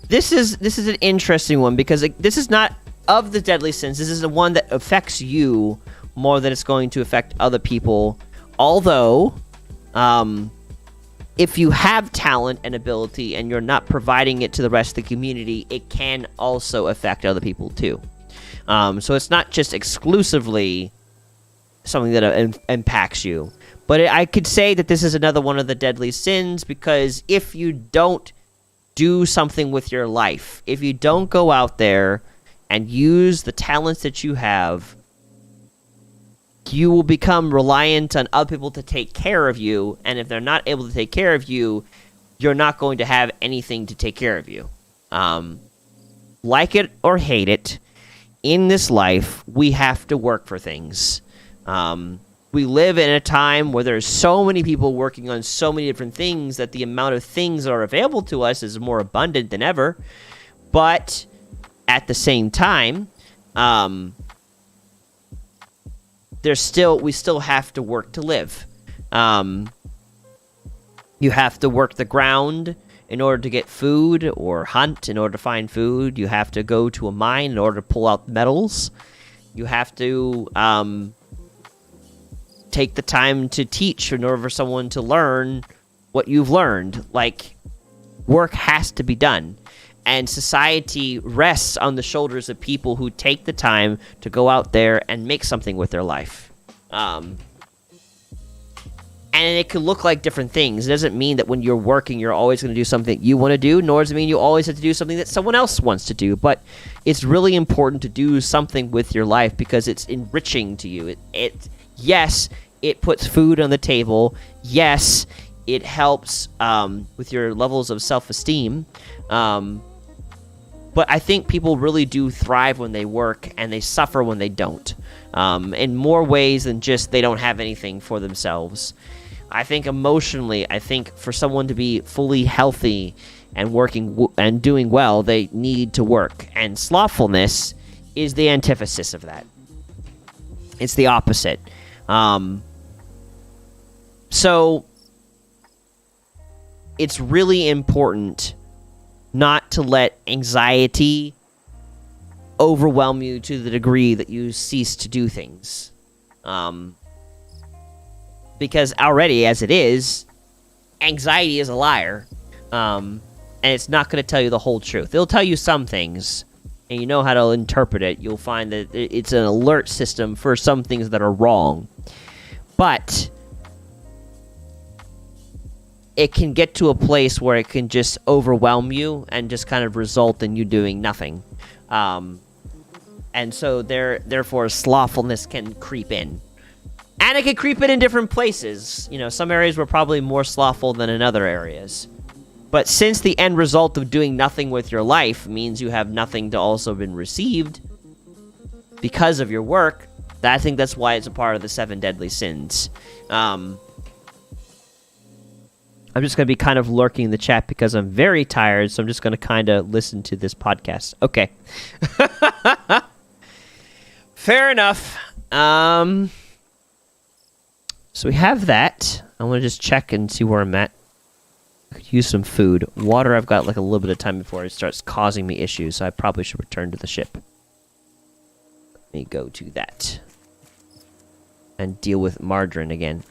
A: this is an interesting one, because this is not of the deadly sins. This is the one that affects you more than it's going to affect other people. Although, if you have talent and ability and you're not providing it to the rest of the community, it can also affect other people too. So it's not just exclusively something that impacts you. But I could say that this is another one of the deadly sins, because if you don't do something with your life, if you don't go out there and use the talents that you have, you will become reliant on other people to take care of you, and if they're not able to take care of you, you're not going to have anything to take care of you. Like it or hate it, in this life, we have to work for things. We live in a time where there's so many people working on so many different things that the amount of things that are available to us is more abundant than ever. But at the same time, we still have to work to live. You have to work the ground in order to get food, or hunt in order to find food. You have to go to a mine in order to pull out metals. You have to take the time to teach in order for someone to learn what you've learned. Like, work has to be done. And society rests on the shoulders of people who take the time to go out there and make something with their life. And it could look like different things. It doesn't mean that when you're working, you're always going to do something you want to do, nor does it mean you always have to do something that someone else wants to do. But it's really important to do something with your life because it's enriching to you. Yes, it puts food on the table. Yes, it helps with your levels of self-esteem. But I think people really do thrive when they work, and they suffer when they don't. In more ways than just they don't have anything for themselves. I think emotionally, for someone to be fully healthy and working and doing well, they need to work. And slothfulness is the antithesis of that. It's the opposite. So it's really important not to let anxiety overwhelm you to the degree that you cease to do things. Because already, as it is, anxiety is a liar. And it's not going to tell you the whole truth. It'll tell you some things, and you know how to interpret it. You'll find that it's an alert system for some things that are wrong. But it can get to a place where it can just overwhelm you and just kind of result in you doing nothing. And so therefore slothfulness can creep in. And it can creep in different places. You know, some areas were probably more slothful than in other areas. But since the end result of doing nothing with your life means you have nothing to also been received because of your work, I think that's why it's a part of the 7 deadly sins. I'm just going to be kind of lurking in the chat because I'm very tired, so I'm just going to kind of listen to this podcast. Okay. Fair enough. So we have that. I want to just check and see where I'm at. I could use some food. Water, I've got like a little bit of time before it starts causing me issues, so I probably should return to the ship. Let me go to that. And deal with margarine again.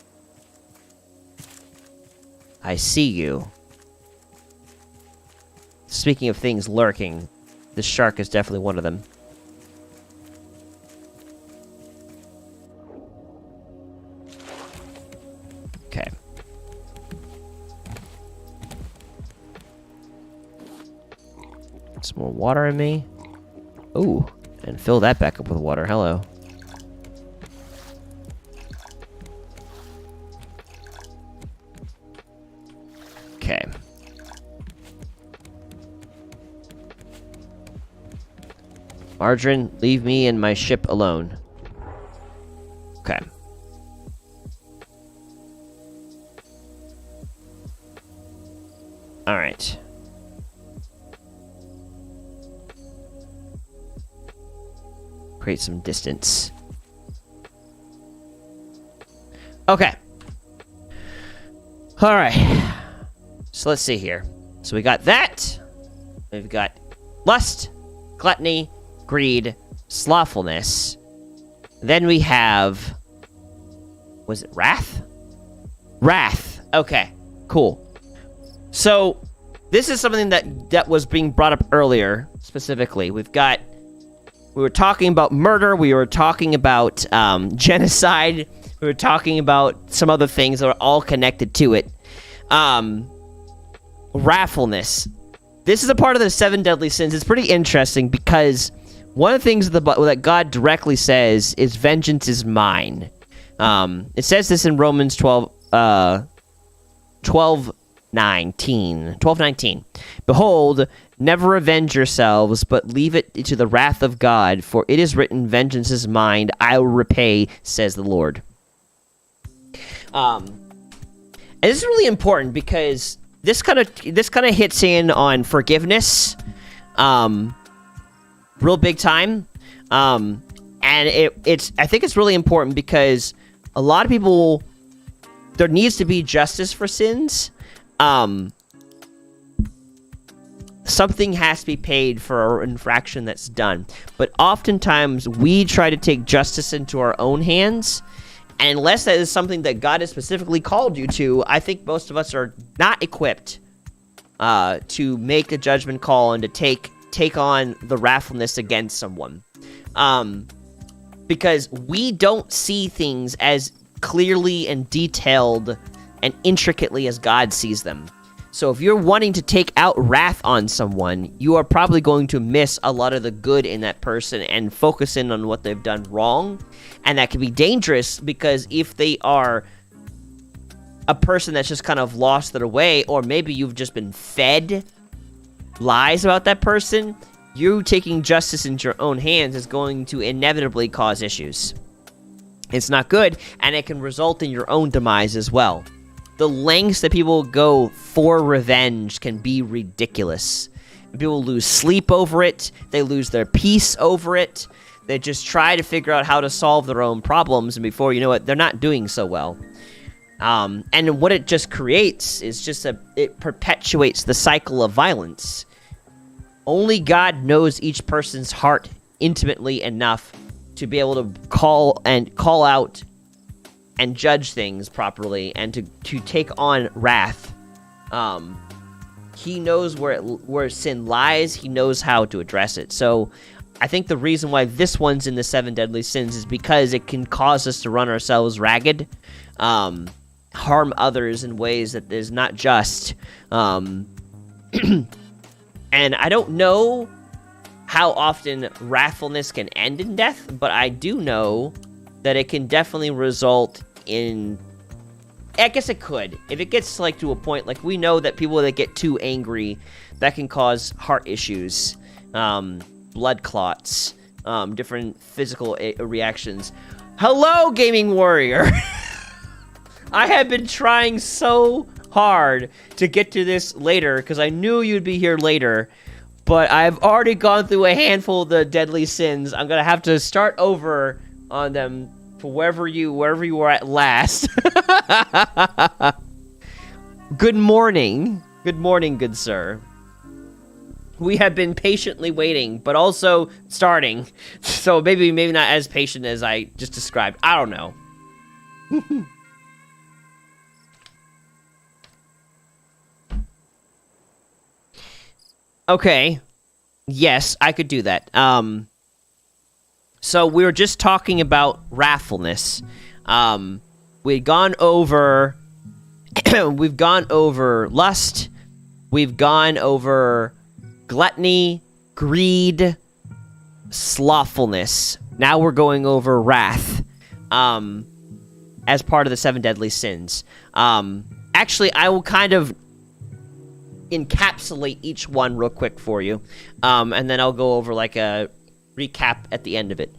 A: I see you. Speaking of things lurking, this shark is definitely one of them. Okay. Some more water in me. Ooh, and fill that back up with water. Hello. Okay. Margarine, leave me and my ship alone. Okay. Alright. Create some distance. Okay. Alright. So let's see here. So we got that. We've got lust, gluttony, greed, slothfulness. Then we have... Was it wrath? Wrath. Okay. Cool. So, this is something that was being brought up earlier, specifically. We were talking about murder, we were talking about genocide, we were talking about some other things that are all connected to it. Wrathfulness. This is a part of the 7 deadly sins. It's pretty interesting because one of the things that God directly says is, vengeance is mine. It says this in Romans 12:19. Behold, never revenge yourselves, but leave it to the wrath of God, for it is written, vengeance is mine, I will repay, says the Lord. And this is really important because this kind of hits in on forgiveness, real big time. And I think it's really important because a lot of people, there needs to be justice for sins. Something has to be paid for an infraction that's done. But oftentimes, we try to take justice into our own hands. And unless that is something that God has specifically called you to, I think most of us are not equipped to make a judgment call and to take on the wrathfulness against someone. Because we don't see things as clearly and detailed and intricately as God sees them. So if you're wanting to take out wrath on someone, you are probably going to miss a lot of the good in that person and focus in on what they've done wrong. And that can be dangerous, because if they are a person that's just kind of lost their way, or maybe you've just been fed lies about that person, you taking justice into your own hands is going to inevitably cause issues. It's not good, and it can result in your own demise as well. The lengths that people go for revenge can be ridiculous. People lose sleep over it. They lose their peace over it. They just try to figure out how to solve their own problems, and before you know it, they're not doing so well. And what it just creates is just it perpetuates the cycle of violence. Only God knows each person's heart intimately enough to be able to call out and judge things properly, and to take on wrath. He knows where sin lies. He knows how to address it. So I think the reason why this one's in the 7 deadly sins is because it can cause us to run ourselves ragged, harm others in ways that is not just. And I don't know how often wrathfulness can end in death, but I do know that it can definitely result in... I guess it could. If it gets, like, to a point, like, we know that people that get too angry, that can cause heart issues, blood clots, different physical reactions. Hello, Gaming Warrior! I have been trying so hard to get to this later, because I knew you'd be here later, but I've already gone through a handful of the deadly sins. I'm gonna have to start over on them for wherever you were at last. Good morning. Good morning, good sir. We have been patiently waiting, but also starting. So maybe not as patient as I just described. I don't know. Okay. Yes, I could do that. So we were just talking about wrathfulness. We've gone over lust. We've gone over gluttony, greed, slothfulness. Now we're going over wrath, as part of the 7 deadly sins. Actually, I will kind of encapsulate each one real quick for you, and then I'll go over like a recap at the end of it.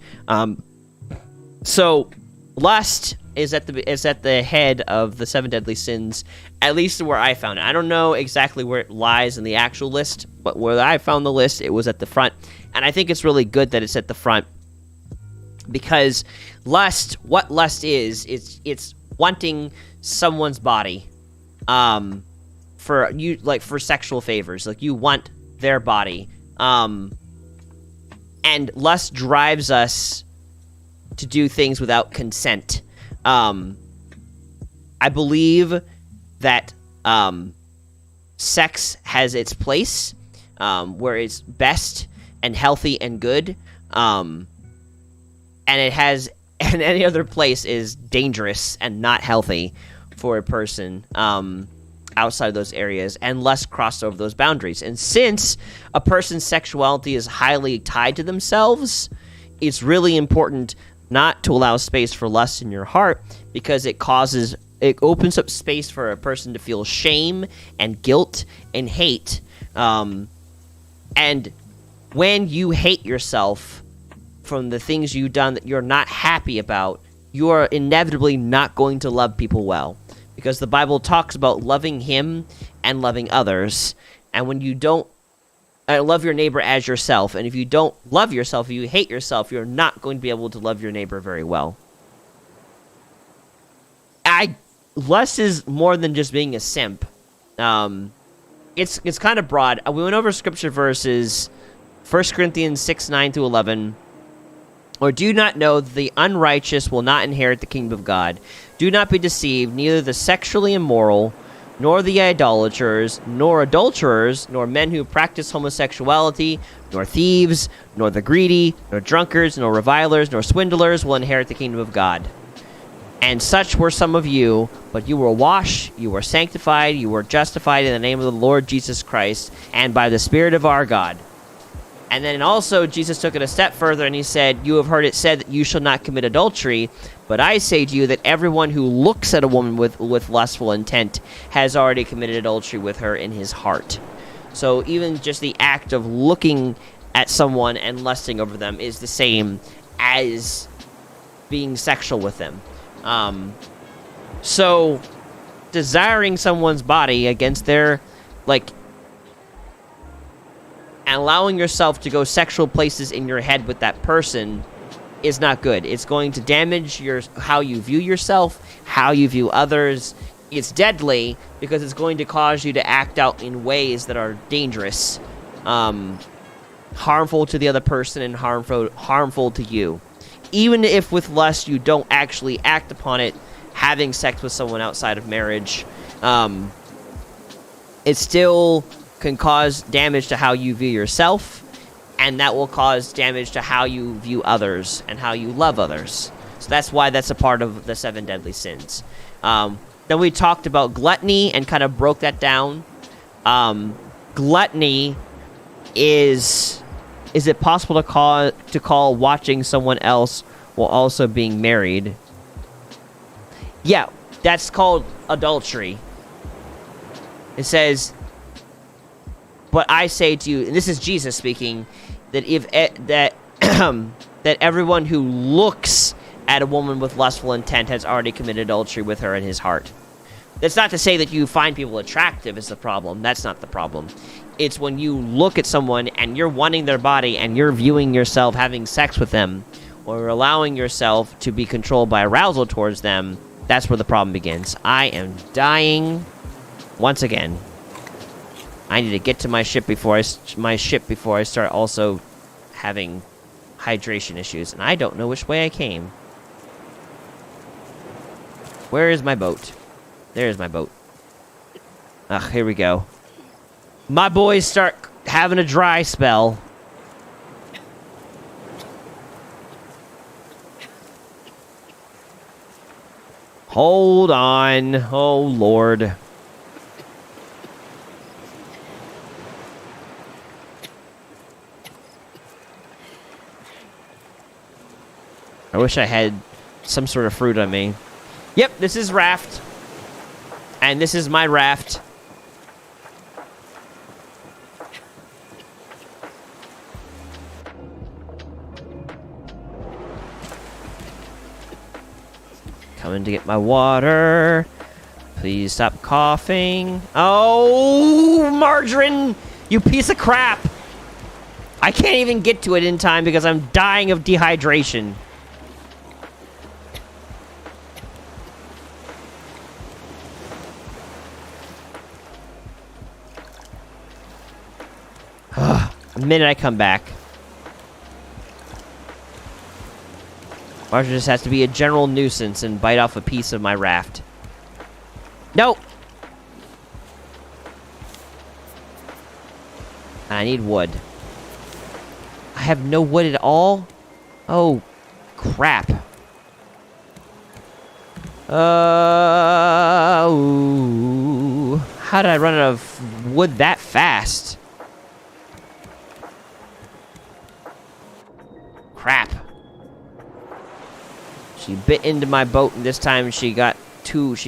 A: So lust is at the head of the 7 deadly sins, at least where I found it. I don't know exactly where it lies in the actual list, but where I found the list, it was at the front. And I think it's really good that it's at the front, because what lust is, it's wanting someone's body, for sexual favors. Like, you want their body. And lust drives us to do things without consent. I believe that sex has its place, where it's best and healthy and good, and any other place is dangerous and not healthy for a person outside of those areas, and lust crossed over those boundaries. And since a person's sexuality is highly tied to themselves, it's really important not to allow space for lust in your heart, because it opens up space for a person to feel shame and guilt and hate. And when you hate yourself from the things you've done that you're not happy about, you are inevitably not going to love people well. Because the Bible talks about loving him and loving others. And when you don't love your neighbor as yourself, and if you don't love yourself, if you hate yourself, you're not going to be able to love your neighbor very well. Lust is more than just being a simp. It's kind of broad. We went over scripture verses, 1 Corinthians 6, 9-11. Or do you not know that the unrighteous will not inherit the kingdom of God? Do not be deceived, neither the sexually immoral, nor the idolaters, nor adulterers, nor men who practice homosexuality, nor thieves, nor the greedy, nor drunkards, nor revilers, nor swindlers will inherit the kingdom of God. And such were some of you, but you were washed, you were sanctified, you were justified in the name of the Lord Jesus Christ, and by the Spirit of our God. And then also Jesus took it a step further, and he said, you have heard it said that you shall not commit adultery, but I say to you that everyone who looks at a woman with lustful intent has already committed adultery with her in his heart. So even just the act of looking at someone and lusting over them is the same as being sexual with them. So desiring someone's body against their, like, and allowing yourself to go sexual places in your head with that person is not good. It's going to damage how you view yourself, how you view others. It's deadly because it's going to cause you to act out in ways that are dangerous, harmful to the other person and harmful to you. Even if with lust you don't actually act upon it, having sex with someone outside of marriage, it still can cause damage to how you view yourself, and that will cause damage to how you view others and how you love others. So that's why that's a part of the 7 deadly sins. Then we talked about gluttony and kind of broke that down. Gluttony is it possible to call watching someone else while also being married? Yeah, that's called adultery. It says, but I say to you, and this is Jesus speaking, that that everyone who looks at a woman with lustful intent has already committed adultery with her in his heart. That's not to say that you find people attractive is the problem. That's not the problem. It's when you look at someone and you're wanting their body and you're viewing yourself having sex with them or allowing yourself to be controlled by arousal towards them, that's where the problem begins. I am dying once again. I need to get to my ship before I start also having hydration issues, and I don't know which way I came. Where is my boat? There's my boat. Ugh, here we go. My boys start having a dry spell. Hold on. Oh, Lord. I wish I had some sort of fruit on me. Yep, this is raft. And this is my raft. Coming to get my water. Please stop coughing. Oh, margarine! You piece of crap! I can't even get to it in time because I'm dying of dehydration. The minute I come back. Marshall just has to be a general nuisance and bite off a piece of my raft. Nope! I need wood. I have no wood at all? Oh, crap. Ooh. How did I run out of wood that fast? Crap. She bit into my boat, and this time she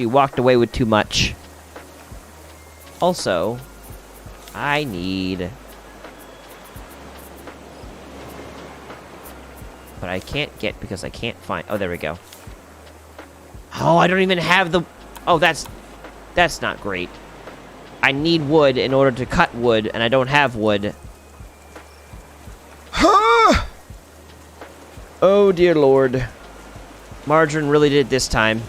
A: walked away with too much. Also, I need... But I can't get because I can't find... Oh, there we go. Oh, I don't even have the... Oh, that's not great. I need wood in order to cut wood, and I don't have wood. Oh, dear Lord. Margarine really did it this time.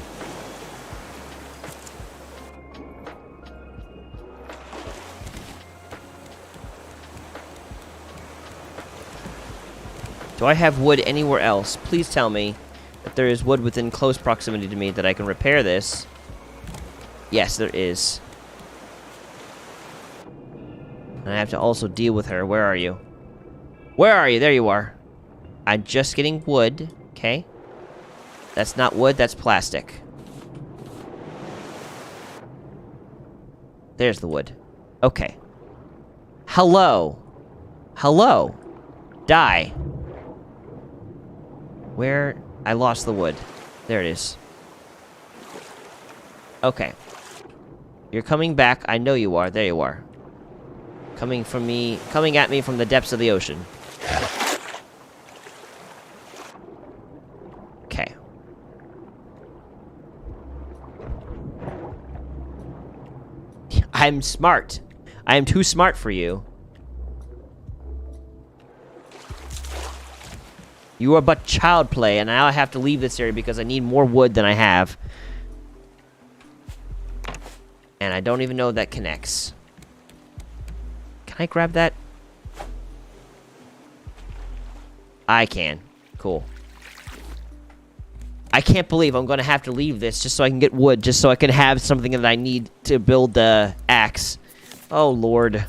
A: Do I have wood anywhere else? Please tell me that there is wood within close proximity to me that I can repair this. Yes, there is. And I have to also deal with her. Where are you? Where are you? There you are. I'm just getting wood. Okay. That's not wood, that's plastic. There's the wood. Okay. Hello. Hello. Die. Where? I lost the wood. There it is. Okay. You're coming back. I know you are. There you are. Coming at me from the depths of the ocean. Okay. I'm smart. I am too smart for you. You are but child play, and now I have to leave this area because I need more wood than I have. And I don't even know that connects. Can I grab that? I can. Cool. I can't believe I'm going to have to leave this just so I can get wood, just so I can have something that I need to build the axe. Oh, Lord.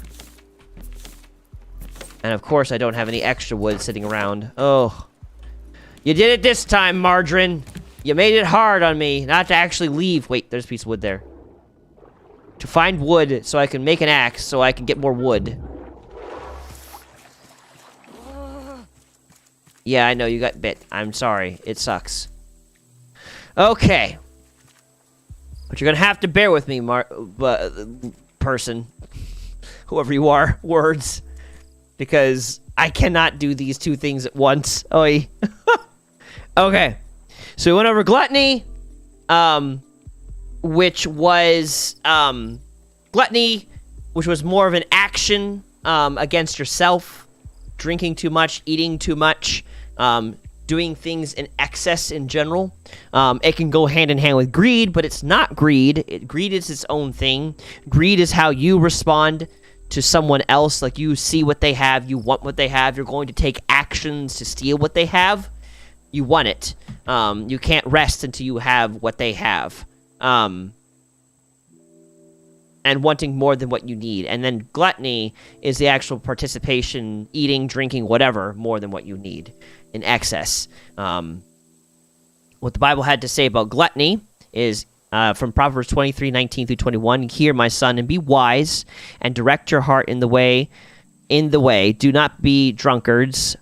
A: And of course, I don't have any extra wood sitting around. Oh. You did it this time, Margarine. You made it hard on me not to actually leave. Wait, there's a piece of wood there. To find wood so I can make an axe so I can get more wood. Yeah, I know you got bit. I'm sorry. It sucks. Okay. But you're gonna have to bear with me, person. Whoever you are. Words. Because I cannot do these two things at once. Oi. Okay. So we went over gluttony. Which was, gluttony, which was more of an action, against yourself. Drinking too much, eating too much, doing things in excess in general. It can go hand in hand with greed, but it's not greed. Greed is its own thing. Greed is how you respond to someone else. Like, you see what they have, you want what they have, you're going to take actions to steal what they have. You want it. You can't rest until you have what they have. And wanting more than what you need. And then gluttony is the actual participation, eating, drinking, whatever, more than what you need in excess. What the Bible had to say about gluttony is from Proverbs 23:19 through 21. Hear, my son, and be wise, and direct your heart in the way. Do not be drunkards,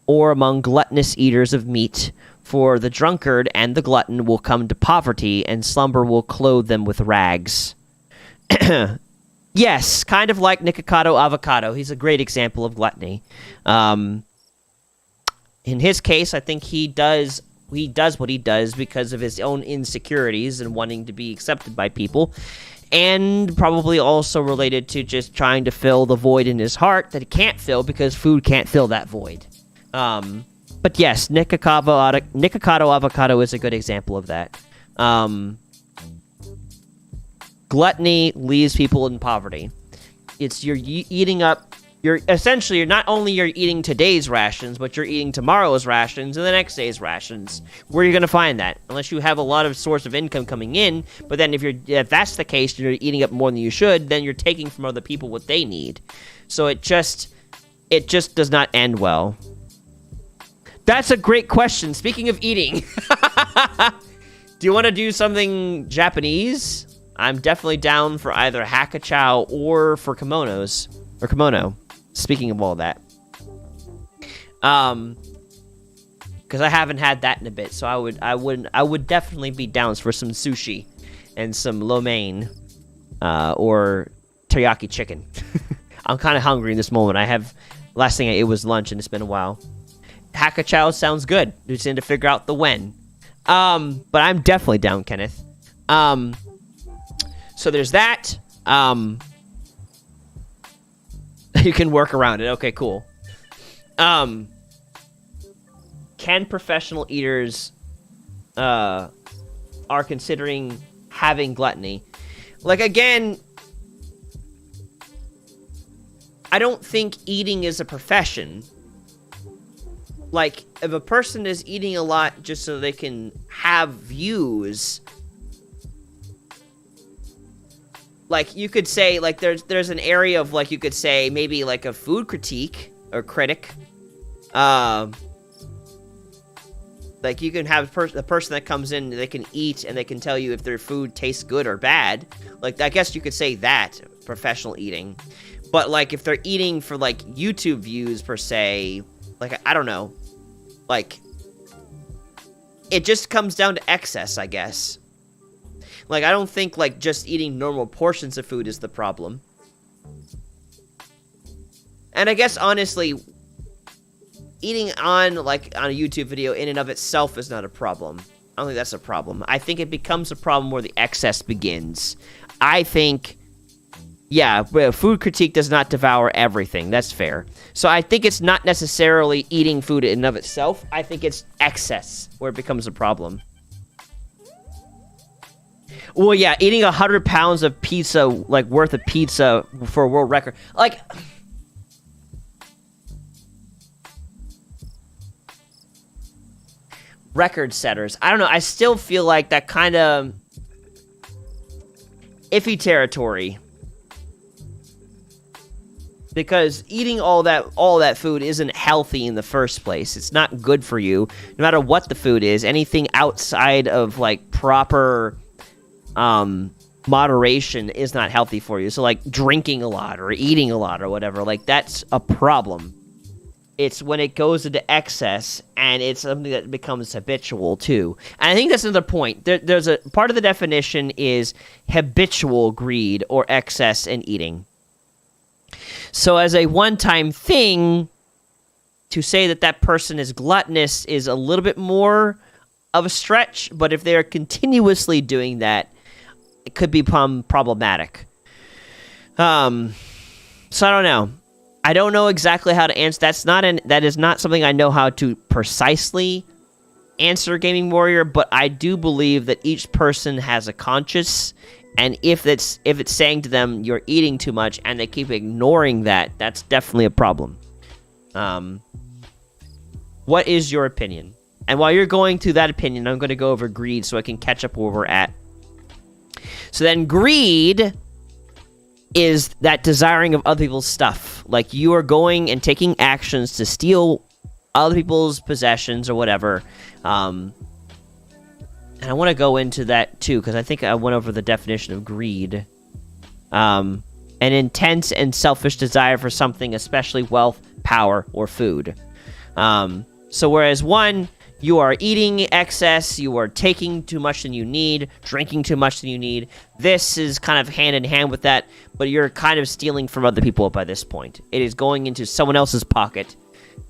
A: or among gluttonous eaters of meat. For the drunkard and the glutton will come to poverty, and slumber will clothe them with rags. Yes, kind of like Nikocado Avocado. He's a great example of gluttony. In his case, I think he does what he does because of his own insecurities and wanting to be accepted by people, and probably also related to just trying to fill the void in his heart that he can't fill because food can't fill that void. But yes, Nikocado Avocado is a good example of that. Gluttony leaves people in poverty. It's you're eating up. You're not only eating today's rations, but you're eating tomorrow's rations and the next day's rations. Where are you going to find that? Unless you have a lot of source of income coming in. But then if that's the case, you're eating up more than you should. Then you're taking from other people what they need. So it just does not end well. That's a great question. Speaking of eating, do you want to do something Japanese? I'm definitely down for either Hakuchou or for kimonos. Or kimono. Speaking of all that. Because I haven't had that in a bit, so I would definitely be down for some sushi and some lo mein, or teriyaki chicken. I'm kind of hungry in this moment. Last thing I ate was lunch, and it's been a while. Hakuchou sounds good. We just need to figure out the when. But I'm definitely down, Kenneth. So there's that. You can work around it. Okay, cool. Can professional eaters are considering having gluttony? Like, again, I don't think eating is a profession. Like, if a person is eating a lot just so they can have views, like, you could say, like, there's an area of, like, you could say maybe, like, a food critique or critic. Like, you can have the person that comes in, they can eat, and they can tell you if their food tastes good or bad. Like, I guess you could say that. professional eating. But, like, if they're eating for, like, YouTube views, per se, like, I don't know. Like, it just comes down to excess, I guess. Like, I don't think, like, just eating normal portions of food is the problem. And I guess, honestly, eating on a YouTube video in and of itself is not a problem. I don't think that's a problem. I think it becomes a problem where the excess begins. I think... Yeah, food critique does not devour everything. That's fair. So I think it's not necessarily eating food in and of itself. I think it's excess where it becomes a problem. Well, yeah, eating 100 pounds of pizza, like, worth of pizza for a world record. Like... Record setters. I don't know. I still feel like that kind of... iffy territory. Because eating all that food isn't healthy in the first place. It's not good for you, no matter what the food is. Anything outside of, like, proper moderation is not healthy for you. So, like, drinking a lot or eating a lot or whatever, like, that's a problem. It's when it goes into excess, and it's something that becomes habitual, too. And I think that's another point. There's a part of the definition is habitual greed or excess in eating. So as a one-time thing, to say that that person is gluttonous is a little bit more of a stretch, but if they're continuously doing that, it could become problematic. So I don't know. I don't know exactly how to answer. That is not something I know how to precisely answer, Gaming Warrior, but I do believe that each person has a conscience. And if it's saying to them, you're eating too much, and they keep ignoring that, that's definitely a problem. What is your opinion? And while you're going through that opinion, I'm going to go over greed so I can catch up where we're at. So then greed is that desiring of other people's stuff. Like, you are going and taking actions to steal other people's possessions or whatever. And I want to go into that, too, because I think I went over the definition of greed. An intense and selfish desire for something, especially wealth, power, or food. So whereas one, you are eating excess, you are taking too much than you need, drinking too much than you need. This is kind of hand in hand with that, but you're kind of stealing from other people by this point. It is going into someone else's pocket,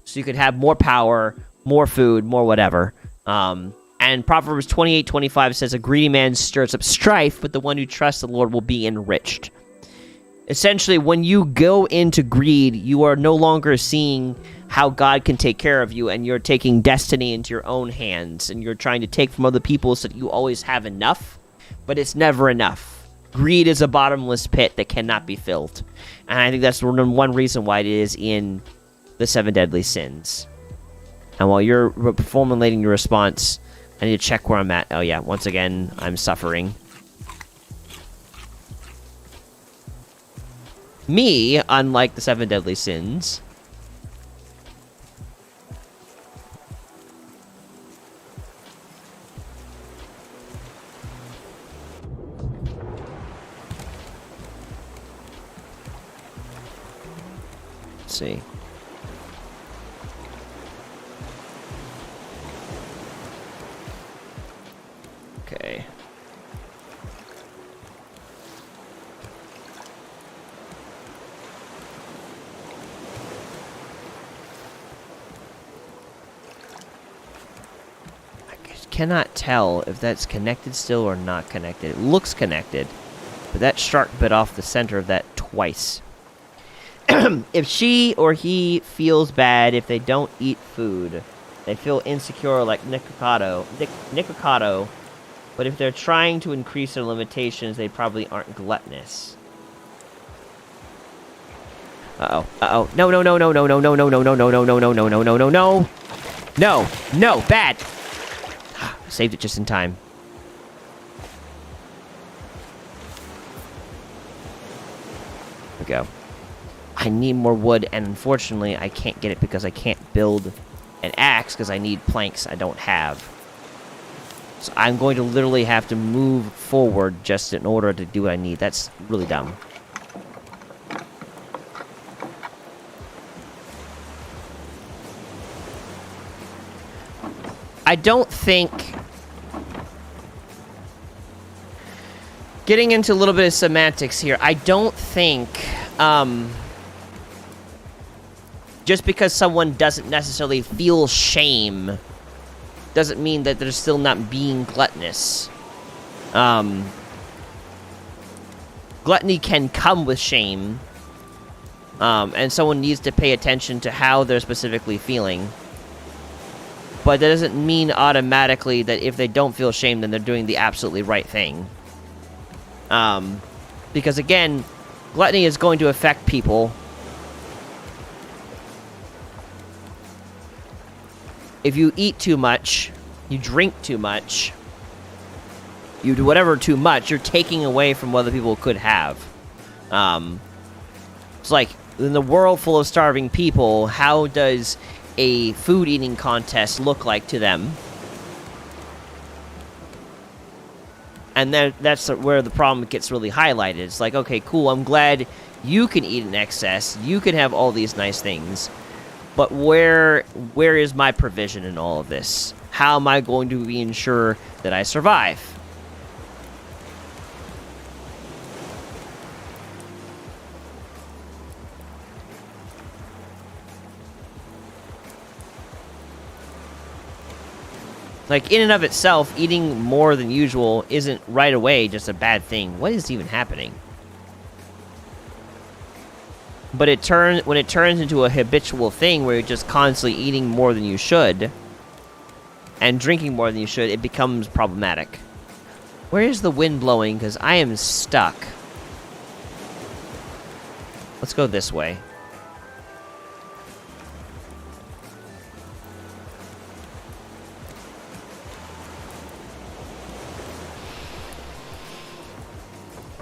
A: so you could have more power, more food, more whatever. And Proverbs 28:25 says, a greedy man stirs up strife, but the one who trusts the Lord will be enriched. Essentially, when you go into greed, you are no longer seeing how God can take care of you, and you're taking destiny into your own hands, and you're trying to take from other people so that you always have enough, but it's never enough. Greed is a bottomless pit that cannot be filled. And I think that's one reason why it is in the 7 deadly sins. And while you're formulating your response, I need to check where I'm at. Oh yeah, once again, I'm suffering. Me, unlike the 7 deadly sins... Let's see. Okay. Cannot tell if that's connected still or not connected. It looks connected, but that shark bit off the center of that twice. If she or he feels bad if they don't eat food, they feel insecure like Nikocado, but if they're trying to increase their limitations, they probably aren't gluttonous. Uh-oh. Uh-oh. No, no, no, no, no, no, no, no, no, no, no, no, no, no, no, no, no, no, no. No. No. Bad. Saved it just in time. There we go. I need more wood, and unfortunately, I can't get it because I can't build an axe because I need planks I don't have. So I'm going to literally have to move forward just in order to do what I need. That's really dumb. I don't think... Getting into a little bit of semantics here, I don't think, just because someone doesn't necessarily feel shame doesn't mean that they're still not being gluttonous. Gluttony can come with shame, and someone needs to pay attention to how they're specifically feeling. But that doesn't mean automatically that if they don't feel shame, then they're doing the absolutely right thing. Because again, gluttony is going to affect people. If you eat too much, you drink too much, you do whatever too much, you're taking away from what other people could have. It's like, in the world full of starving people, how does a food eating contest look like to them? And then that's where the problem gets really highlighted. It's like, okay, cool, I'm glad you can eat in excess, you can have all these nice things, but where is my provision in all of this? How am I going to ensure that I survive? Like, in and of itself, eating more than usual isn't right away just a bad thing. What is even happening? But when it turns into a habitual thing where you're just constantly eating more than you should and drinking more than you should, it becomes problematic. Where is the wind blowing? Because I am stuck. Let's go this way.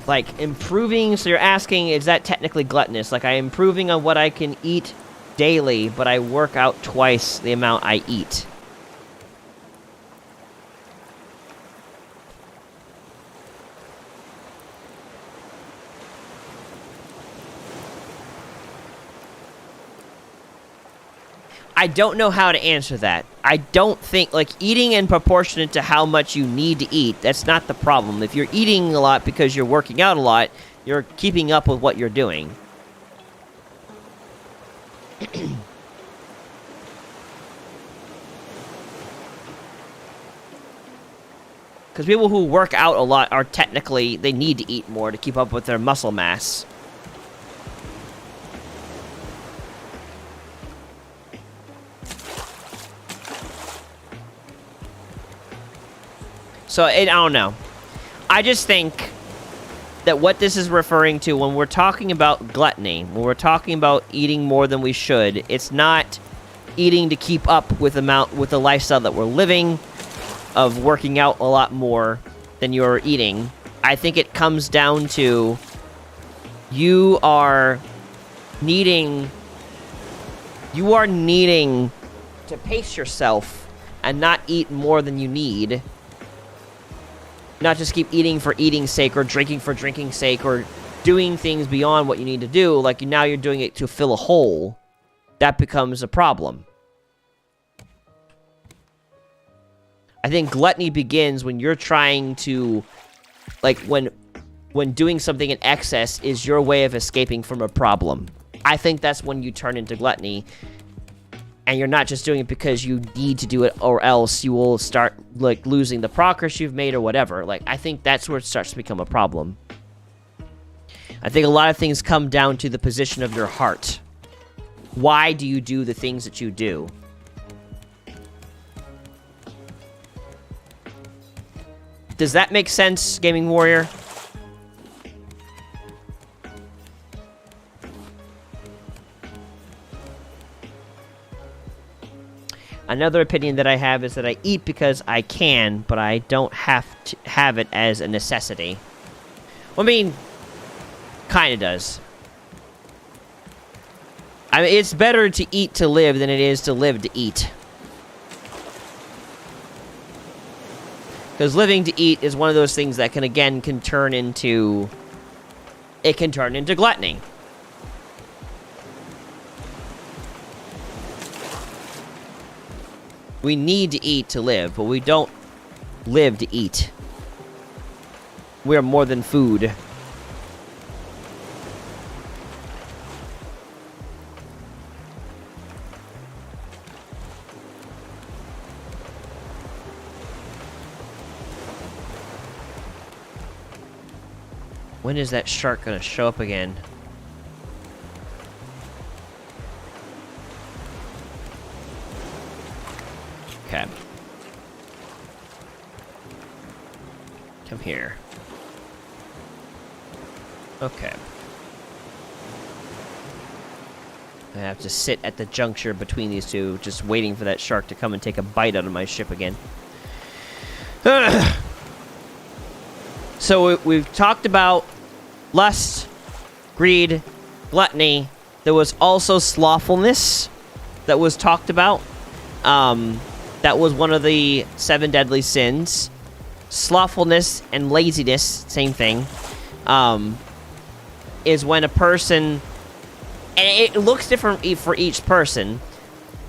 A: Like, improving, so you're asking, is that technically gluttonous? Like, I'm improving on what I can eat daily, but I work out twice the amount I eat. I don't know how to answer that. I don't think, like, eating in proportionate to how much you need to eat, that's not the problem. If you're eating a lot because you're working out a lot, you're keeping up with what you're doing. Because people who work out a lot are technically, they need to eat more to keep up with their muscle mass. So, I don't know. I just think that what this is referring to when we're talking about gluttony, when we're talking about eating more than we should, it's not eating to keep up with the lifestyle that we're living, of working out a lot more than you're eating. I think it comes down to you are needing to pace yourself and not eat more than you need. Not just keep eating for eating's sake or drinking for drinking's sake or doing things beyond what you need to do. Like, now you're doing it to fill a hole. That becomes a problem. I think gluttony begins when you're trying to, like, when doing something in excess is your way of escaping from a problem. I think that's when you turn into gluttony. And you're not just doing it because you need to do it, or else you will start, like, losing the progress you've made or whatever. Like, I think that's where it starts to become a problem. I think a lot of things come down to the position of your heart. Why do you do the things that you do? Does that make sense, Gaming Warrior? Another opinion that I have is that I eat because I can, but I don't have to have it as a necessity. Well, I mean, kind of does. I mean, it's better to eat to live than it is to live to eat. Because living to eat is one of those things that can turn into gluttony. We need to eat to live, but we don't live to eat. We are more than food. When is that shark gonna show up again? Okay. Come here. Okay. I have to sit at the juncture between these two, just waiting for that shark to come and take a bite out of my ship again. So we've talked about lust, greed, gluttony. There was also slothfulness that was talked about. That was one of the 7 deadly sins. Slothfulness and laziness, same thing, is when a person, and it looks different for each person.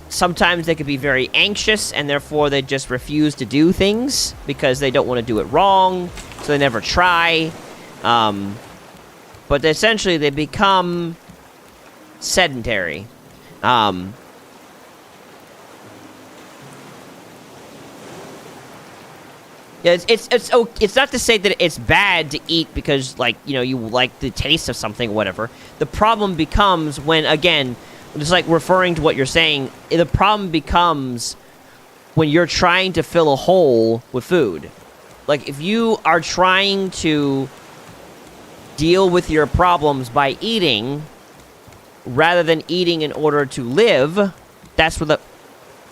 A: Sometimes they could be very anxious, and therefore they just refuse to do things because they don't want to do it wrong, so they never try. But essentially they become sedentary. Yeah, it's not to say that it's bad to eat because, like, you know, you like the taste of something or whatever. The problem becomes when, again, just like referring to what you're saying, the problem becomes when you're trying to fill a hole with food. Like, if you are trying to deal with your problems by eating, rather than eating in order to live, that's where the...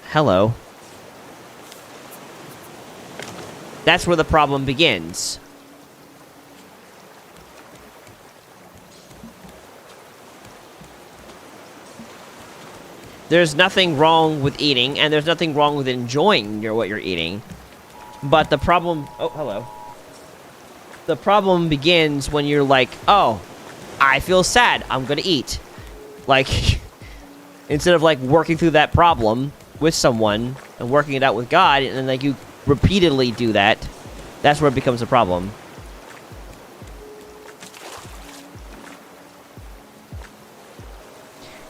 A: Hello. That's where the problem begins. There's nothing wrong with eating, and there's nothing wrong with enjoying what you're eating. But the problem... Oh, hello. The problem begins when you're like, oh, I feel sad, I'm gonna eat. Like, instead of, like, working through that problem with someone and working it out with God, and then, like, you repeatedly do that, that's where it becomes a problem.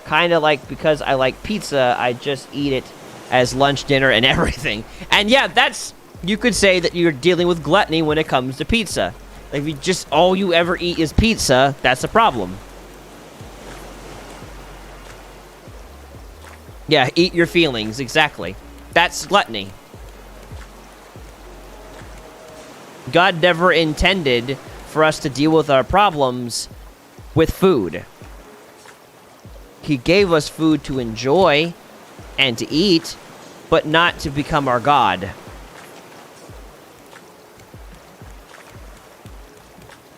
A: Kind of like, because I like pizza, I just eat it as lunch, dinner, and everything. And yeah, that's... You could say that you're dealing with gluttony when it comes to pizza. Like, if you just... all you ever eat is pizza, that's a problem. Yeah, eat your feelings, exactly. That's gluttony. God never intended for us to deal with our problems with food. He gave us food to enjoy and to eat, but not to become our God.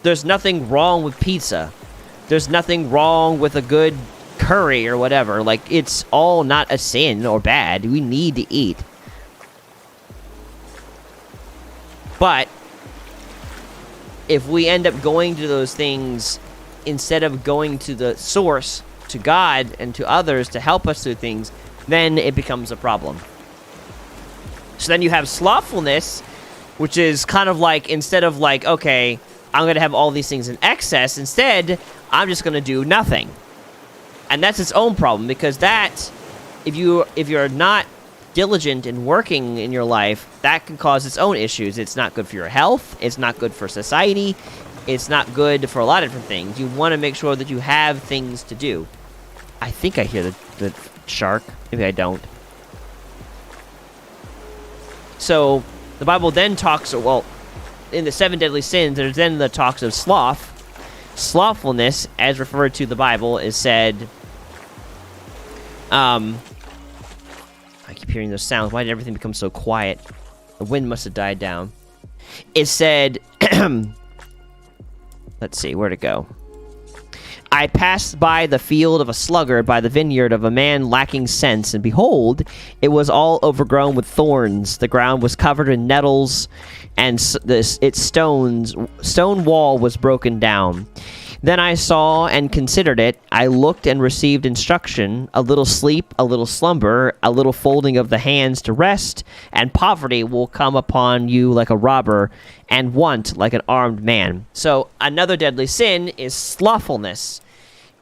A: There's nothing wrong with pizza. There's nothing wrong with a good curry or whatever. Like, it's all not a sin or bad. We need to eat. But if we end up going to those things instead of going to the source, to God and to others to help us through things, then it becomes a problem. So then you have slothfulness, which is kind of like, instead of like, okay, I'm going to have all these things in excess, instead, I'm just going to do nothing. And that's its own problem, because that, if you're not diligent in working in your life, that can cause its own issues. It's not good for your health, it's not good for society, it's not good for a lot of different things. You want to make sure that you have things to do. I think I hear the shark. Maybe I don't. So, the Bible then talks, well, in the 7 deadly sins, there's then the talks of sloth. Slothfulness, as referred to the Bible, is said... I keep hearing those sounds. Why did everything become so quiet? The wind must have died down. It said... Let's see, where'd it go? I passed by the field of a sluggard, by the vineyard of a man lacking sense, and behold, it was all overgrown with thorns. The ground was covered in nettles, and its stone wall was broken down. Then I saw and considered it. I looked and received instruction. A little sleep, a little slumber, a little folding of the hands to rest, and poverty will come upon you like a robber, and want like an armed man. So another deadly sin is slothfulness.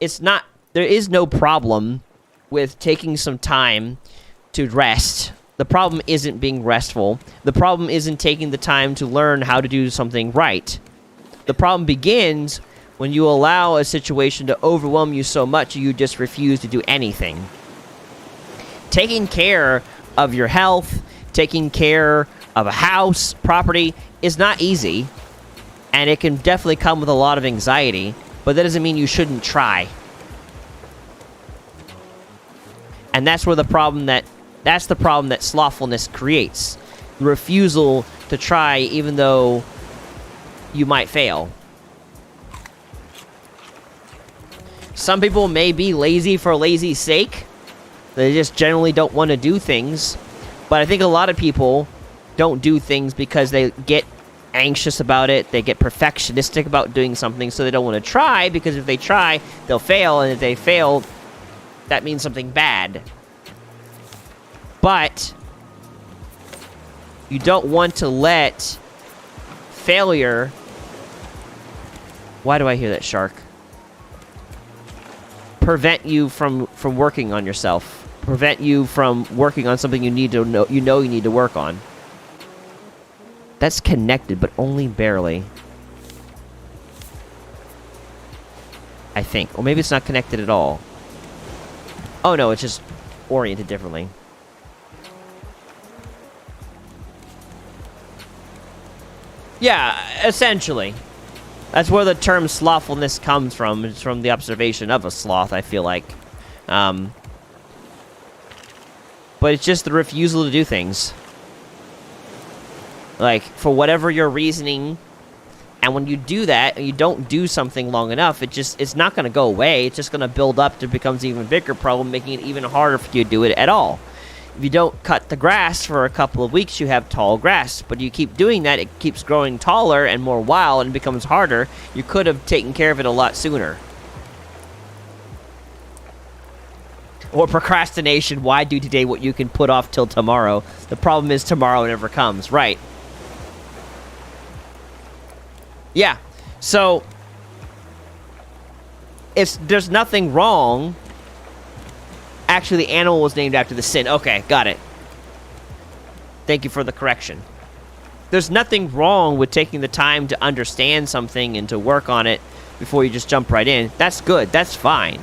A: There is no problem with taking some time to rest. The problem isn't being restful. The problem isn't taking the time to learn how to do something right. The problem begins when you allow a situation to overwhelm you so much you just refuse to do anything. Taking care of your health, taking care of a house, property, is not easy, and it can definitely come with a lot of anxiety, but that doesn't mean you shouldn't try. And that's the problem that slothfulness creates. The refusal to try even though you might fail. Some people may be lazy for lazy's sake. They just generally don't want to do things. But I think a lot of people don't do things because they get anxious about it. They get perfectionistic about doing something, so they don't want to try, because if they try, they'll fail, and if they fail, that means something bad. But you don't want to let failure... Why do I hear that shark? Prevent you from working on yourself. Prevent you from working on something you need to know you need to work on. That's connected, but only barely. I think. Or maybe it's not connected at all. Oh no, it's just oriented differently. Yeah, essentially. That's where the term slothfulness comes from. It's from the observation of a sloth, I feel like. But it's just the refusal to do things. Like, for whatever your reasoning, and when you do that, and you don't do something long enough, it's not going to go away. It's just going to build up to becomes an even bigger problem, making it even harder for you to do it at all. If you don't cut the grass for a couple of weeks, you have tall grass. But you keep doing that, it keeps growing taller and more wild and becomes harder. You could have taken care of it a lot sooner. Or procrastination, why do today what you can put off till tomorrow? The problem is tomorrow never comes, right? Yeah, so there's nothing wrong. Actually, the animal was named after the sin. Okay, got it. Thank you for the correction. There's nothing wrong with taking the time to understand something and to work on it before you just jump right in. That's good. That's fine.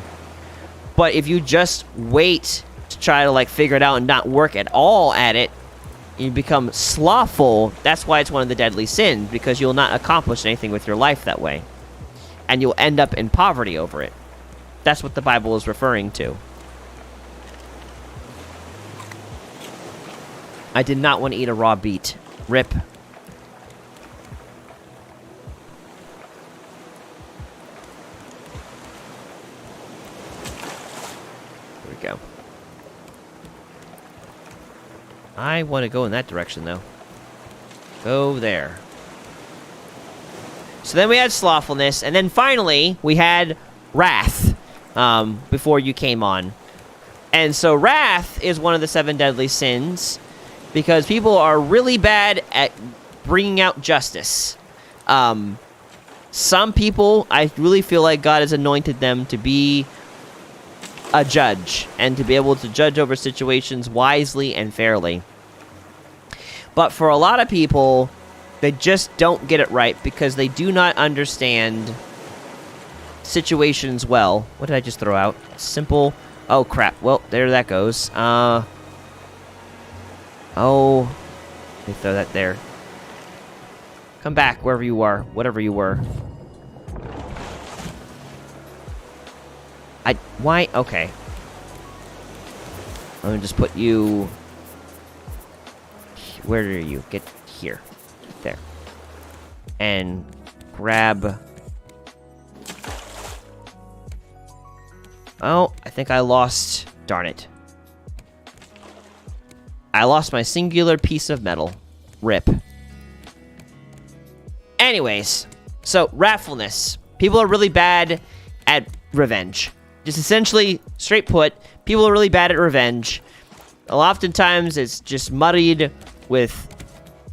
A: But if you just wait to try to, like, figure it out and not work at all at it, you become slothful. That's why it's one of the deadly sins, because you'll not accomplish anything with your life that way. And you'll end up in poverty over it. That's what the Bible is referring to. I did not want to eat a raw beet. Rip. There we go. I want to go in that direction, though. Go there. So then we had slothfulness, and then finally, we had wrath, before you came on. And so wrath is one of the 7 deadly sins, because people are really bad at bringing out justice. Some people, I really feel like God has anointed them to be a judge, and to be able to judge over situations wisely and fairly. But for a lot of people, they just don't get it right because they do not understand situations well. What did I just throw out? Simple. Oh, crap. Well, there that goes. Oh. Let me throw that there. Come back, wherever you are. Whatever you were. Why? Okay. Let me just put you... Where are you? Get here. There. And grab... Oh, I think I lost... Darn it. I lost my singular piece of metal. Rip. Anyways, so wrathfulness. People are really bad at revenge. Just essentially, straight put, people are really bad at revenge. Oftentimes, it's just muddied with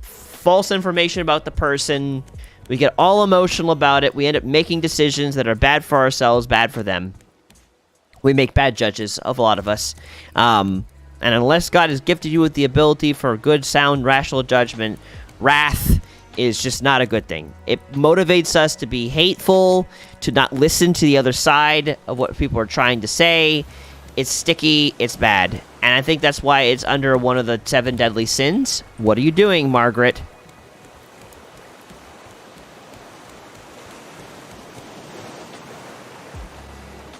A: false information about the person. We get all emotional about it. We end up making decisions that are bad for ourselves, bad for them. We make bad judges, of a lot of us. And unless God has gifted you with the ability for good, sound, rational judgment, wrath is just not a good thing. It motivates us to be hateful, to not listen to the other side of what people are trying to say. It's sticky, it's bad. And I think that's why it's under one of the 7 deadly sins. What are you doing, Margaret?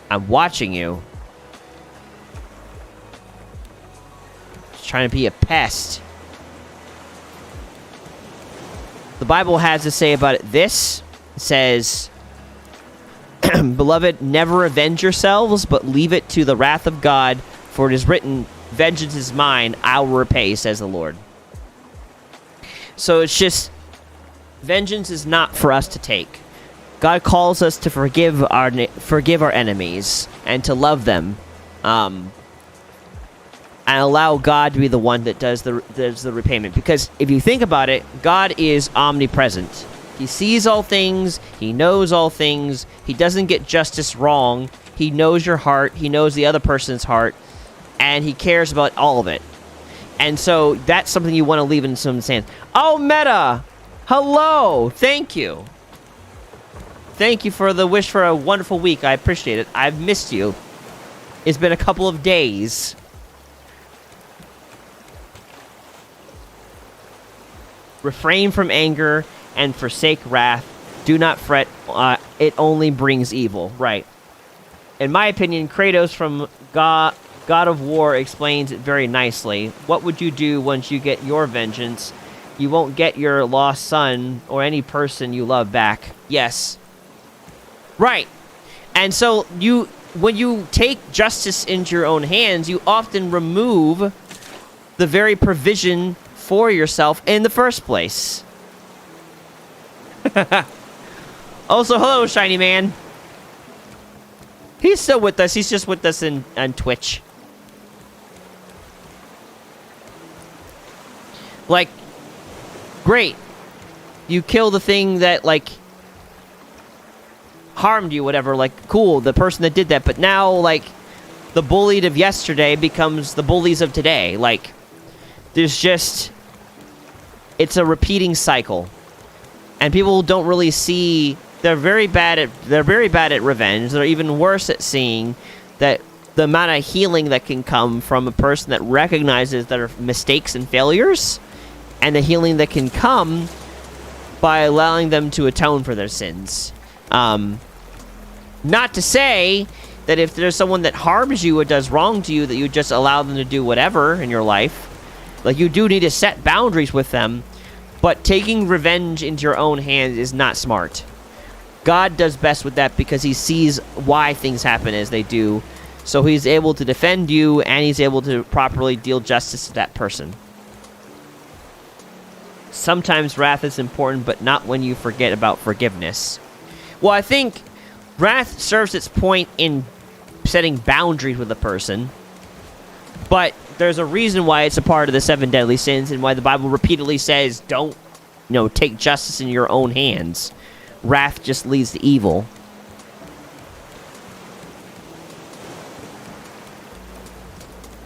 A: I'm watching you. Just trying to be a pest. The Bible has to say about it this. It says, Beloved, never avenge yourselves, but leave it to the wrath of God, for it is written, vengeance is mine, I will repay, says the Lord. So it's just, vengeance is not for us to take. God calls us to forgive our enemies and to love them, and allow God to be the one that does the repayment. Because if you think about it, God is omnipresent. He sees all things. He knows all things. He doesn't get justice wrong. He knows your heart. He knows the other person's heart, and he cares about all of it. And so that's something you want to leave in someone's hands. Oh, Meta! Hello! Thank you. Thank you for the wish for a wonderful week. I appreciate it. I've missed you. It's been a couple of days. Refrain from anger and forsake wrath. Do not fret. It only brings evil. Right. In my opinion, Kratos from God of War explains it very nicely. What would you do once you get your vengeance? You won't get your lost son or any person you love back. Yes. Right. And so when you take justice into your own hands, you often remove the very provision for yourself in the first place. Also, hello, Shiny Man. He's still with us. He's just with us on Twitch. Like, great. You kill the thing that, like, harmed you, whatever. Like, cool, the person that did that. But now, like, the bullied of yesterday becomes the bullies of today. Like, there's just... It's a repeating cycle. And people don't really see... They're very bad at revenge. They're even worse at seeing that the amount of healing that can come from a person that recognizes their mistakes and failures, and the healing that can come by allowing them to atone for their sins. Not to say that if there's someone that harms you or does wrong to you, that you just allow them to do whatever in your life. Like, you do need to set boundaries with them, but taking revenge into your own hands is not smart. God does best with that because he sees why things happen as they do. So he's able to defend you, and he's able to properly deal justice to that person. Sometimes wrath is important, but not when you forget about forgiveness. Well, I think wrath serves its point in setting boundaries with a person, but there's a reason why it's a part of the 7 deadly sins, and why the Bible repeatedly says, don't, take justice in your own hands. Wrath just leads to evil.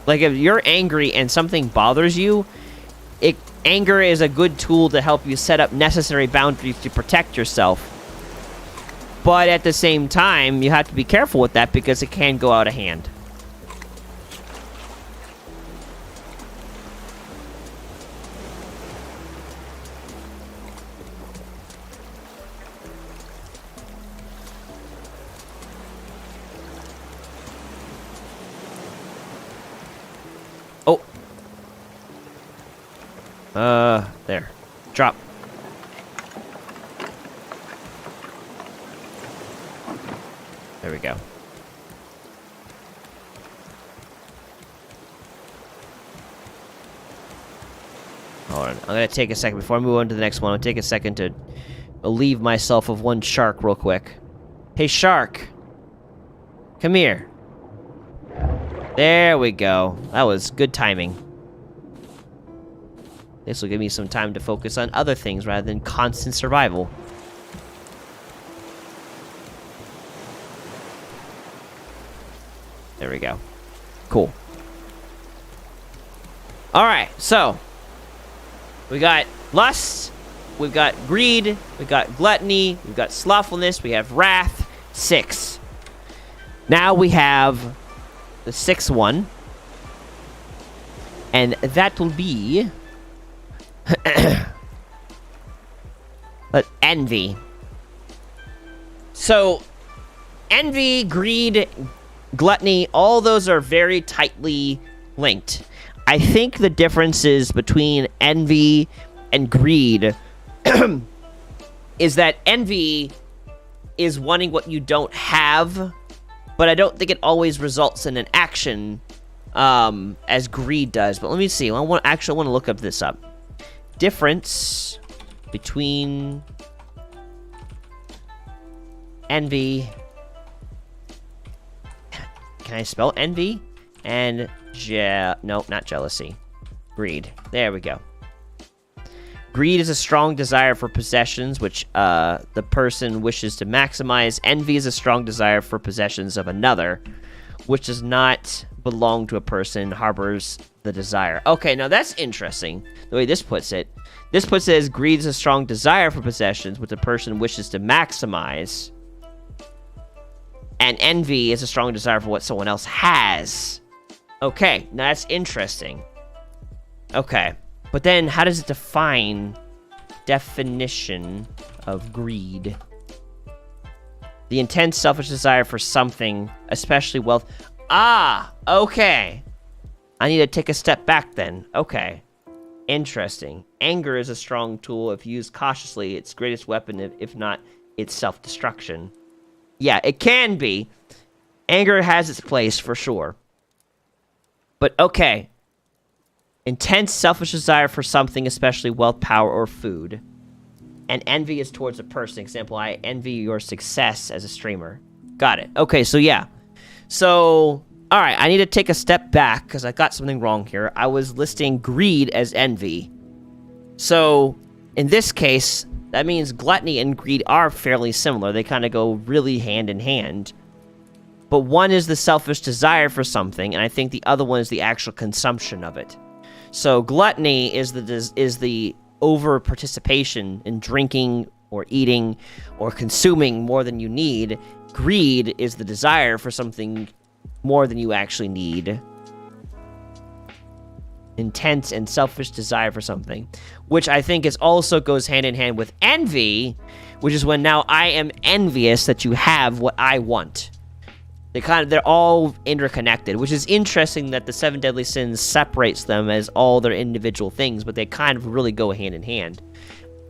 A: Like, if you're angry and something bothers you, anger is a good tool to help you set up necessary boundaries to protect yourself. But at the same time, you have to be careful with that because it can go out of hand. There. Drop. There we go. Hold on. I'm gonna take a second before I move on to the next one. I'll take a second to relieve myself of one shark real quick. Hey, shark. Come here. There we go. That was good timing. This will give me some time to focus on other things rather than constant survival. There we go. Cool. Alright, so we got lust, we've got greed, we've got gluttony, we've got slothfulness, we have wrath. 6. Now we have the 6th one. And that will be envy. So envy, greed, gluttony, all those are very tightly linked. I think the differences between envy and greed is that envy is wanting what you don't have, but I don't think it always results in an action as greed does. But let me see. I want to look up this up. Difference between envy. Can I spell envy? And no, not jealousy. Greed. There we go. Greed is a strong desire for possessions, which the person wishes to maximize. Envy is a strong desire for possessions of another, which does not belong to a person, harbors the desire. Okay, now that's interesting, the way this puts it. This puts it as greed is a strong desire for possessions, which a person wishes to maximize. And envy is a strong desire for what someone else has. Okay, now that's interesting. Okay, but then how does it definition of greed? The intense selfish desire for something, especially wealth. Ah, okay. I need to take a step back then. Okay. Interesting. Anger is a strong tool. If used cautiously, its greatest weapon, if not its self-destruction. Yeah, it can be. Anger has its place, for sure. But, okay. Intense selfish desire for something, especially wealth, power, or food. And envy is towards a person. Example, I envy your success as a streamer. Got it. Okay, so yeah. So, alright, I need to take a step back, because I got something wrong here. I was listing greed as envy. So, in this case, that means gluttony and greed are fairly similar. They kind of go really hand in hand. But one is the selfish desire for something, and I think the other one is the actual consumption of it. So gluttony is the over participation in drinking or eating or consuming more than you need. Greed is the desire for something more than you actually need. Intense and selfish desire for something, which I think also goes hand in hand with envy, which is when now I am envious that you have what I want. They're all interconnected, which is interesting that the 7 deadly sins separates them as all their individual things, but they kind of really go hand in hand.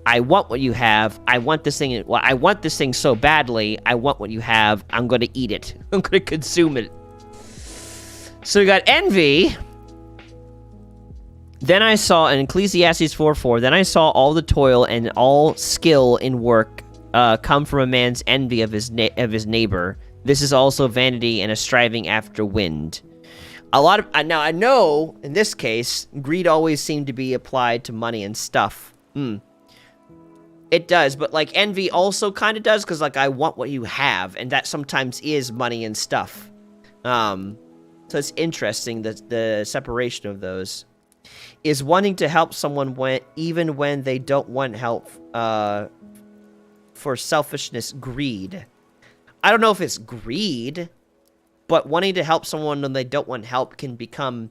A: I want what you have. I want this thing. Well, I want this thing so badly. I want what you have. I'm going to eat it. I'm going to consume it. So we got envy. Then I saw in Ecclesiastes 4:4. Then I saw all the toil and all skill in work come from a man's envy of his neighbor. This is also vanity and a striving after wind. Now I know in this case, greed always seemed to be applied to money and stuff. It does, but like envy also kind of does, because like I want what you have, and that sometimes is money and stuff. So it's interesting that the separation of those is wanting to help someone even when they don't want help. For selfishness, greed. I don't know if it's greed, but wanting to help someone when they don't want help can become,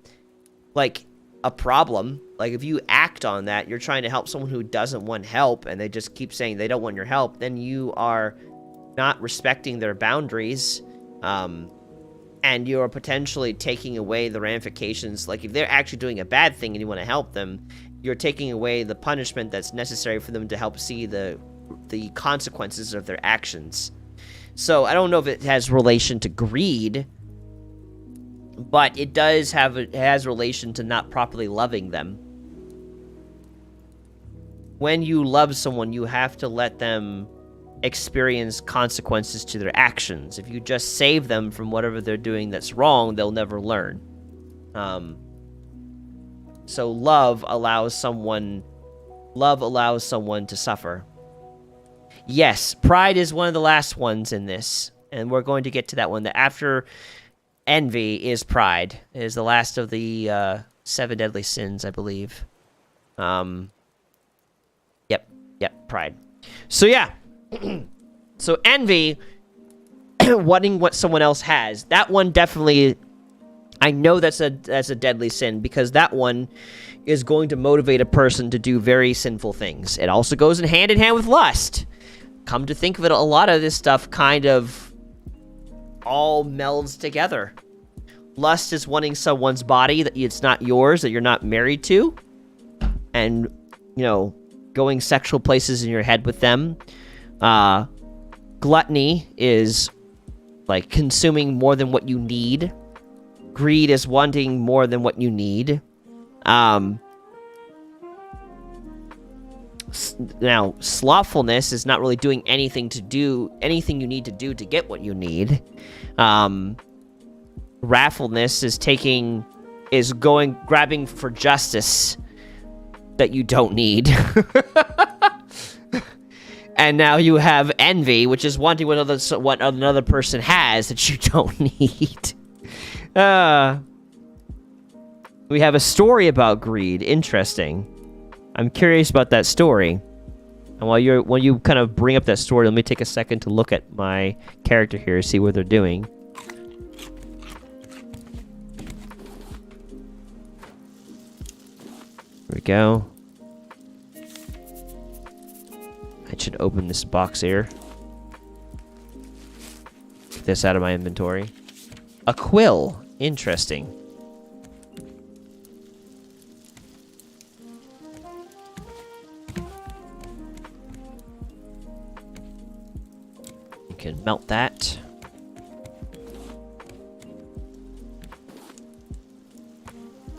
A: like, a problem. Like, if you act on that, you're trying to help someone who doesn't want help, and they just keep saying they don't want your help, then you are not respecting their boundaries, and you're potentially taking away the ramifications. Like, if they're actually doing a bad thing and you want to help them, you're taking away the punishment that's necessary for them to help see the consequences of their actions. So I don't know if it has relation to greed, but it has relation to not properly loving them. When you love someone, you have to let them experience consequences to their actions. If you just save them from whatever they're doing that's wrong, they'll never learn. So love allows someone to suffer. Yes, pride is one of the last ones in this, and we're going to get to that one. The after envy is pride. It is the last of the 7 deadly sins, I believe. Yep, pride. So yeah. So envy, wanting what someone else has. That one definitely, I know that's a deadly sin, because that one is going to motivate a person to do very sinful things. It also goes in hand with lust. Come to think of it, a lot of this stuff kind of all melds together. Lust is wanting someone's body that it's not yours, that you're not married to, and, you know, going sexual places in your head with them. Gluttony is like consuming more than what you need. Greed is wanting more than what you need. Now, slothfulness is not really doing anything you need to do to get what you need. Wrathfulness is grabbing for justice that you don't need. And now you have envy, which is wanting what another person has that you don't need. We have a story about greed. Interesting. I'm curious about that story. And while you kind of bring up that story, let me take a second to look at my character here, see what they're doing. There we go. I should open this box here. Get this out of my inventory. A quill. Interesting. You can melt that.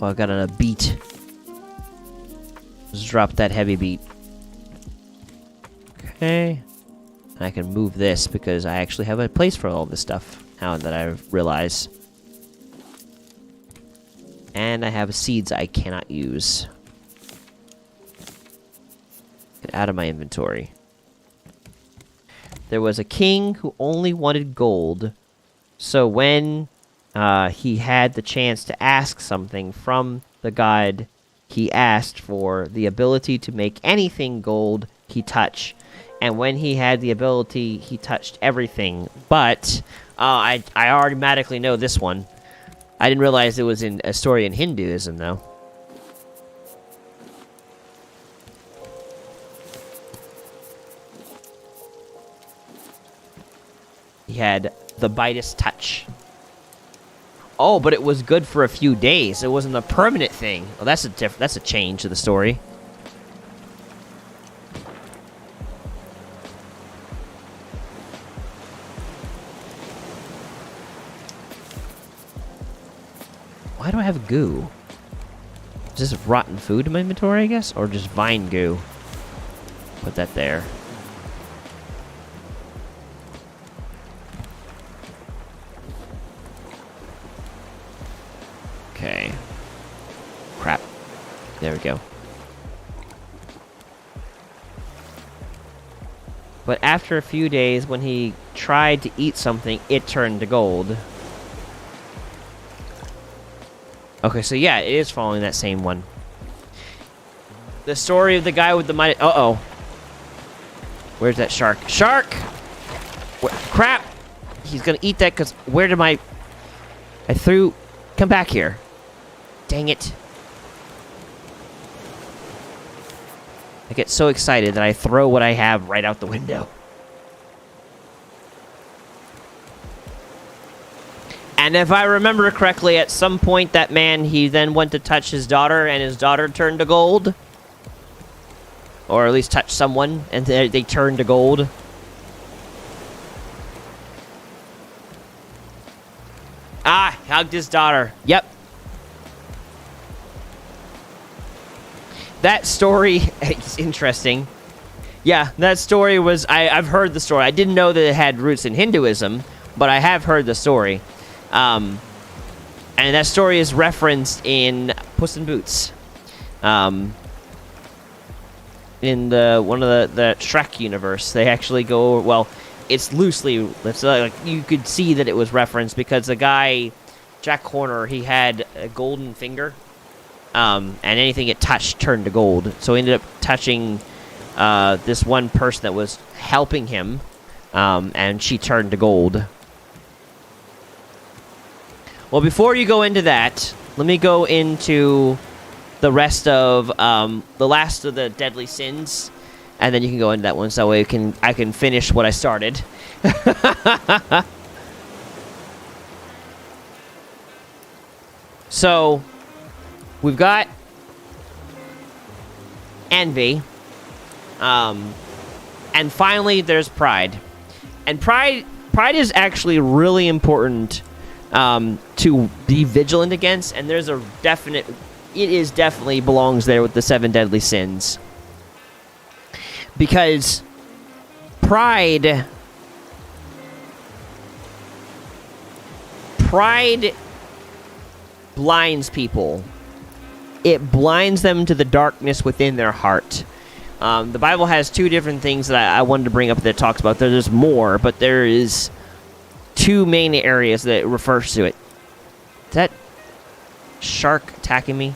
A: Oh, I got on a beet. Just drop that heavy beet. Okay. And I can move this because I actually have a place for all this stuff now that I realize. And I have seeds I cannot use. Get out of my inventory. There was a king who only wanted gold. So when he had the chance to ask something from the god, he asked for the ability to make anything gold he touched. And when he had the ability, he touched everything. But I automatically know this one. I didn't realize it was in a story in Hinduism, though. He had the Midas touch. Oh, but it was good for a few days. It wasn't a permanent thing. Oh, that's a change to the story. Why do I have goo? Is this rotten food in my inventory, I guess? Or just vine goo? Put that there. Okay. Crap. There we go. But after a few days, when he tried to eat something, it turned to gold. Okay, so yeah, it is following that same one. The story of the guy with the money. Uh-oh. Where's that shark? Shark! Crap! He's gonna eat that because where did my... I threw... Come back here. Dang it. I get so excited that I throw what I have right out the window. And if I remember correctly, at some point that man, he then went to touch his daughter, and his daughter turned to gold. Or at least touched someone, and they turned to gold. Ah, hugged his daughter. Yep. That story is interesting. Yeah, that story was... I've heard the story. I didn't know that it had roots in Hinduism, but I have heard the story. And that story is referenced in Puss in Boots. In one of the Shrek universe, they actually go... Well, it's loosely... like, you could see that it was referenced because the guy, Jack Horner, he had a golden finger. And anything it touched turned to gold. So he ended up touching... this one person that was helping him, and she turned to gold. Well, before you go into that, let me go into the rest of the last of the deadly sins, and then you can go into that one. So that way I can finish what I started. So we've got envy. And finally, there's pride. And pride is actually really important to be vigilant against. And there's a definite... It is definitely belongs there with the 7 deadly sins. Because pride blinds people. It blinds them to the darkness within their heart. The Bible has 2 different things that I wanted to bring up that it talks about. There's more, but there is 2 main areas that it refers to it. Is that shark attacking me?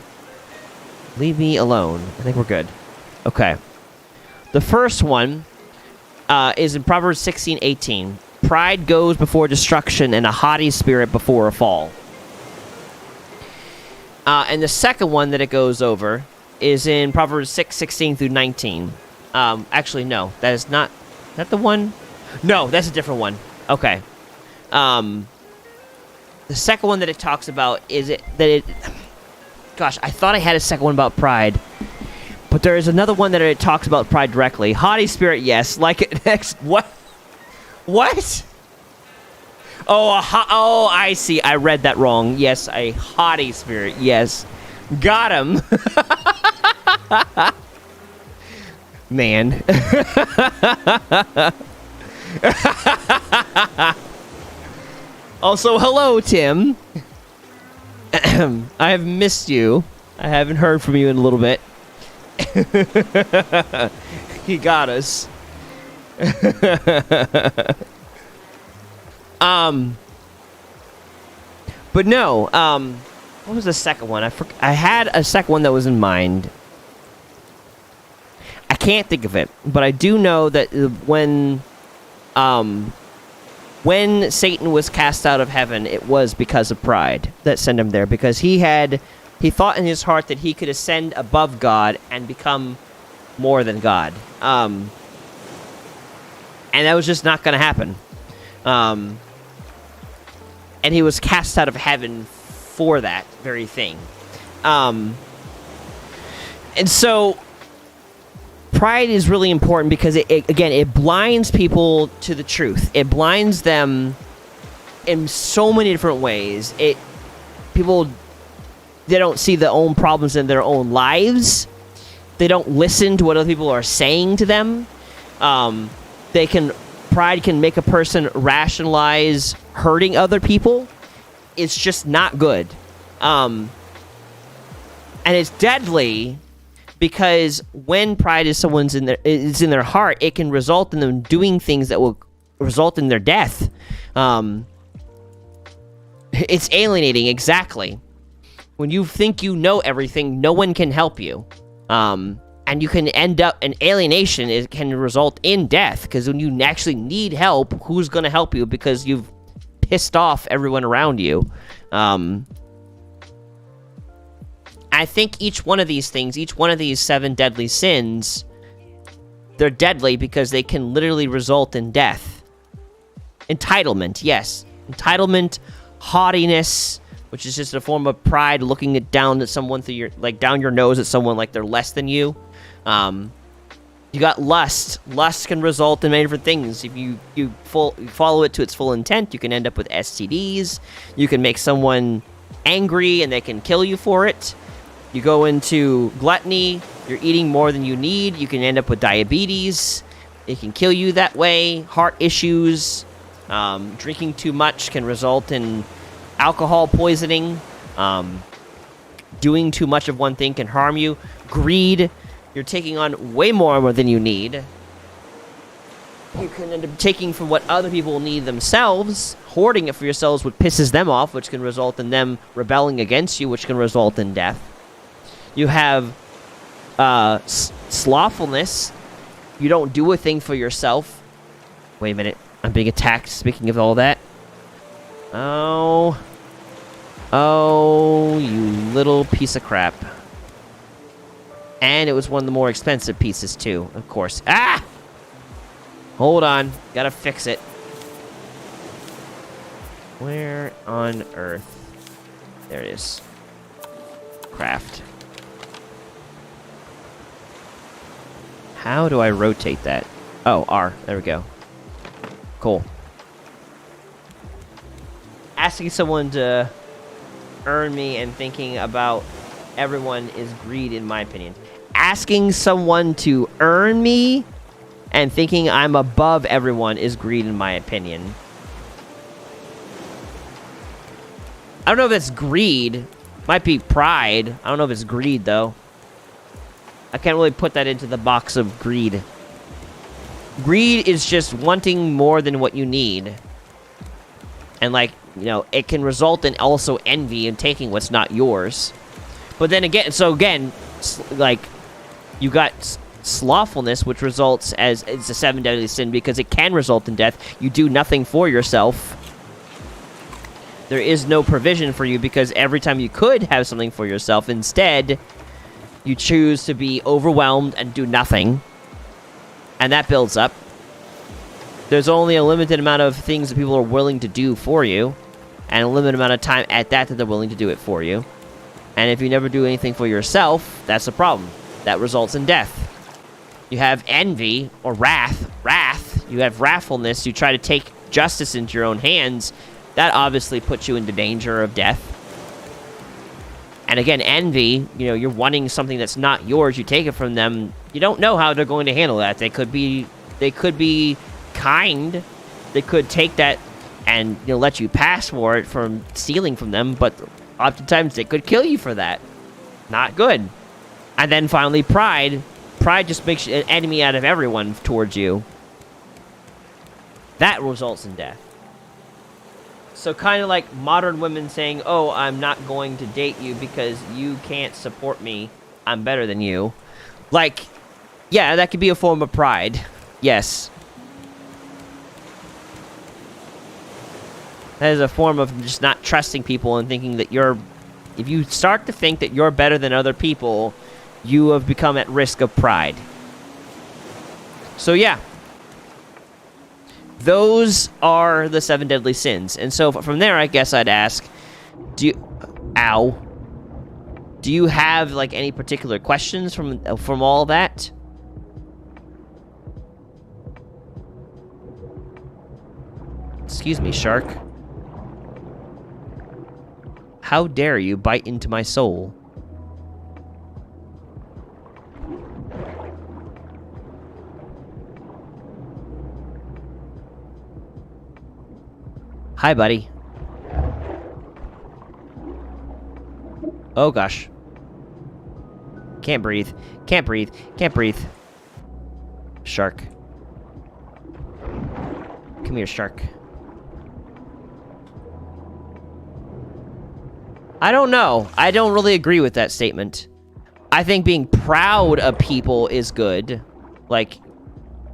A: Leave me alone. I think we're good. Okay. The first one is in Proverbs 16:18. Pride goes before destruction, and a haughty spirit before a fall. And the second one that it goes over is in Proverbs 6:16 through 19. Actually, no, that is not... Is that the one? No, that's a different one. Okay. The second one that it talks about is Gosh, I thought I had a second one about pride. But there is another one that it talks about pride directly. Haughty spirit, yes. Like it next... What? What? Oh, I see. I read that wrong. Yes, a haughty spirit, yes. Got him. Man. Also, hello, Tim. I have missed you. I haven't heard from you in a little bit. He got us. But no, what was the second one? I had a second one that was in mind. I can't think of it, but I do know that when Satan was cast out of heaven, it was because of pride that sent him there, because he thought in his heart that he could ascend above God and become more than God. And that was just not going to happen. And he was cast out of heaven for that very thing. And so pride is really important because it blinds people to the truth. It blinds them in so many different ways. People, they don't see their own problems in their own lives. They don't listen to what other people are saying to them. Pride can make a person rationalize hurting other people. It's just not good. And it's deadly because when pride is is in their heart, it can result in them doing things that will result in their death. It's alienating, exactly. When you think you know everything, no one can help you. And you can end up in alienation. It can result in death, because when you actually need help, who's going to help you? Because you've pissed off everyone around you. I think each one of these things, each one of these 7 deadly sins, they're deadly because they can literally result in death. Entitlement, yes. Entitlement, haughtiness, which is just a form of pride, looking down at someone through your, down your nose at someone like they're less than you. You got lust. Lust can result in many different things. If you follow it to its full intent, you can end up with STDs. You can make someone angry and they can kill you for it. You go into gluttony. You're eating more than you need. You can end up with diabetes. It can kill you that way. Heart issues. Drinking too much can result in alcohol poisoning. Doing too much of one thing can harm you. Greed. You're taking on way more than you need. You can end up taking from what other people need themselves. Hoarding it for yourselves, which pisses them off, which can result in them rebelling against you, which can result in death. You have slothfulness. You don't do a thing for yourself. Wait a minute. I'm being attacked, speaking of all that. Oh. Oh, you little piece of crap. And it was one of the more expensive pieces, too, of course. Ah! Hold on. Gotta fix it. Where on earth? There it is. Craft. How do I rotate that? Oh, R. There we go. Cool. Asking someone to earn me and thinking about everyone is greed, in my opinion. Asking someone to earn me and thinking I'm above everyone is greed, in my opinion. I don't know if it's greed. Might be pride. I don't know if it's greed, though. I can't really put that into the box of greed. Greed is just wanting more than what you need. And, like, you know, it can result in also envy and taking what's not yours. But then again, so again, like, you got slothfulness, which results as it's a 7 deadly sin because it can result in death. You do nothing for yourself. There is no provision for you because every time you could have something for yourself, instead, you choose to be overwhelmed and do nothing. And that builds up. There's only a limited amount of things that people are willing to do for you, and a limited amount of time at that they're willing to do it for you. And if you never do anything for yourself, that's a problem. That results in death. You have envy, or wrath. You have wrathfulness. You try to take justice into your own hands. That obviously puts you into danger of death. And again, envy, you know, you're wanting something that's not yours. You take it from them. You don't know how they're going to handle that. They could be kind. They could take that and, you know, let you pass for it from stealing from them. But oftentimes they could kill you for that. Not good. And then finally, pride. Pride just makes you an enemy out of everyone towards you. That results in death. So kind of like modern women saying, oh, I'm not going to date you because you can't support me. I'm better than you. Like, yeah, that could be a form of pride. Yes. That is a form of just not trusting people and thinking that you're... If you start to think that you're better than other people, you have become at risk of pride. So, yeah. Those are the 7 deadly sins. And so from there, I guess I'd ask, do you have, like, any particular questions from all that? Excuse me, shark. How dare you bite into my soul? Hi, buddy. Oh, gosh. Can't breathe. Can't breathe. Can't breathe. Shark. Come here, shark. I don't know. I don't really agree with that statement. I think being proud of people is good. Like,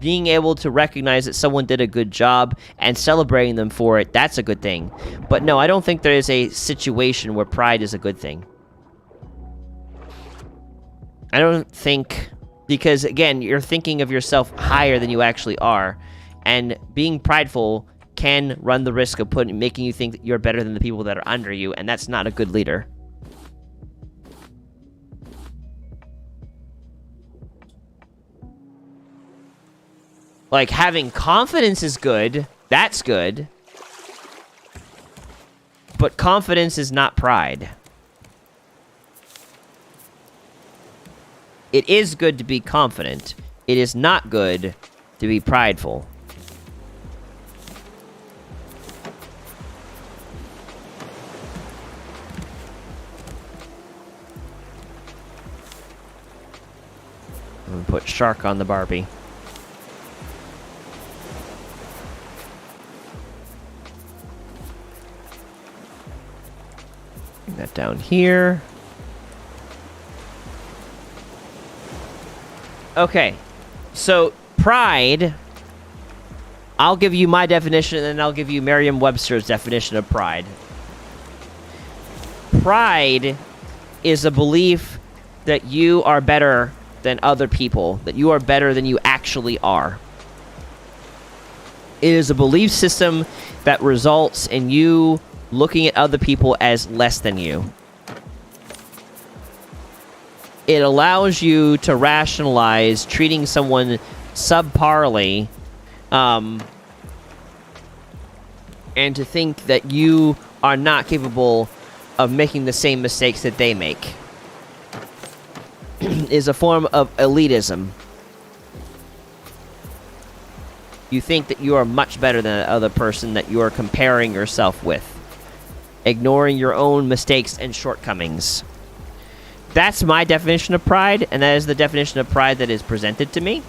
A: being able to recognize that someone did a good job and celebrating them for it, that's a good thing. But no, I don't think there is a situation where pride is a good thing. I don't think... Because, again, you're thinking of yourself higher than you actually are. And being prideful can run the risk of making you think that you're better than the people that are under you, and that's not a good leader. Like, having confidence is good. That's good. But confidence is not pride. It is good to be confident. It is not good to be prideful. I'm gonna put shark on the Barbie. Bring that down here. Okay, so pride, I'll give you my definition and then I'll give you Merriam-Webster's definition of pride. Pride is a belief that you are better than other people, that you are better than you actually are. It is a belief system that results in you looking at other people as less than you. It allows you to rationalize treating someone subparly, and to think that you are not capable of making the same mistakes that they make. Is a form of elitism. You think that you are much better than the other person that you are comparing yourself with, ignoring your own mistakes and shortcomings. That's my definition of pride, and that is the definition of pride that is presented to me.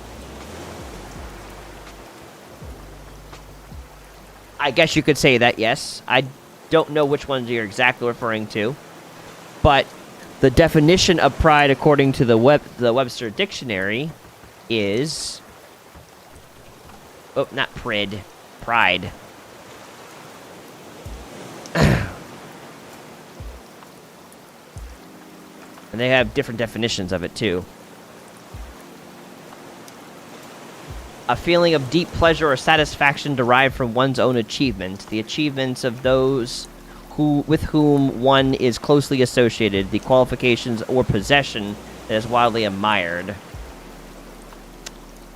A: I guess you could say that, yes. I don't know which ones you're exactly referring to, but the definition of pride, according to the Webster Dictionary, is... Oh, not prid. Pride. And they have different definitions of it, too. A feeling of deep pleasure or satisfaction derived from one's own achievement. The achievements of those with whom one is closely associated. The qualifications or possession that is widely admired.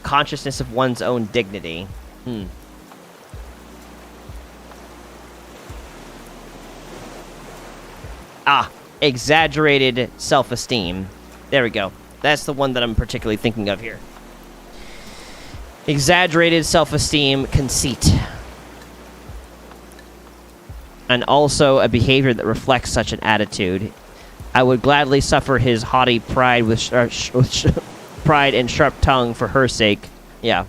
A: Consciousness of one's own dignity. Exaggerated self-esteem. There we go. That's the one that I'm particularly thinking of here. Exaggerated self-esteem, conceit. And also a behavior that reflects such an attitude. I would gladly suffer his haughty pride with pride and sharp tongue for her sake. Yeah.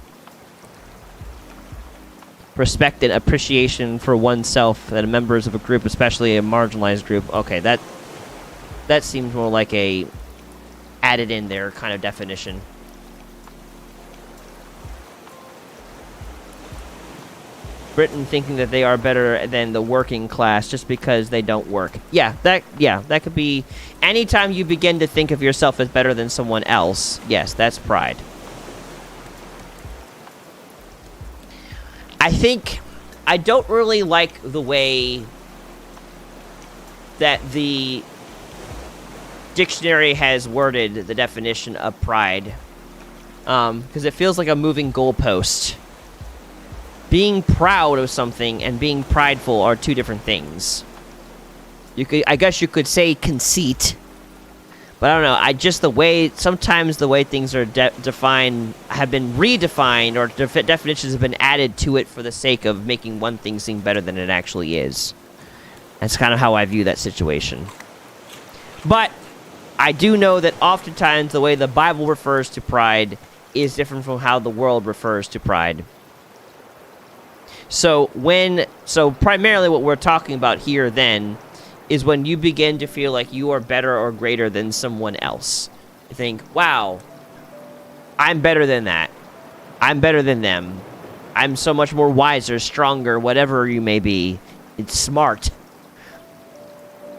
A: Respect and appreciation for oneself that members of a group, especially a marginalized group. Okay, that seems more like a added in there kind of definition. Britain thinking that they are better than the working class just because they don't work. Yeah, that could be anytime you begin to think of yourself as better than someone else. Yes, that's pride. I don't really like the way that the dictionary has worded the definition of pride, because it feels like a moving goalpost. Being proud of something and being prideful are two different things. I guess you could say conceit, but I don't know. Sometimes the way things are defined have been redefined, or definitions have been added to it for the sake of making one thing seem better than it actually is. That's kind of how I view that situation. But I do know that oftentimes the way the Bible refers to pride is different from how the world refers to pride. So primarily what we're talking about here then is when you begin to feel like you are better or greater than someone else. You think, wow, I'm better than that. I'm better than them. I'm so much more wiser, stronger, whatever you may be. It's smart.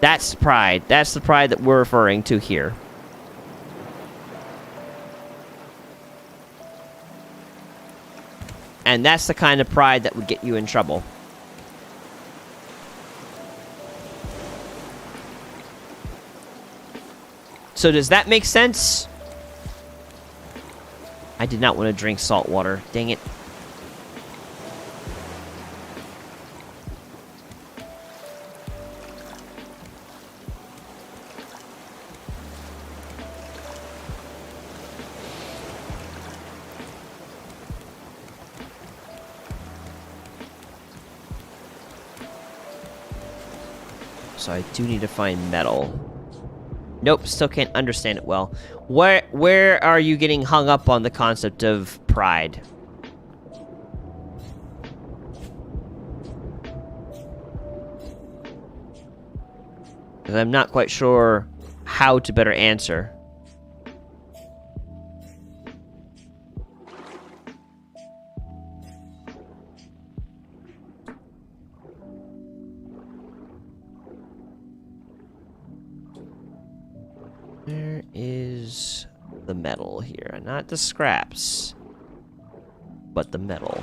A: That's pride. That's the pride that we're referring to here. And that's the kind of pride that would get you in trouble. So does that make sense? I did not want to drink salt water. Dang it. So I do need to find metal. Nope, still can't understand it well. Where are you getting hung up on the concept of pride? Because I'm not quite sure how to better answer. Where is the metal here? Not the scraps, but the metal.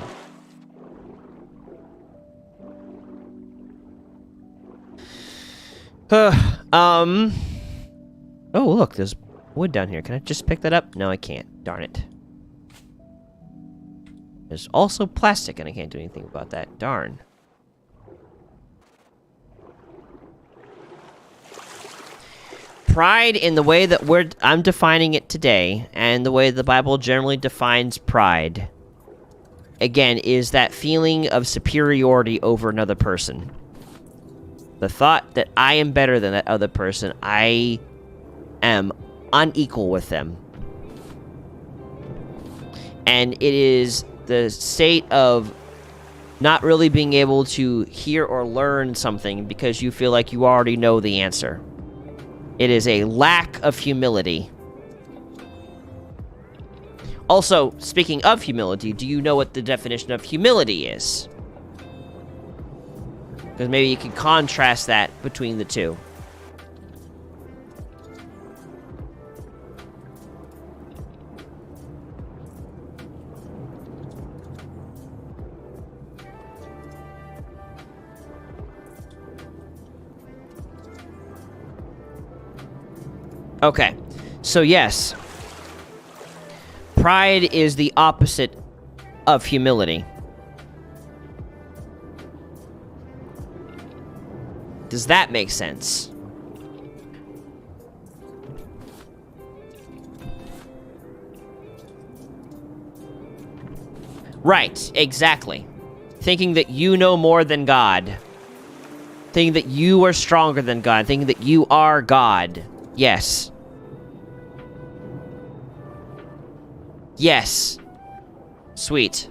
A: Oh, look, there's wood down here. Can I just pick that up? No, I can't. Darn it. There's also plastic, and I can't do anything about that. Darn. Pride, in the way that I'm defining it today, and the way the Bible generally defines pride, again, is that feeling of superiority over another person. The thought that I am better than that other person, I am unequal with them. And it is the state of not really being able to hear or learn something because you feel like you already know the answer. It is a lack of humility. Also, speaking of humility, do you know what the definition of humility is? Because maybe you can contrast that between the two. Okay, so yes, pride is the opposite of humility. Does that make sense? Right, exactly. Thinking that you know more than God. Thinking that you are stronger than God. Thinking that you are God. Yes. Yes. Sweet.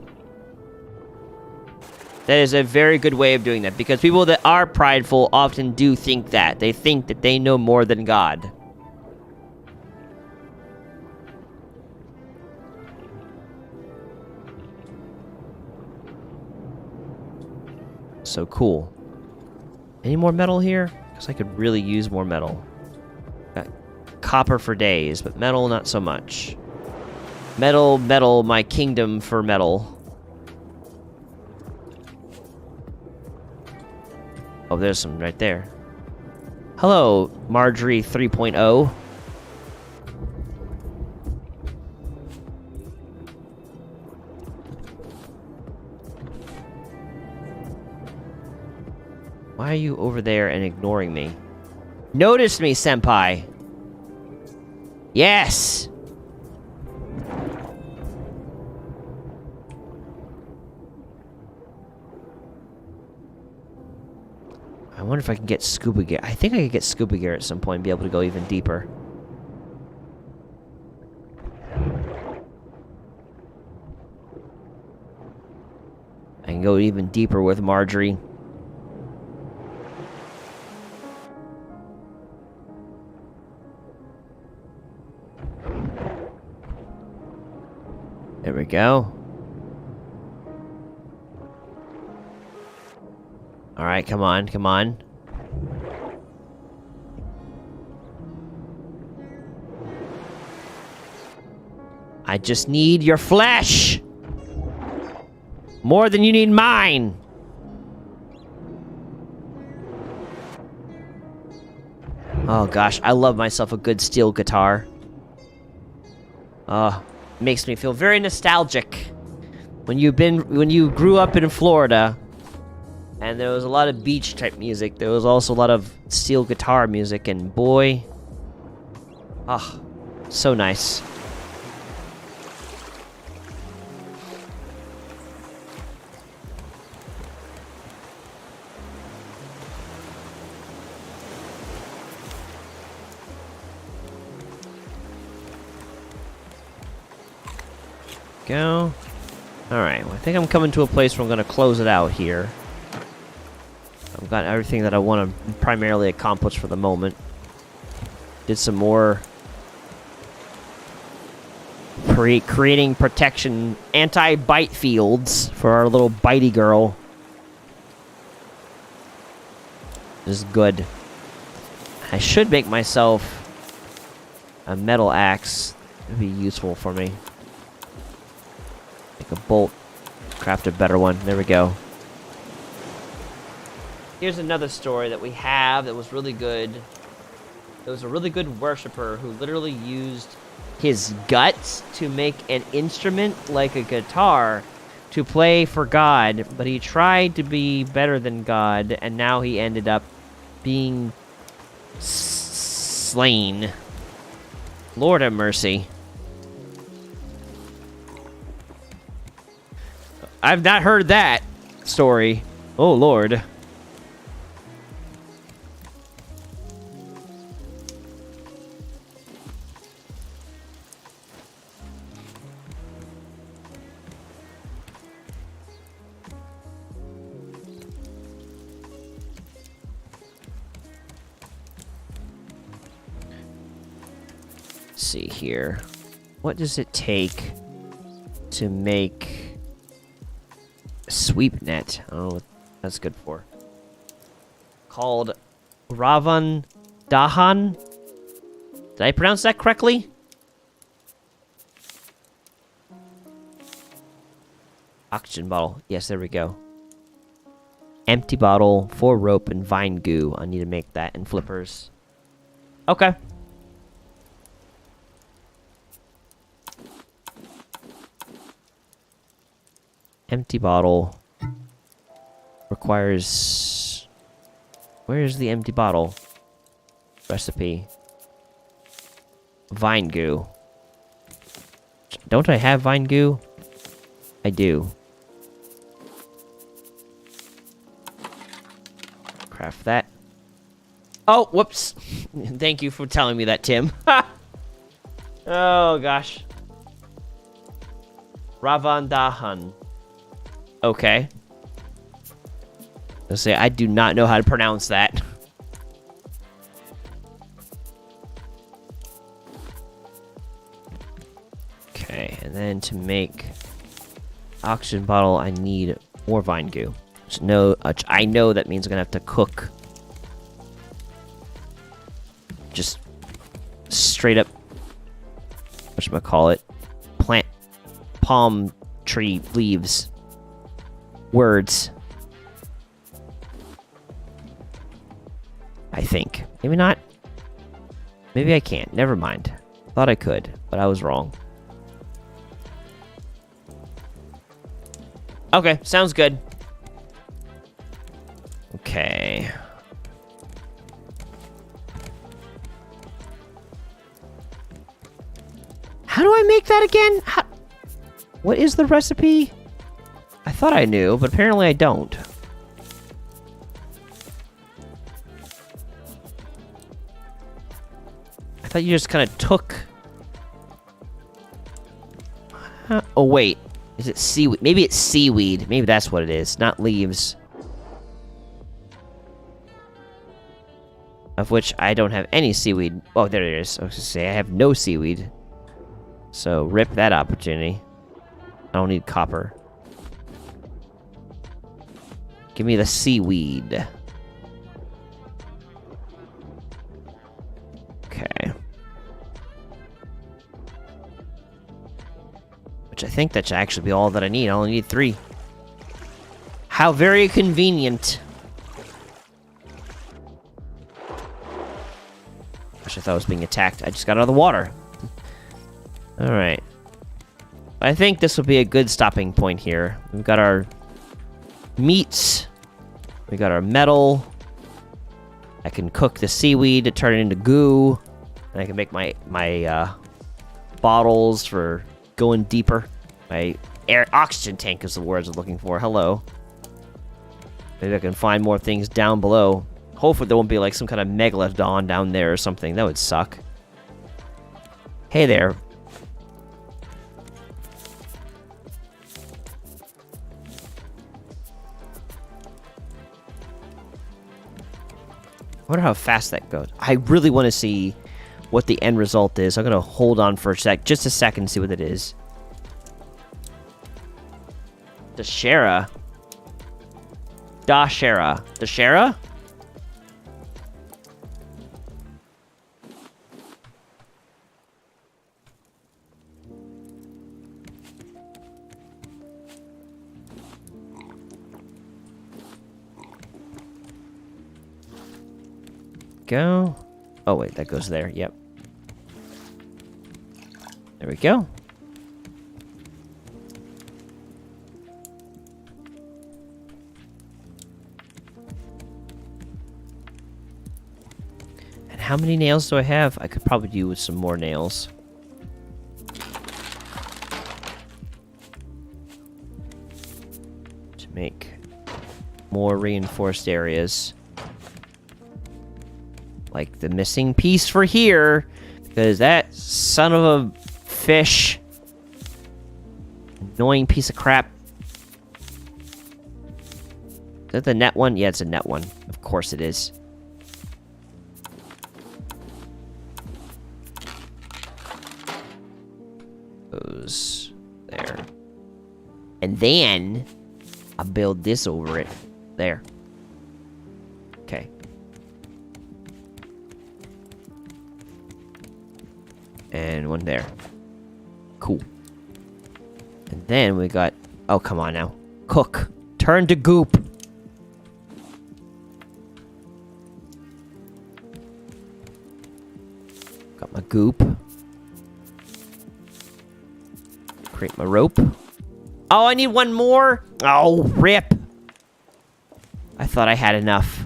A: That is a very good way of doing that, because people that are prideful often do think that. They think that they know more than God. So cool. Any more metal here? Because I could really use more metal. Got copper for days, but metal not so much. Metal, metal, my kingdom for metal. Oh, there's some right there. Hello, Marjorie 3.0. Why are you over there and ignoring me? Notice me, senpai! Yes! I wonder if I can get scuba gear. I think I could get scuba gear at some point and be able to go even deeper. I can go even deeper with Marjorie. There we go. Alright, come on, come on. I just need your flesh! More than you need mine! Oh gosh, I love myself a good steel guitar. Makes me feel very nostalgic. When you grew up in Florida, and there was a lot of beach type music, there was also a lot of steel guitar music, and boy, so nice. go. Alright, well, I think I'm coming to a place where I'm going to close it out here. I've got everything that I want to primarily accomplish for the moment. Did some more creating protection, anti-bite fields for our little bitey girl. This is good. I should make myself a metal axe. It'd be useful for me. Make a bolt. Craft a better one. There we go. Here's another story that we have that was really good. There was a really good worshiper who literally used his guts to make an instrument like a guitar to play for God, but he tried to be better than God, and now he ended up being slain. Lord have mercy. I've not heard that story. Oh, Lord. See here. What does it take to make a sweep net? I don't know what that's good for. Called Ravan Dahan. Did I pronounce that correctly? Oxygen bottle. Yes, there we go. Empty bottle, 4 rope, and vine goo. I need to make that and flippers. Okay. Empty bottle requires... Where's the empty bottle? Recipe. Vine goo. Don't I have vine goo? I do. Craft that. Oh, whoops. Thank you for telling me that, Tim. Oh, gosh. Ravandahan. Okay. Let's say I do not know how to pronounce that. Okay, and then to make oxygen bottle, I need more vine goo. Which I know that means I'm gonna have to cook. Just straight up. Whatchamacallit? Plant palm tree leaves. Words. I think. Maybe not. Maybe I can't. Never mind. Thought I could, but I was wrong. Okay, sounds good. Okay. How do I make that again? What is the recipe? I thought I knew, but apparently I don't. I thought you just kind of took... Oh, wait. Is it seaweed? Maybe it's seaweed. Maybe that's what it is, not leaves. Of which I don't have any seaweed. Oh, there it is. I was going to say, I have no seaweed. So, rip that opportunity. I don't need copper. Give me the seaweed. Okay. Which I think that should actually be all that I need. I only need 3. How very convenient. Gosh, I thought I was being attacked. I just got out of the water. Alright. I think this will be a good stopping point here. We've got our meats. We got our metal. I can cook the seaweed to turn it into goo. And I can make my bottles for going deeper. My oxygen tank is the words I'm looking for. Hello. Maybe I can find more things down below. Hopefully there won't be like some kind of megalodon down there or something. That would suck. Hey there. wonder how fast that goes. I really want to see what the end result is. I'm going to hold on for just a second and see what it is. Dashera. Dashera. Dashera? Go. Oh, wait, that goes there. Yep. There we go. And how many nails do I have? I could probably do with some more nails. To make more reinforced areas. Like the missing piece for here, because that son of a fish, annoying piece of crap. Is that the net one? Yeah, it's a net one. Of course it is. Goes there. And then I'll build this over it. There. Okay. And one there. Cool. And then we got... Oh, come on now. Cook. Turn to goop. Got my goop. Create my rope. Oh, I need one more? Oh, rip. I thought I had enough.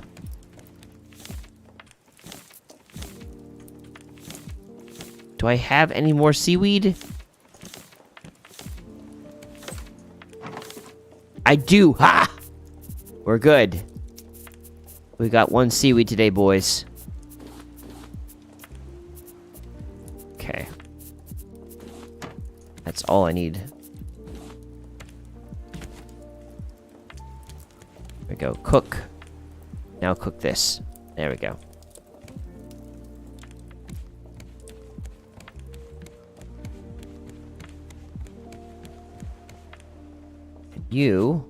A: Do I have any more seaweed? I do. Ha! We're good. We got one seaweed today, boys. Okay. That's all I need. There we go. Cook. Now cook this. There we go. You.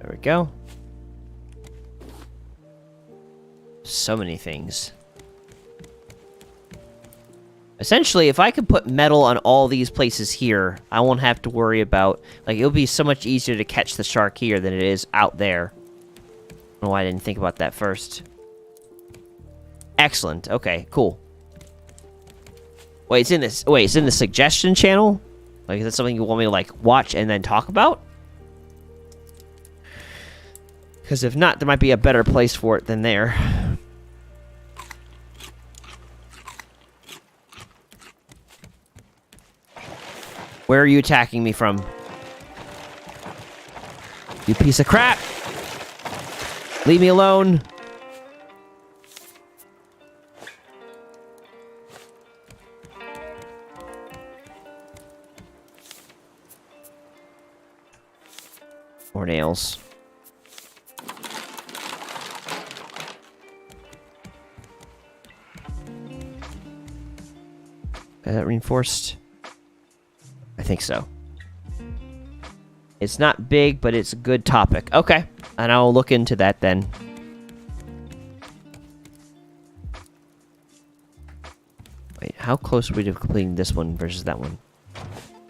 A: There we go. So many things. Essentially, if I could put metal on all these places here, I won't have to worry about... Like, it'll be so much easier to catch the shark here than it is out there. I don't know why I didn't think about that first. Excellent. Okay, cool. Wait, it's in this... Wait, it's in the suggestion channel? Like, is that something you want me to, like, watch and then talk about? Because if not, there might be a better place for it than there. Where are you attacking me from? You piece of crap! Leave me alone! More nails. Is that reinforced? I think so. It's not big, but it's a good topic. Okay, and I'll look into that then. Wait, how close are we to completing this one versus that one?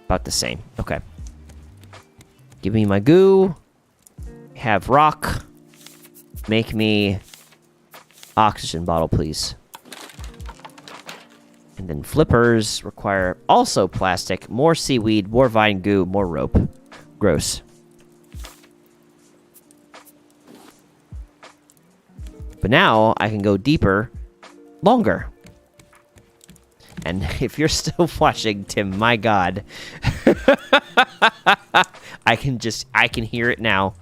A: About the same. Okay. Give me my goo. Have rock. Make me oxygen bottle, please. And then flippers require also plastic, more seaweed, more vine goo, more rope. Gross. But now I can go deeper, longer. And if you're still watching, Tim, my God. I can hear it now.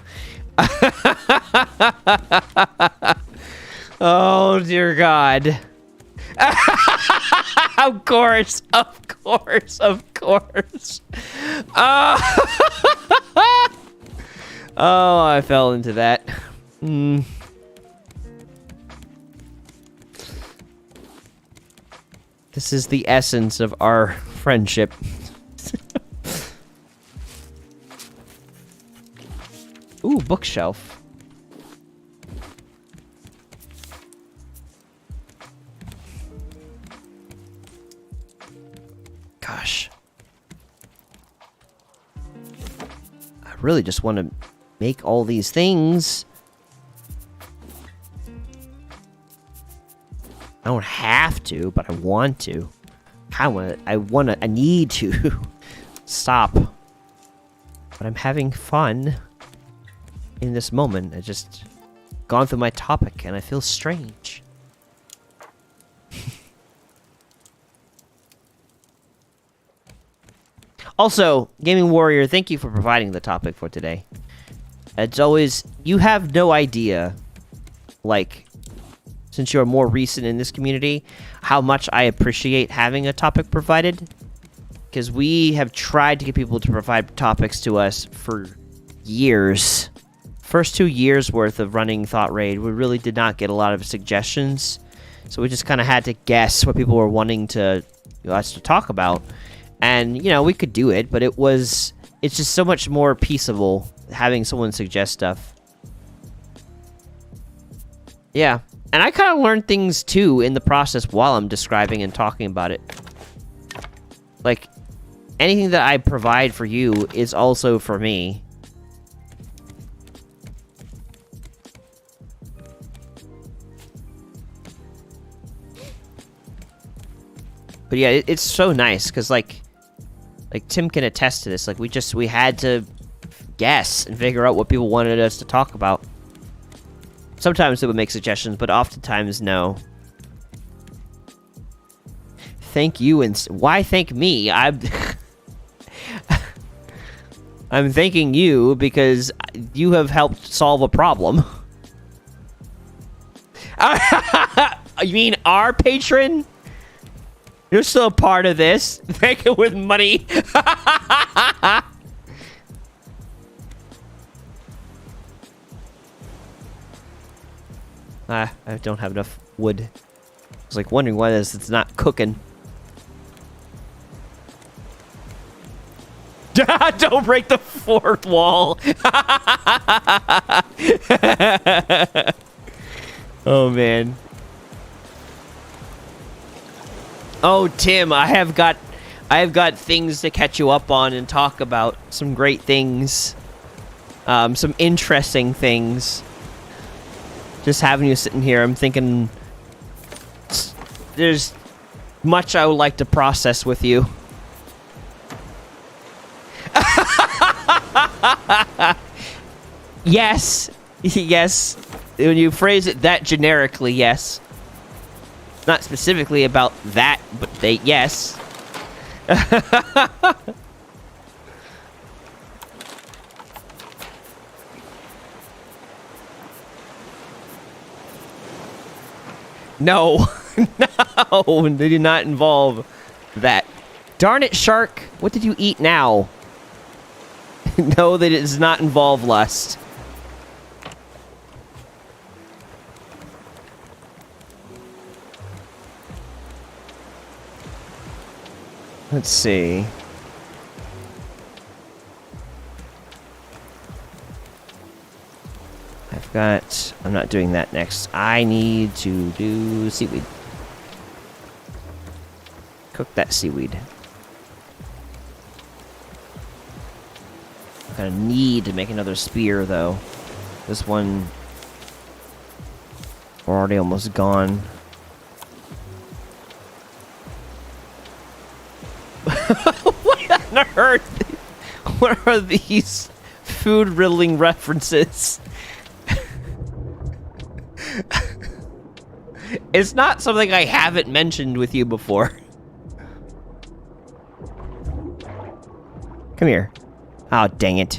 A: Oh, dear God. Of course, of course, of course. Oh, I fell into that. This is the essence of our friendship. Ooh, bookshelf. Gosh. I really just want to make all these things. I don't have to, but I want to. I need to. Stop. But I'm having fun in this moment. I just gone through my topic and I feel strange. Also, Gaming Warrior, thank you for providing the topic for today. It's always, you have no idea, like, since you're more recent in this community, how much I appreciate having a topic provided. Because we have tried to get people to provide topics to us for years. First 2 years worth of running Thought Raid, we really did not get a lot of suggestions. So we just kind of had to guess what people were wanting to us to talk about. And, you know, we could do it, but it's just so much more peaceable having someone suggest stuff. Yeah. And I kind of learned things, too, in the process while I'm describing and talking about it. Like, anything that I provide for you is also for me. But yeah, it's so nice, because, like Tim can attest to this. Like, we had to guess and figure out what people wanted us to talk about. Sometimes it would make suggestions, but oftentimes no. Thank you, and why thank me? I'm thanking you because you have helped solve a problem. You mean our patron? You're still a part of this. Thank you with money. I don't have enough wood. I was like wondering why it's not cooking. Don't break the fourth wall. Oh man. Oh Tim, I have got things to catch you up on and talk about. Some great things. Some interesting things. Just having you sitting here, I'm thinking there's much I would like to process with you. Yes. Yes. When you phrase it that generically, yes. Not specifically about that, but yes. No. No, they do not involve that. Darn it, shark. What did you eat now? No, that it does not involve lust. Let's see. I'm not doing that next. I need to do seaweed. Cook that seaweed. I'm gonna need to make another spear, though. This one... we're already almost gone. What on earth? What are these food-riddling references? It's not something I haven't mentioned with you before. Come here. Oh, dang it.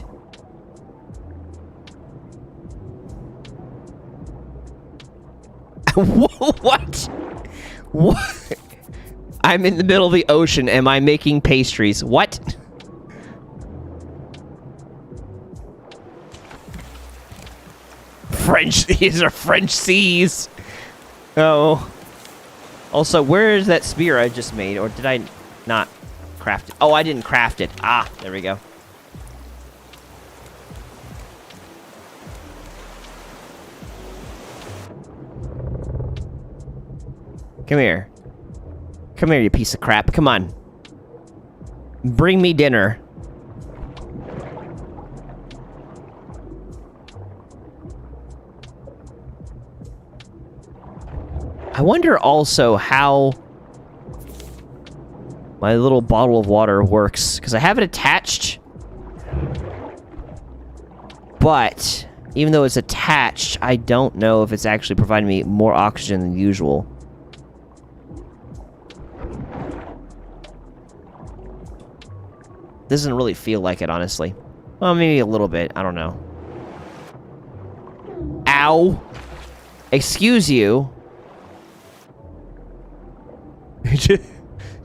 A: What? What? I'm in the middle of the ocean. Am I making pastries? What? French. These are French seas. Oh. Also, where is that spear I just made? Or did I not craft it? Oh, I didn't craft it. Ah, there we go. Come here. Come here, you piece of crap. Come on. Bring me dinner. I wonder also how my little bottle of water works, because I have it attached. But even though it's attached, I don't know if it's actually providing me more oxygen than usual. Doesn't really feel like it, honestly. Well, maybe a little bit. I don't know. Ow! Excuse you.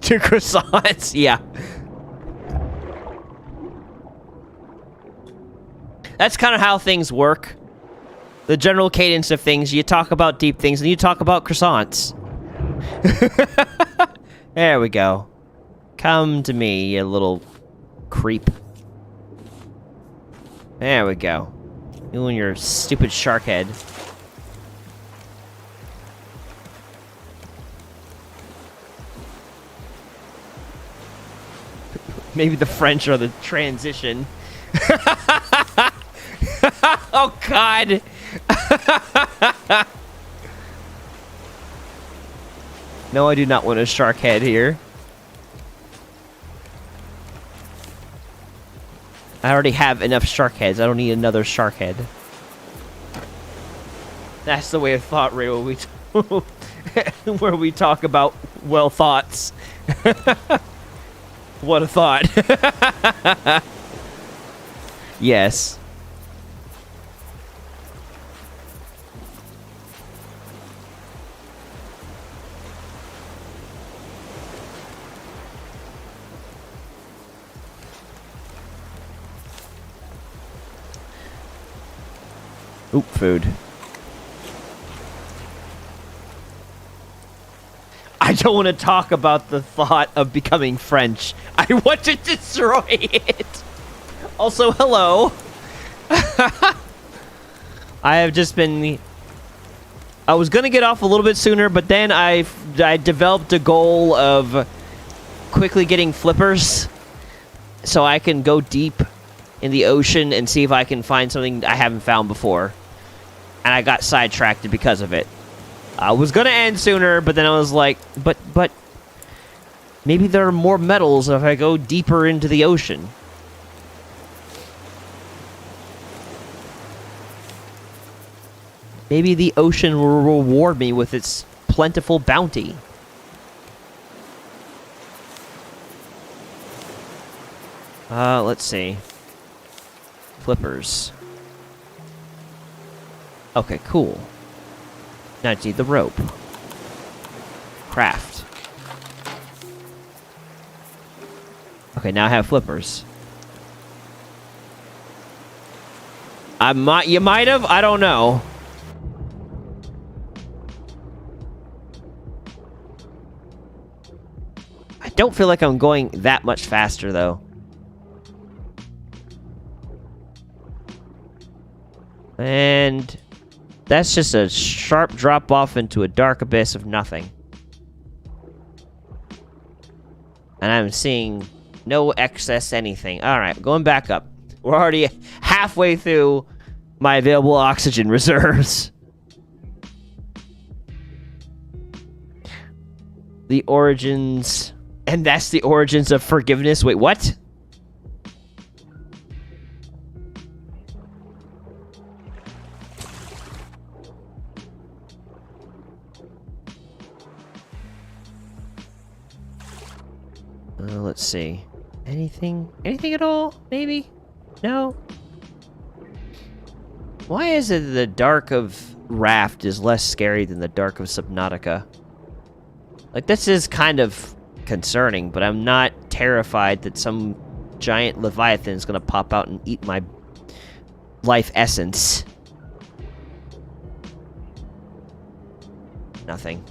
A: Two croissants, yeah. That's kind of how things work. The general cadence of things. You talk about deep things, and you talk about croissants. There we go. Come to me, you little creep. There we go. You and your stupid shark head. Maybe the French are the transition. Oh, God. No, I do not want a shark head here. I already have enough shark heads. I don't need another shark head. That's the way of thought, Ray, where we talk about, well, thoughts. What a thought. Yes. Oop, food. I don't want to talk about the thought of becoming French. I want to destroy it. Also, hello. I have just been... I was going to get off a little bit sooner, but then I developed a goal of quickly getting flippers so I can go deep in the ocean and see if I can find something I haven't found before. And I got sidetracked because of it. I was gonna end sooner, but then I was like, but maybe there are more metals if I go deeper into the ocean. Maybe the ocean will reward me with its plentiful bounty. Let's see. Flippers. Okay, cool. Now I need the rope. Craft. Okay, now I have flippers. You might have? I don't know. I don't feel like I'm going that much faster, though. And that's just a sharp drop off into a dark abyss of nothing. And I'm seeing no excess anything. Alright, going back up. We're already halfway through my available oxygen reserves. The origins... And that's the origins of forgiveness. Wait, what? Let's see. Anything? Anything at all? Maybe? No? Why is it the dark of Raft is less scary than the dark of Subnautica? Like, this is kind of concerning, but I'm not terrified that some giant Leviathan is gonna pop out and eat my life essence. Nothing.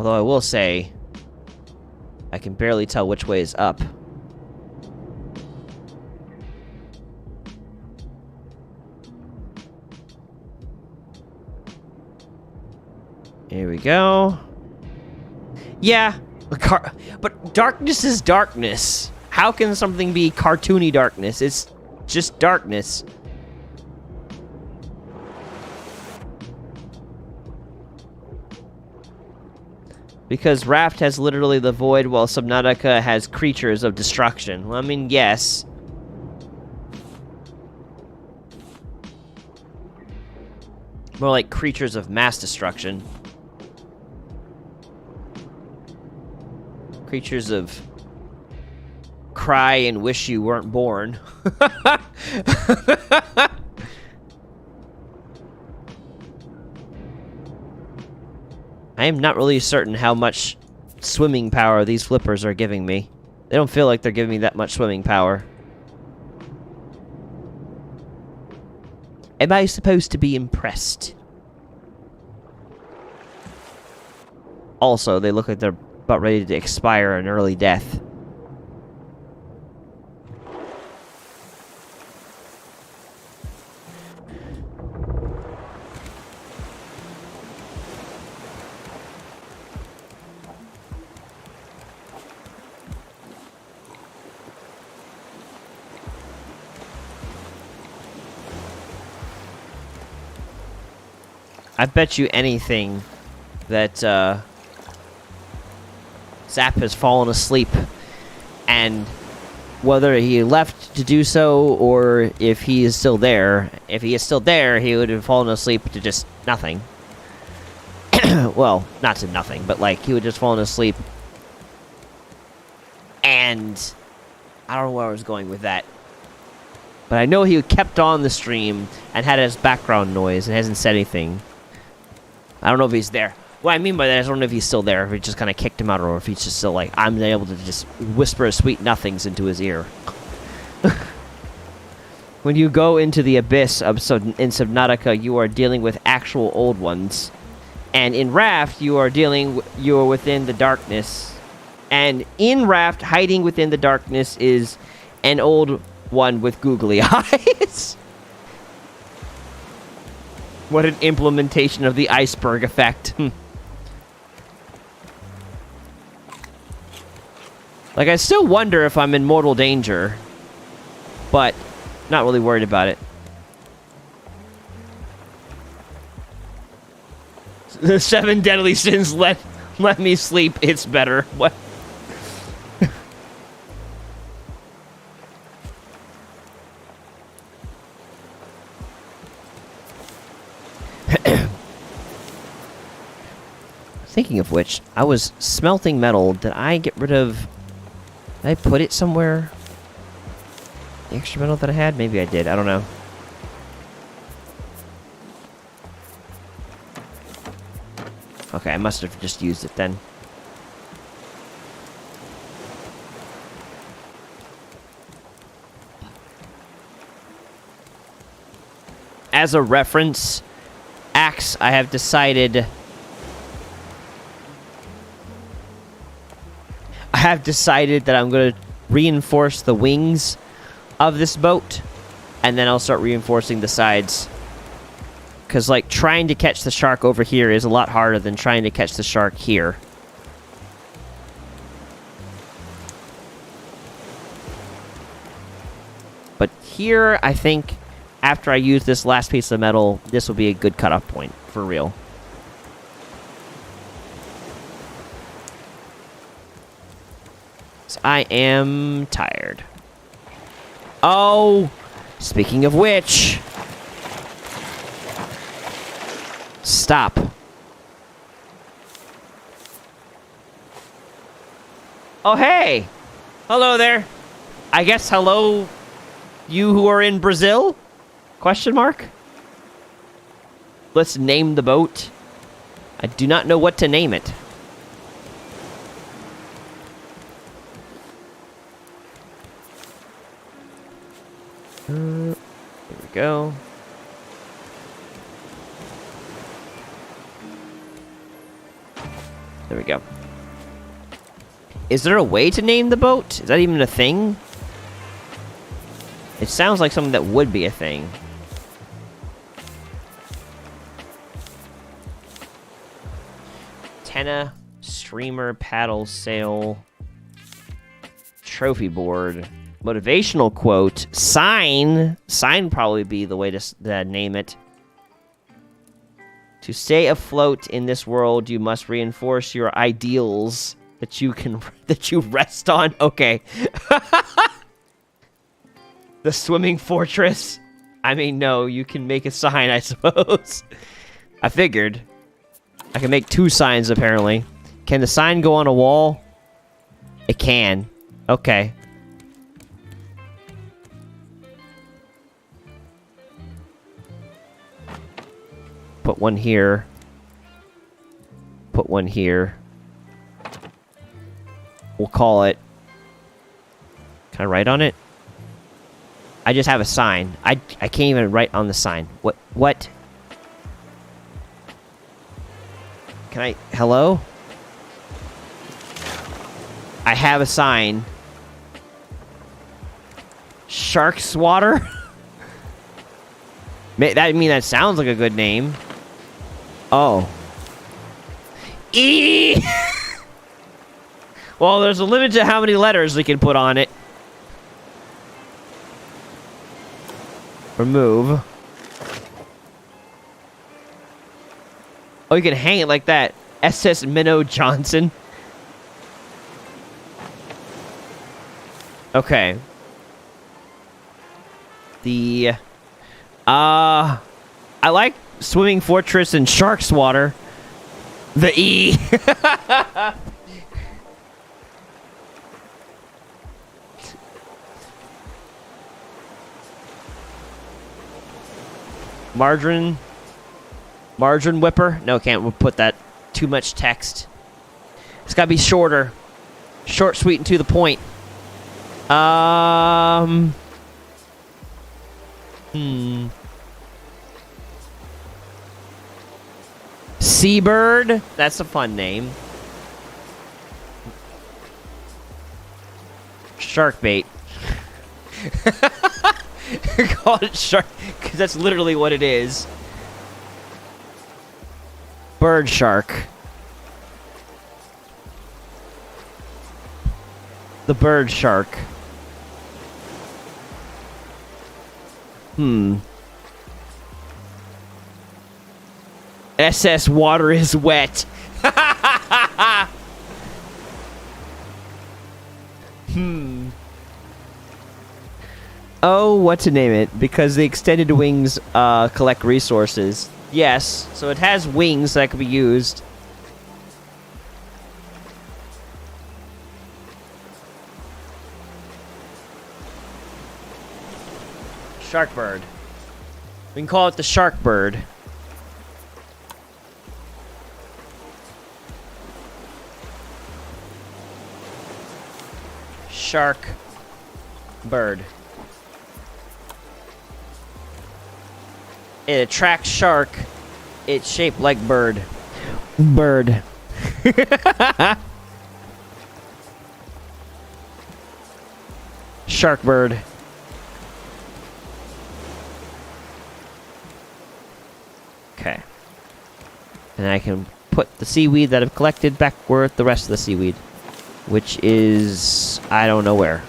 A: Although I will say, I can barely tell which way is up. Here we go. Yeah, but darkness is darkness. How can something be cartoony darkness? It's just darkness. Because Raft has literally the void, while Subnautica has creatures of destruction. Well, I mean, yes. More like creatures of mass destruction. Creatures of cry and wish you weren't born. I am not really certain how much swimming power these flippers are giving me. They don't feel like they're giving me that much swimming power. Am I supposed to be impressed? Also, they look like they're about ready to expire an early death. I bet you anything that Zap has fallen asleep, and whether he left to do so or if he is still there, if he is still there, he would have fallen asleep to just nothing. Well, not to nothing, but like he would just fallen asleep. And I don't know where I was going with that. But I know he kept on the stream and had his background noise and hasn't said anything. I don't know if he's there. What I mean by that is I don't know if he's still there, if we just kind of kicked him out, or if he's just still like, I'm able to just whisper sweet nothings into his ear. When you go into the abyss in Subnautica, you are dealing with actual old ones. And in Raft, you are within the darkness. And in Raft, hiding within the darkness is an old one with googly eyes. What an implementation of the iceberg effect. Like, I still wonder if I'm in mortal danger, but not really worried about it. The 7 deadly sins let me sleep. It's better. What? Thinking of which, I was smelting metal. Did I get rid of... Did I put it somewhere? The extra metal that I had? Maybe I did. I don't know. Okay, I must have just used it then. As a reference, axe, I have decided... that I'm going to reinforce the wings of this boat, and then I'll start reinforcing the sides. Because, like, trying to catch the shark over here is a lot harder than trying to catch the shark here. But here, I think, after I use this last piece of metal, this will be a good cutoff point, for real. I am tired. Oh, speaking of which, stop. Oh, hey. Hello there. I guess hello, you who are in Brazil? Question mark? Let's name the boat. I do not know what to name it. Here we go. There we go. Is there a way to name the boat? Is that even a thing? It sounds like something that would be a thing. Antenna, streamer, paddle, sail, trophy board, motivational quote, sign. Sign probably be the way to name it. To stay afloat in this world, you must reinforce your ideals that you rest on. Okay. The swimming fortress. I mean, no, you can make a sign, I suppose. I figured. I can make 2 signs, apparently. Can the sign go on a wall? It can. Okay. Put one here. Put one here. We'll call it... Can I write on it? I just have a sign. I can't even write on the sign. What? Can I... Hello? I have a sign. Shark Swatter? That sounds like a good name. Oh. E. Well, there's a limit to how many letters we can put on it. Remove. Oh, you can hang it like that. SS Minnow Johnson. Okay. I like Swimming Fortress and Shark's Water. The E. Margarine whipper? No, can't put that. Too much text. It's gotta be shorter. Short, sweet, and to the point. Seabird? That's a fun name. Shark bait. Call it shark, because that's literally what it is. Bird shark. The bird shark. SS Water is wet. Oh, what to name it? Because the extended wings collect resources. Yes, so it has wings that could be used. Shark bird. We can call it the shark bird. Shark bird. It attracts shark. It's shaped like bird. Bird. Shark bird. Okay. And I can put the seaweed that I've collected back where the rest of the seaweed. Which is... I don't know where.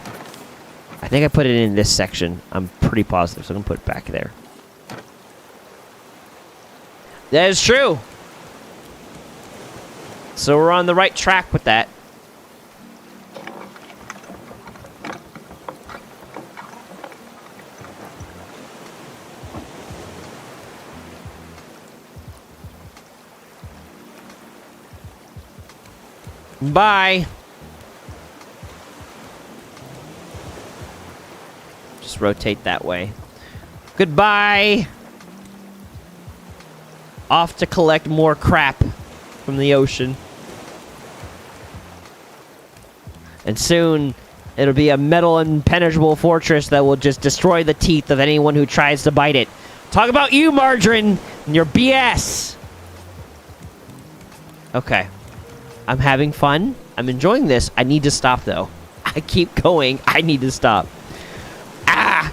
A: I think I put it in this section. I'm pretty positive, so I'm going to put it back there. That is true. So we're on the right track with that. Bye. Just rotate that way. Goodbye. Off to collect more crap from the ocean. And soon, it'll be a metal impenetrable fortress that will just destroy the teeth of anyone who tries to bite it. Talk about you, Margarine, and your BS! Okay. I'm having fun. I'm enjoying this. I need to stop, though. I keep going. I need to stop. Ah!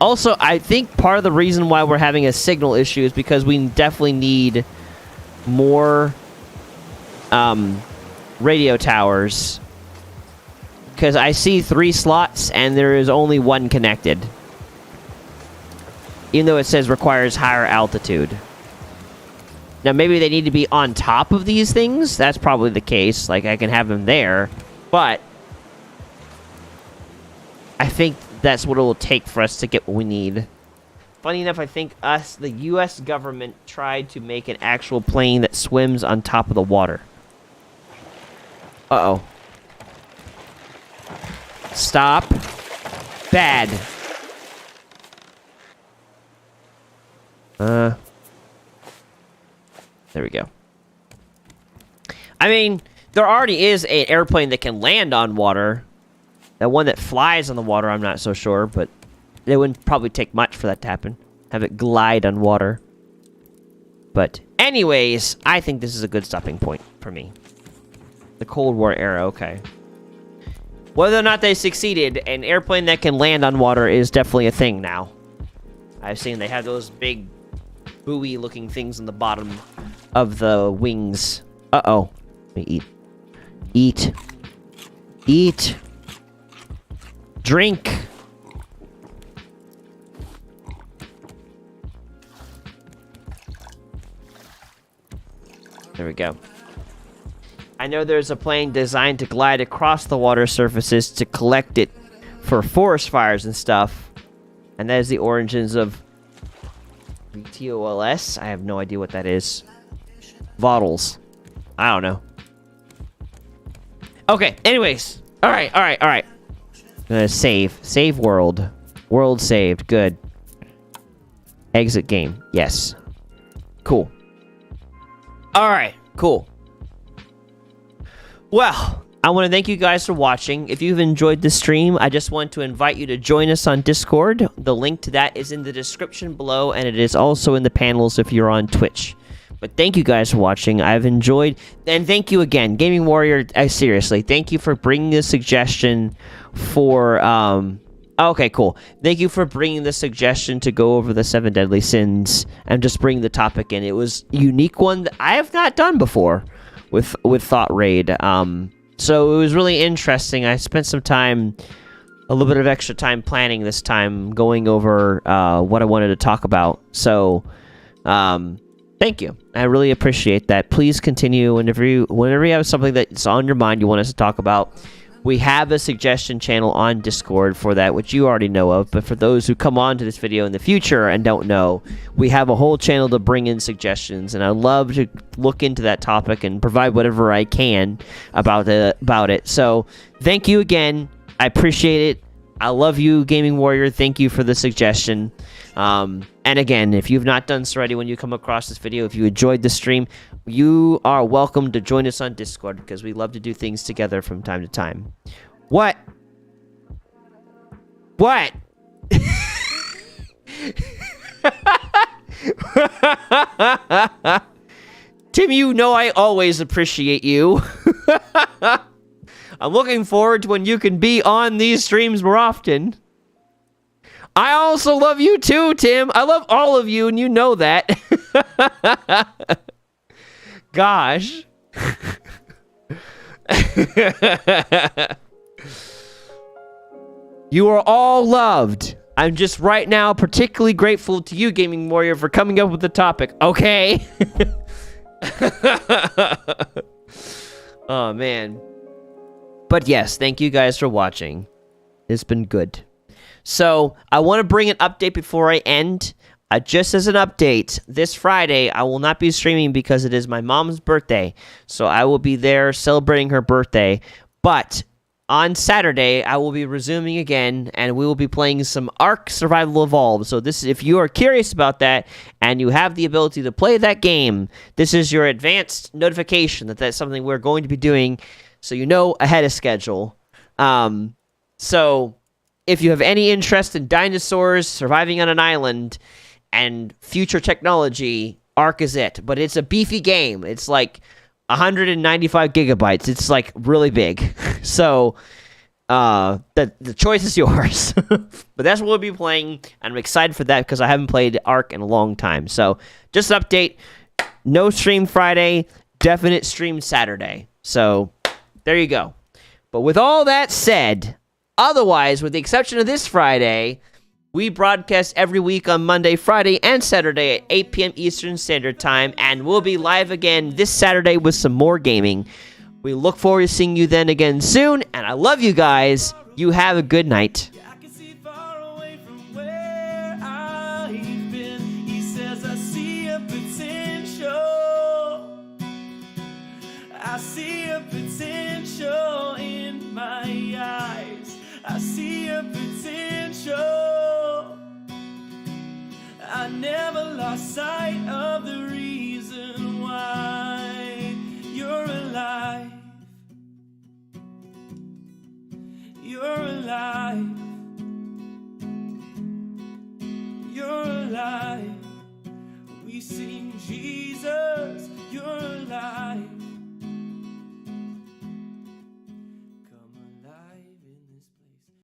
A: Also, I think part of the reason why we're having a signal issue is because we definitely need more radio towers. Because I see 3 slots and there is only 1 connected. Even though it says requires higher altitude. Now, maybe they need to be on top of these things. That's probably the case. Like, I can have them there. But I think that's what it will take for us to get what we need. Funny enough, I think the U.S. government tried to make an actual plane that swims on top of the water. Uh-oh. Stop. Bad. There we go. I mean, there already is an airplane that can land on water. That one that flies on the water, I'm not so sure, but it wouldn't probably take much for that to happen. Have it glide on water. But anyways, I think this is a good stopping point for me. The Cold War era, okay. Whether or not they succeeded, an airplane that can land on water is definitely a thing now. I've seen they have those big buoy-looking things on the bottom of the wings. Uh-oh. Let me eat. Eat. Eat. Drink. There we go. I know there's a plane designed to glide across the water surfaces to collect it for forest fires and stuff. And that is the origins of VTOLS. I have no idea what that is. Voddles. I don't know. Okay, anyways. Alright. I'm gonna save. Save world. World saved. Good. Exit game. Yes. Cool. Alright, cool. Well, I want to thank you guys for watching. If you've enjoyed this stream, I just want to invite you to join us on Discord. The link to that is in the description below, and it is also in the panels if you're on Twitch. But thank you guys for watching. I've enjoyed, and thank you again, Gaming Warrior. Seriously, thank you for bringing the suggestion for. Okay, cool. Thank you for bringing the suggestion to go over the 7 deadly sins and just bring the topic in. It was a unique one that I have not done before with thoughtraid. So it was really interesting. I spent some time, a little bit of extra time planning this time, going over what I wanted to talk about. So, thank you. I really appreciate that. Please continue whenever you have something that's on your mind you want us to talk about. We have a suggestion channel on Discord for that, which you already know of. But for those who come on to this video in the future and don't know, we have a whole channel to bring in suggestions. And I love to look into that topic and provide whatever I can about it. So thank you again. I appreciate it. I love you, Gaming Warrior. Thank you for the suggestion. And again, if you've not done so already when you come across this video, if you enjoyed the stream, you are welcome to join us on Discord because we love to do things together from time to time. What? What? Tim, you know I always appreciate you. I'm looking forward to when you can be on these streams more often. I also love you too, Tim. I love all of you, and you know that. Gosh. You are all loved. I'm just right now particularly grateful to you, Gaming Warrior, for coming up with the topic. Okay. Oh, man. But yes, thank you guys for watching. It's been good. So, I want to bring an update before I end. Just as an update, this Friday, I will not be streaming because it is my mom's birthday. So, I will be there celebrating her birthday. But on Saturday, I will be resuming again, and we will be playing some Ark Survival Evolved. So, this, if you are curious about that, and you have the ability to play that game, this is your advanced notification that that's something we're going to be doing, so you know ahead of schedule. So, if you have any interest in dinosaurs surviving on an island and future technology, Ark is it. But it's a beefy game. It's like 195 gigabytes. It's like really big. So the choice is yours. But that's what we'll be playing, and I'm excited for that because I haven't played Ark in a long time. So just an update. No stream Friday, definite stream Saturday. So there you go. But with all that said, otherwise, with the exception of this Friday, we broadcast every week on Monday, Friday, and Saturday at 8 p.m. Eastern Standard Time, and we'll be live again this Saturday with some more gaming. We look forward to seeing you then again soon, and I love you guys. You have a good night.
B: I can see far away from where I've been. He says I see a potential. I see a potential in my eyes. I see a potential. I never lost sight of the reason why you're alive. You're alive. You're alive. We sing Jesus, you're alive.